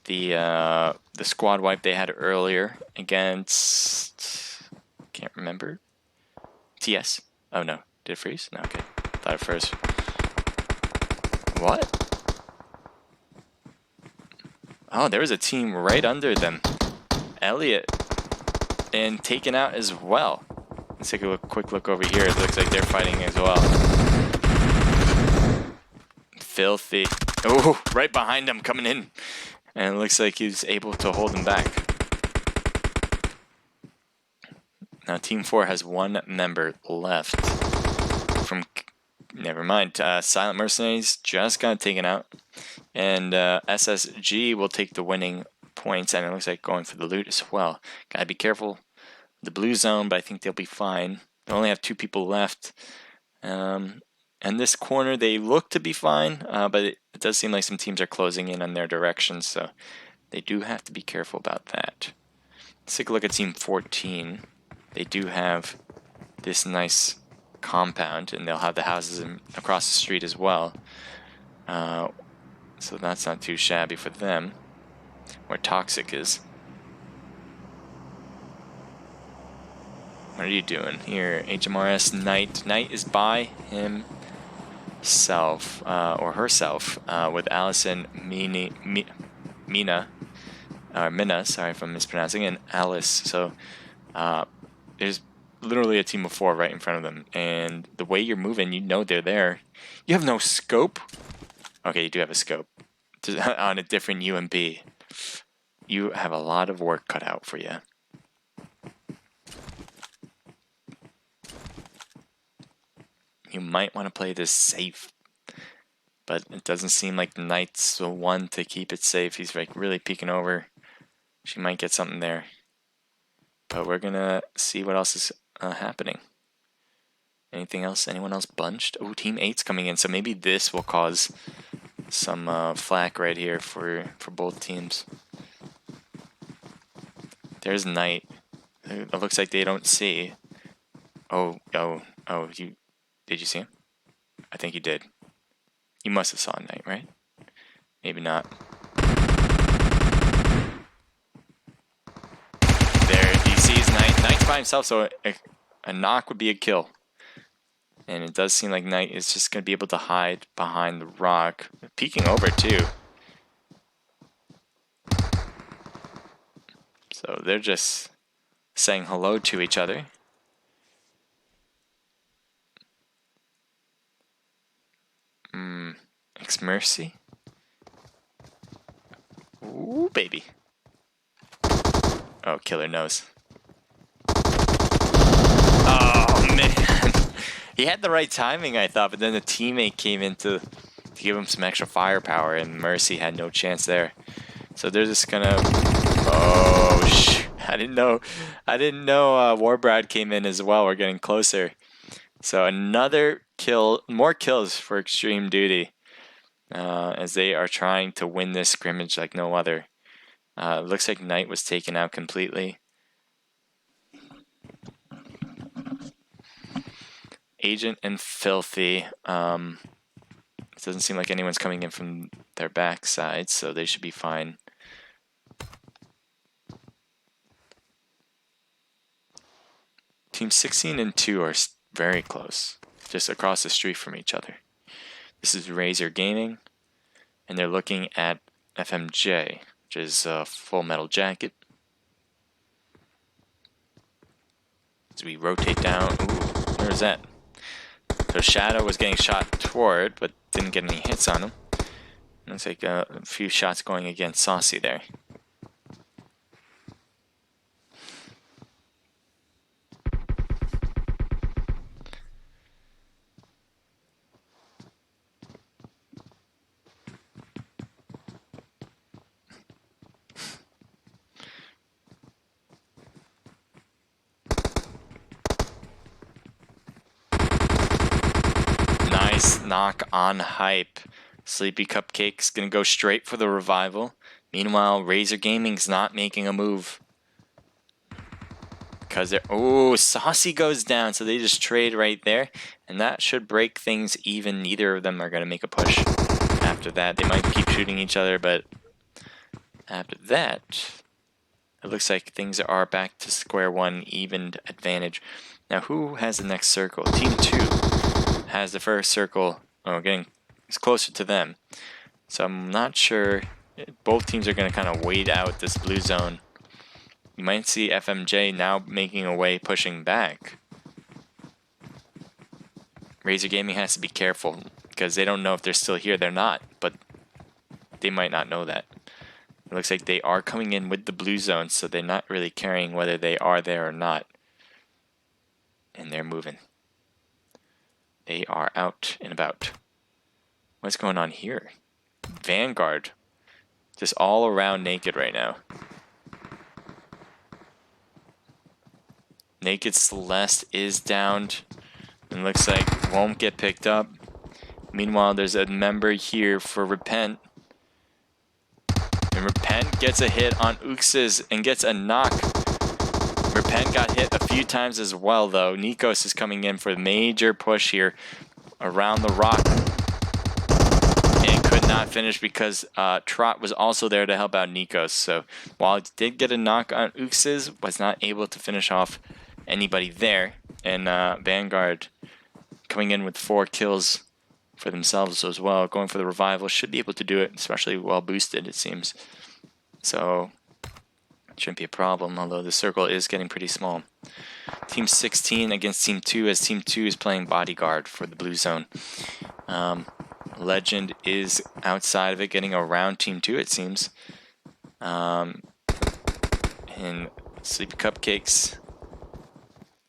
the squad wipe they had earlier against, can't remember. TS. Oh no, did it freeze? No, okay. Thought it froze. What? Oh, there was a team right under them. Elliot. And taken out as well. Let's take a quick look over here. It looks like they're fighting as well. Filthy. Oh, right behind him, coming in. And it looks like he's able to hold him back. Now Team 4 has 1 member left. From, never mind, Silent Mercenaries just got taken out. And SSG will take the winning points, and it looks like going for the loot as well. Gotta be careful. The blue zone, but I think they'll be fine. They only have 2 people left. And this corner, they look to be fine, but it does seem like some teams are closing in on their direction, so they do have to be careful about that. Let's take a look at Team 14. They do have this nice compound, and they'll have the houses across the street as well. So that's not too shabby for them. Where Toxic is. What are you doing here? HMRS Knight. Knight is by himself, or herself, with Allison Mina, sorry if I'm mispronouncing, and Alice. So there's literally a team of 4 right in front of them. And the way you're moving, you know they're there. You have no scope? Okay, you do have a scope. On a different UMP. You have a lot of work cut out for you. You might want to play this safe. But it doesn't seem like Knight's the one to keep it safe. He's like really peeking over. She might get something there. But we're going to see what else is happening. Anything else? Anyone else bunched? Oh, Team 8's coming in. So maybe this will cause some flack right here for both teams. There's Knight. It looks like they don't see. Oh, did you see him? I think you did. You must have saw Knight, right? Maybe not. There, he sees Knight. Knight's by himself, so a knock would be a kill. And it does seem like Knight is just going to be able to hide behind the rock. Peeking over, too. So they're just saying hello to each other. X-Mercy. Ooh, baby. Oh, killer knows. Oh, man. He had the right timing, I thought, but then the teammate came in to give him some extra firepower, and Mercy had no chance there. So they're just gonna... Oh, how didn't know. I didn't know Warbrad came in as well. We're getting closer. So another kill, more kills for Extreme Duty, as they are trying to win this scrimmage like no other. Looks like Knight was taken out completely. Agent and Filthy. It doesn't seem like anyone's coming in from their backside, so they should be fine. Team 16 and 2 are very close, just across the street from each other. This is Razor Gaming, and they're looking at FMJ, which is a Full Metal Jacket. As we rotate down, ooh, where's that? So Shadow was getting shot toward, but didn't get any hits on him. Looks like a few shots going against Saucy there. Nice knock on Hype. Sleepy Cupcake's gonna go straight for the revival. Meanwhile, Razor Gaming's not making a move. Because they're... Oh, Saucy goes down, so they just trade right there. And that should break things even. Neither of them are gonna make a push after that. They might keep shooting each other, but after that, it looks like things are back to square one, evened advantage. Now, who has the next circle? Team 2 has the first circle. Oh, getting closer to them. So I'm not sure. Both teams are going to kind of wait out this blue zone. You might see FMJ now making a way, pushing back. Razor Gaming has to be careful because they don't know if they're still here. They're not, but they might not know that. It looks like they are coming in with the blue zone, so they're not really caring whether they are there or not. And they're moving. They are out and about. What's going on here? Vanguard. Just all around Naked right now. Naked Celeste is downed. And looks like won't get picked up. Meanwhile, there's a member here for Repent. And Repent gets a hit on Uxas and gets a knock. Repent got hit a few times as well, though. Nikos is coming in for a major push here around the rock. And could not finish because Trot was also there to help out Nikos. So while he did get a knock on Uxas, was not able to finish off anybody there. And Vanguard coming in with 4 kills for themselves as well. Going for the revival. Should be able to do it, especially well boosted, it seems. So shouldn't be a problem, although the circle is getting pretty small. Team 16 against Team 2, as Team 2 is playing bodyguard for the blue zone. Legend is outside of it, getting around Team 2, it seems. And Sleepy Cupcakes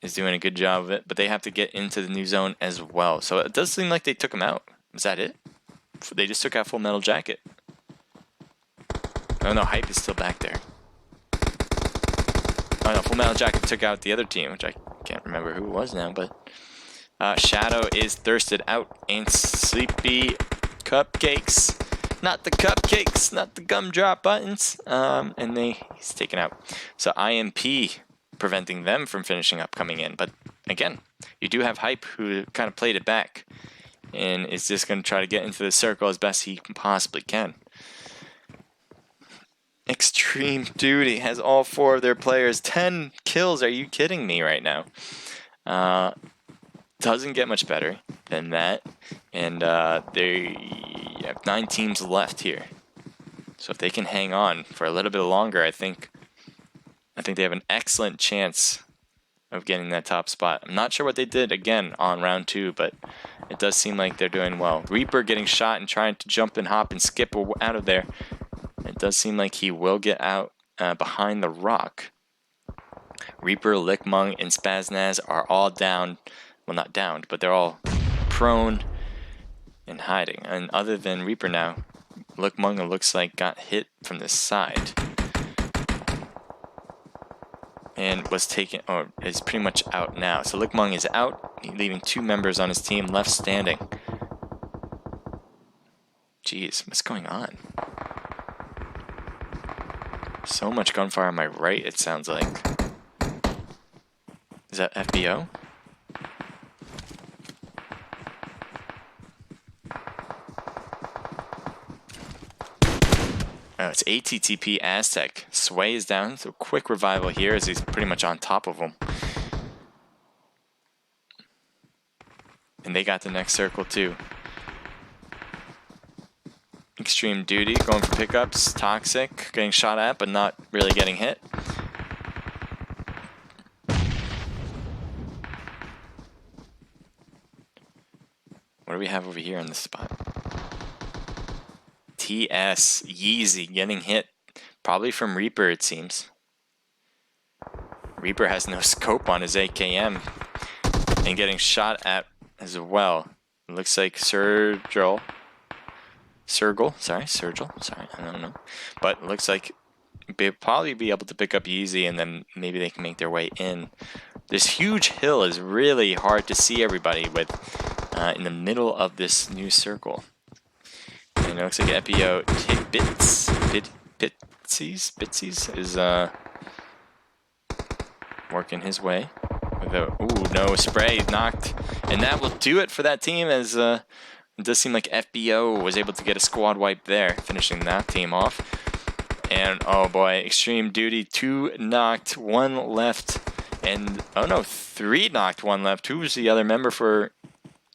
is doing a good job of it, but they have to get into the new zone as well. So it does seem like they took him out. Was that it? They just took out Full Metal Jacket. Oh no, Hype is still back there. Oh no, Full Metal Jacket took out the other team, which I can't remember who it was now, but Shadow is thirsted out, and Sleepy Cupcakes, not the cupcakes, not the gumdrop buttons, and he's taken out. So IMP preventing them from finishing up, coming in, but again, you do have Hype who kind of played it back, and is just going to try to get into the circle as best he possibly can. Extreme Duty has all 4 of their players. 10 kills. Are you kidding me right now? Doesn't get much better than that. And they have 9 teams left here. So if they can hang on for a little bit longer, I think they have an excellent chance of getting that top spot. I'm not sure what they did again on round 2, but it does seem like they're doing well. Reaper getting shot and trying to jump and hop and skip out of there. It does seem like he will get out behind the rock. Reaper, Lickmung, and Spaznaz are all down. Well, not downed, but they're all prone and hiding. And other than Reaper now, Lickmung looks like got hit from the side. and was taken, or is pretty much out now. So Lickmung is out, leaving 2 members on his team left standing. Jeez, what's going on? So much gunfire on my right, it sounds like. Is that FBO? Oh, it's ATTP Aztec. Sway is down, so quick revival here as he's pretty much on top of him. And they got the next circle too. Extreme Duty going for pickups. Toxic getting shot at but not really getting hit. What do we have over here on this spot? TS Yeezy getting hit. Probably from Reaper, it seems. Reaper has no scope on his AKM. And getting shot at as well. It looks like Sergil, I don't know. But it looks like they'll probably be able to pick up Yeezy and then maybe they can make their way in. This huge hill is really hard to see everybody with in the middle of this new circle. And it looks like Epio Bitsies is working his way. With a, ooh, no, spray knocked. And that will do it for that team as it does seem like FBO was able to get a squad wipe there, finishing that team off. And oh boy, Extreme Duty, 2 knocked, 1 left. And oh no, 3 knocked, 1 left. Who was the other member for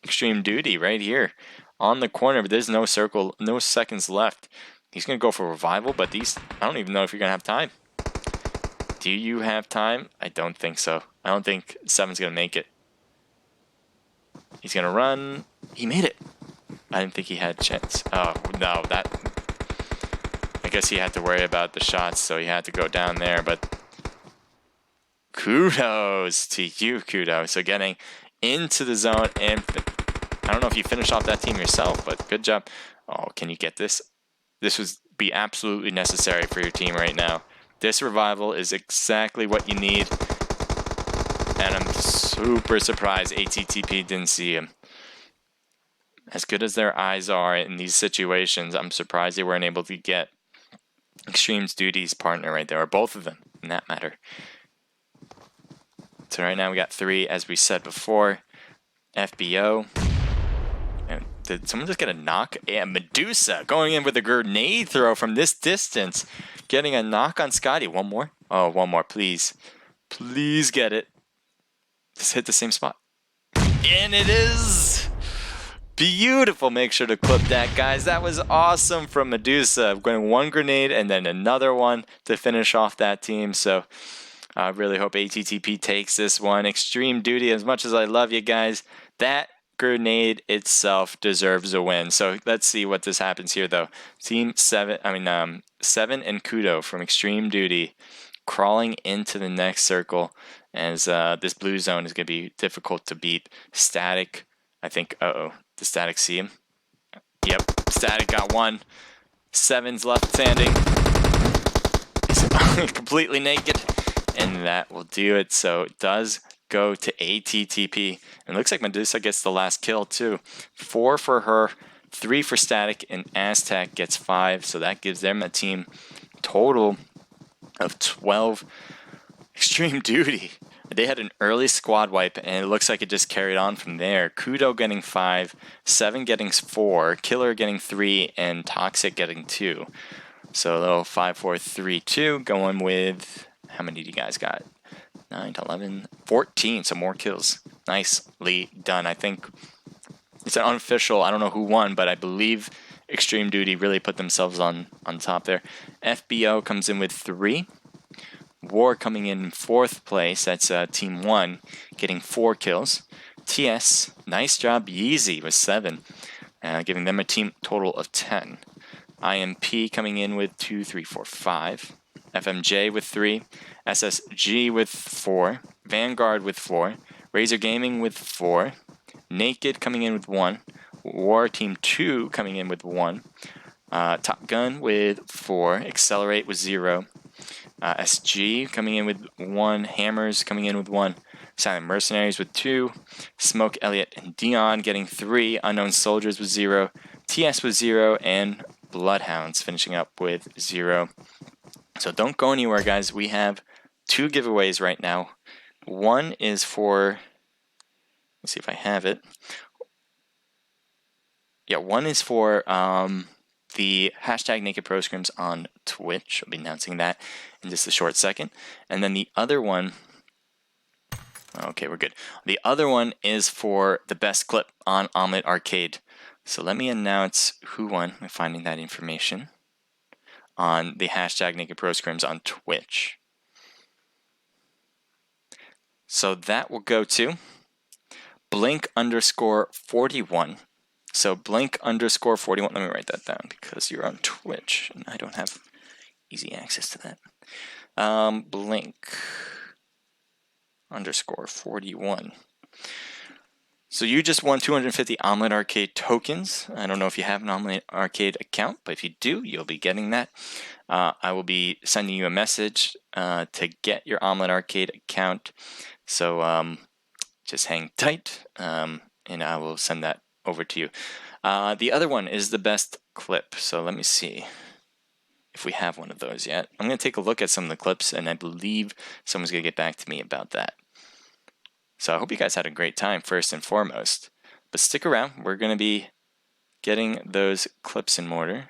Extreme Duty? Right here on the corner, but there's no circle, no seconds left. He's gonna go for revival, but these, I don't even know if you're gonna have time. Do you have time? I don't think so. I don't think 7's gonna make it. He's gonna run. He made it. I didn't think he had a chance. Oh no, that, I guess he had to worry about the shots, so he had to go down there, but kudos to you, Kudo. So getting into the zone, and I don't know if you finish off that team yourself, but good job. Oh, can you get this? This would be absolutely necessary for your team right now. This revival is exactly what you need. And I'm super surprised ATTP didn't see him. As good as their eyes are in these situations, I'm surprised they weren't able to get Extreme's Duty's partner right there, or both of them, in that matter. So right now we got 3, as we said before. FBO. And did someone just get a knock? Yeah, Medusa going in with a grenade throw from this distance. Getting a knock on Scotty. One more? Oh, one more, please. Please get it. Just hit the same spot. And it is! Beautiful. Make sure to clip that, guys. That was awesome from Medusa. Going 1 grenade and then another one to finish off that team. So I really hope ATTP takes this one. Extreme Duty, as much as I love you guys, that grenade itself deserves a win. So let's see what this happens here, though. Team 7 and Kudo from Extreme Duty crawling into the next circle, as this blue zone is going to be difficult to beat. Static, I think, the Static see him. Yep, Static got 1. 7's left standing. He's completely naked, and that will do it. So it does go to ATTP. And it looks like Medusa gets the last kill too. 4 for her, 3 for Static, and Aztec gets 5. So that gives them a team total of 12. Extreme Duty, they had an early squad wipe, and it looks like it just carried on from there. Kudo getting 5, 7 getting 4, Killer getting 3, and Toxic getting 2. So a little 5, 4, 3, 2 going with, how many do you guys got? 9, 11, 14, some more kills. Nicely done. I think it's an unofficial, I don't know who won, but I believe Extreme Duty really put themselves on top there. FBO comes in with 3. War coming in 4th place, that's Team 1, getting 4 kills. TS, nice job, Yeezy with 7, giving them a team total of 10. IMP coming in with 2, 3, 4, 5. FMJ with 3. SSG with 4. Vanguard with 4. Razor Gaming with 4. Naked coming in with 1. War Team 2 coming in with 1. Top Gun with 4. Accelerate with 0. SG coming in with 1. Hammers coming in with 1. Silent Mercenaries with 2. Smoke, Elliott, and Dion getting 3. Unknown Soldiers with 0. TS with 0. And Bloodhounds finishing up with 0. So don't go anywhere, guys. We have 2 giveaways right now. One is for... Let's see if I have it. Yeah, one is for the hashtag Naked Pro Scrims on Twitch. I'll be announcing that in just a short second. And then the other one, okay, we're good. The other one is for the best clip on Omlet Arcade. So let me announce who won. I'm finding that information on the hashtag Naked Pro Scrims on Twitch. So that will go to Blink_41. So Blink_41. Let me write that down because you're on Twitch and I don't have easy access to that. Blink_41. So you just won 250 Omlet Arcade tokens. I don't know if you have an Omlet Arcade account, but if you do, you'll be getting that. I will be sending you a message to get your Omlet Arcade account. So just hang tight, and I will send that over to you. The other one is the best clip. So let me see if we have one of those yet. I'm going to take a look at some of the clips, and I believe someone's going to get back to me about that. So I hope you guys had a great time, first and foremost. But stick around. We're going to be getting those clips in order.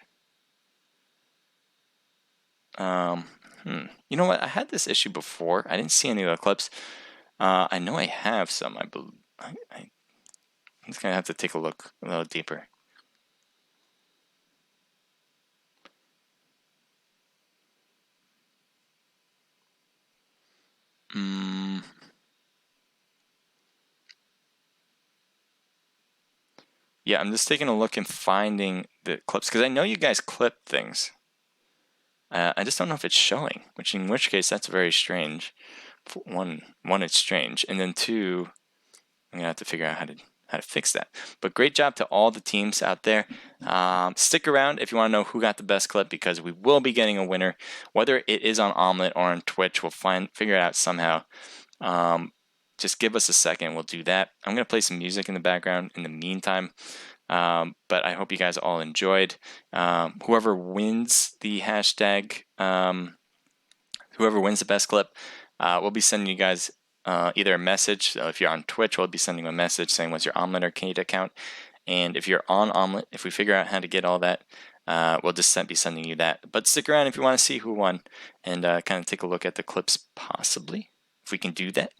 You know what? I had this issue before. I didn't see any of the clips. I know I have some. I'm just going to have to take a look a little deeper. Yeah, I'm just taking a look and finding the clips because I know you guys clip things. I just don't know if it's showing, in which case that's very strange. One, it's strange, and then 2, I'm gonna have to figure out how to fix that. But great job to all the teams out there. Stick around if you want to know who got the best clip because we will be getting a winner, whether it is on Omlet or on Twitch. We'll figure it out somehow. Just give us a second. We'll do that. I'm gonna play some music in the background in the meantime. But I hope you guys all enjoyed. Whoever wins the hashtag, whoever wins the best clip, we'll be sending you guys either a message. So if you're on Twitch, we'll be sending you a message saying what's your Omlet Arcade account. And if you're on Omlet, if we figure out how to get all that, we'll just be sending you that. But stick around if you want to see who won and kind of take a look at the clips possibly, if we can do that.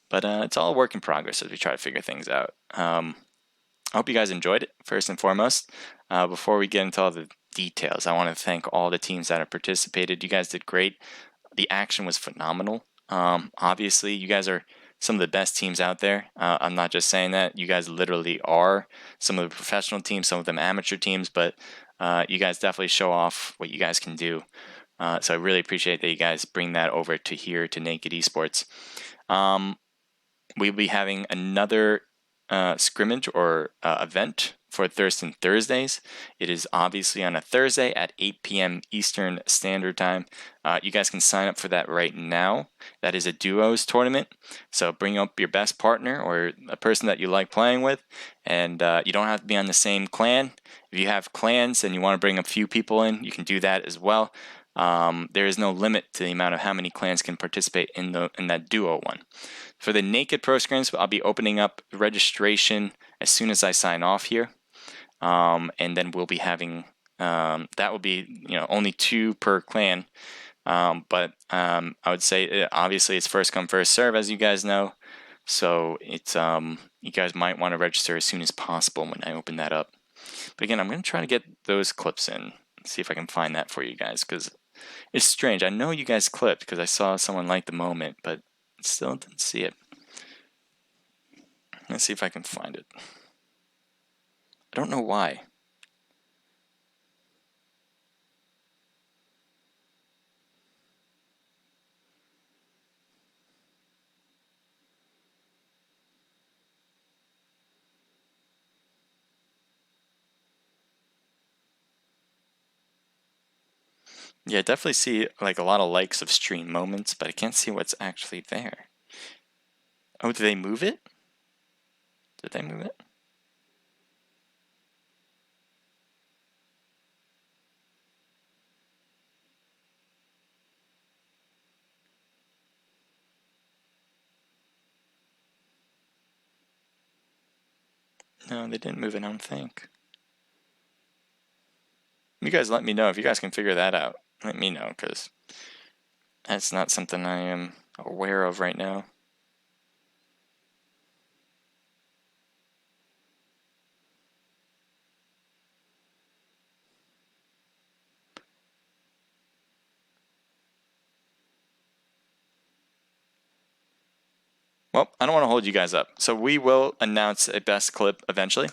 But it's all a work in progress as we try to figure things out. I hope you guys enjoyed it, first and foremost. Before we get into all the details, I want to thank all the teams that have participated. You guys did great. The action was phenomenal. Obviously, you guys are some of the best teams out there. I'm not just saying that. You guys literally are some of the professional teams, some of them amateur teams, but you guys definitely show off what you guys can do. So I really appreciate that you guys bring that over to here to Naked Esports. We'll be having another scrimmage or event for Thurston Thursdays. It is obviously on a Thursday at 8 p.m. Eastern Standard Time. You guys can sign up for that right now. That is a duos tournament. So bring up your best partner or a person that you like playing with, and you don't have to be on the same clan. If you have clans and you want to bring a few people in, you can do that as well. There is no limit to the amount of how many clans can participate in that duo one. For the Naked Pro Scrims, I'll be opening up registration as soon as I sign off here, and then we'll be having that will be only 2 per clan. But I would say obviously it's first come first serve, as you guys know. So it's you guys might want to register as soon as possible when I open that up. But again, I'm going to try to get those clips in. See if I can find that for you guys because it's strange. I know you guys clipped because I saw someone like the moment, but still didn't see it. Let's see if I can find it. I don't know why. Yeah, I definitely see like a lot of likes of stream moments, but I can't see what's actually there. Oh, did they move it? Did they move it? No, they didn't move it, I don't think. You guys let me know if you guys can figure that out. Let me know, because that's not something I am aware of right now. Well, I don't want to hold you guys up. So we will announce a best clip eventually.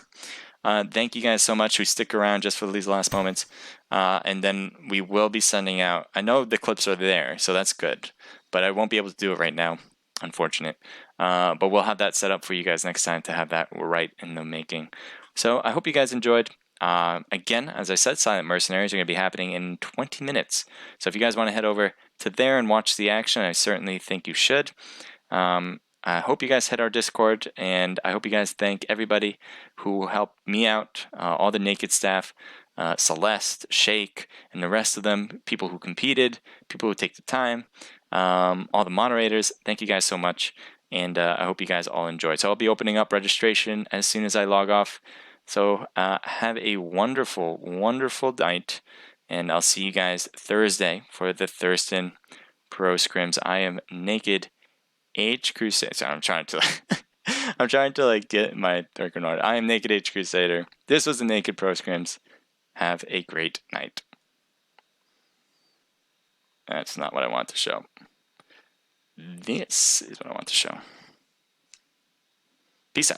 Thank you guys so much who stick around just for these last moments. And then we will be sending out, I know the clips are there, so that's good. But I won't be able to do it right now, unfortunate. But we'll have that set up for you guys next time to have that right in the making. So I hope you guys enjoyed. Again, as I said, Silent Mercenaries are going to be happening in 20 minutes. So if you guys want to head over to there and watch the action, I certainly think you should. I hope you guys hit our Discord, and I hope you guys thank everybody who helped me out, all the Naked staff, Celeste, Shake, and the rest of them, people who competed, people who take the time, all the moderators. Thank you guys so much, and I hope you guys all enjoyed. So I'll be opening up registration as soon as I log off. So have a wonderful, wonderful night, and I'll see you guys Thursday for the Thurston Pro Scrims. I am Naked H Crusader. Sorry, I'm trying to I'm trying to like get my dark in order. I am Naked H Crusader. This was the Naked Pro Scrims. Have a great night. That's not what I want to show. This is what I want to show. Peace out.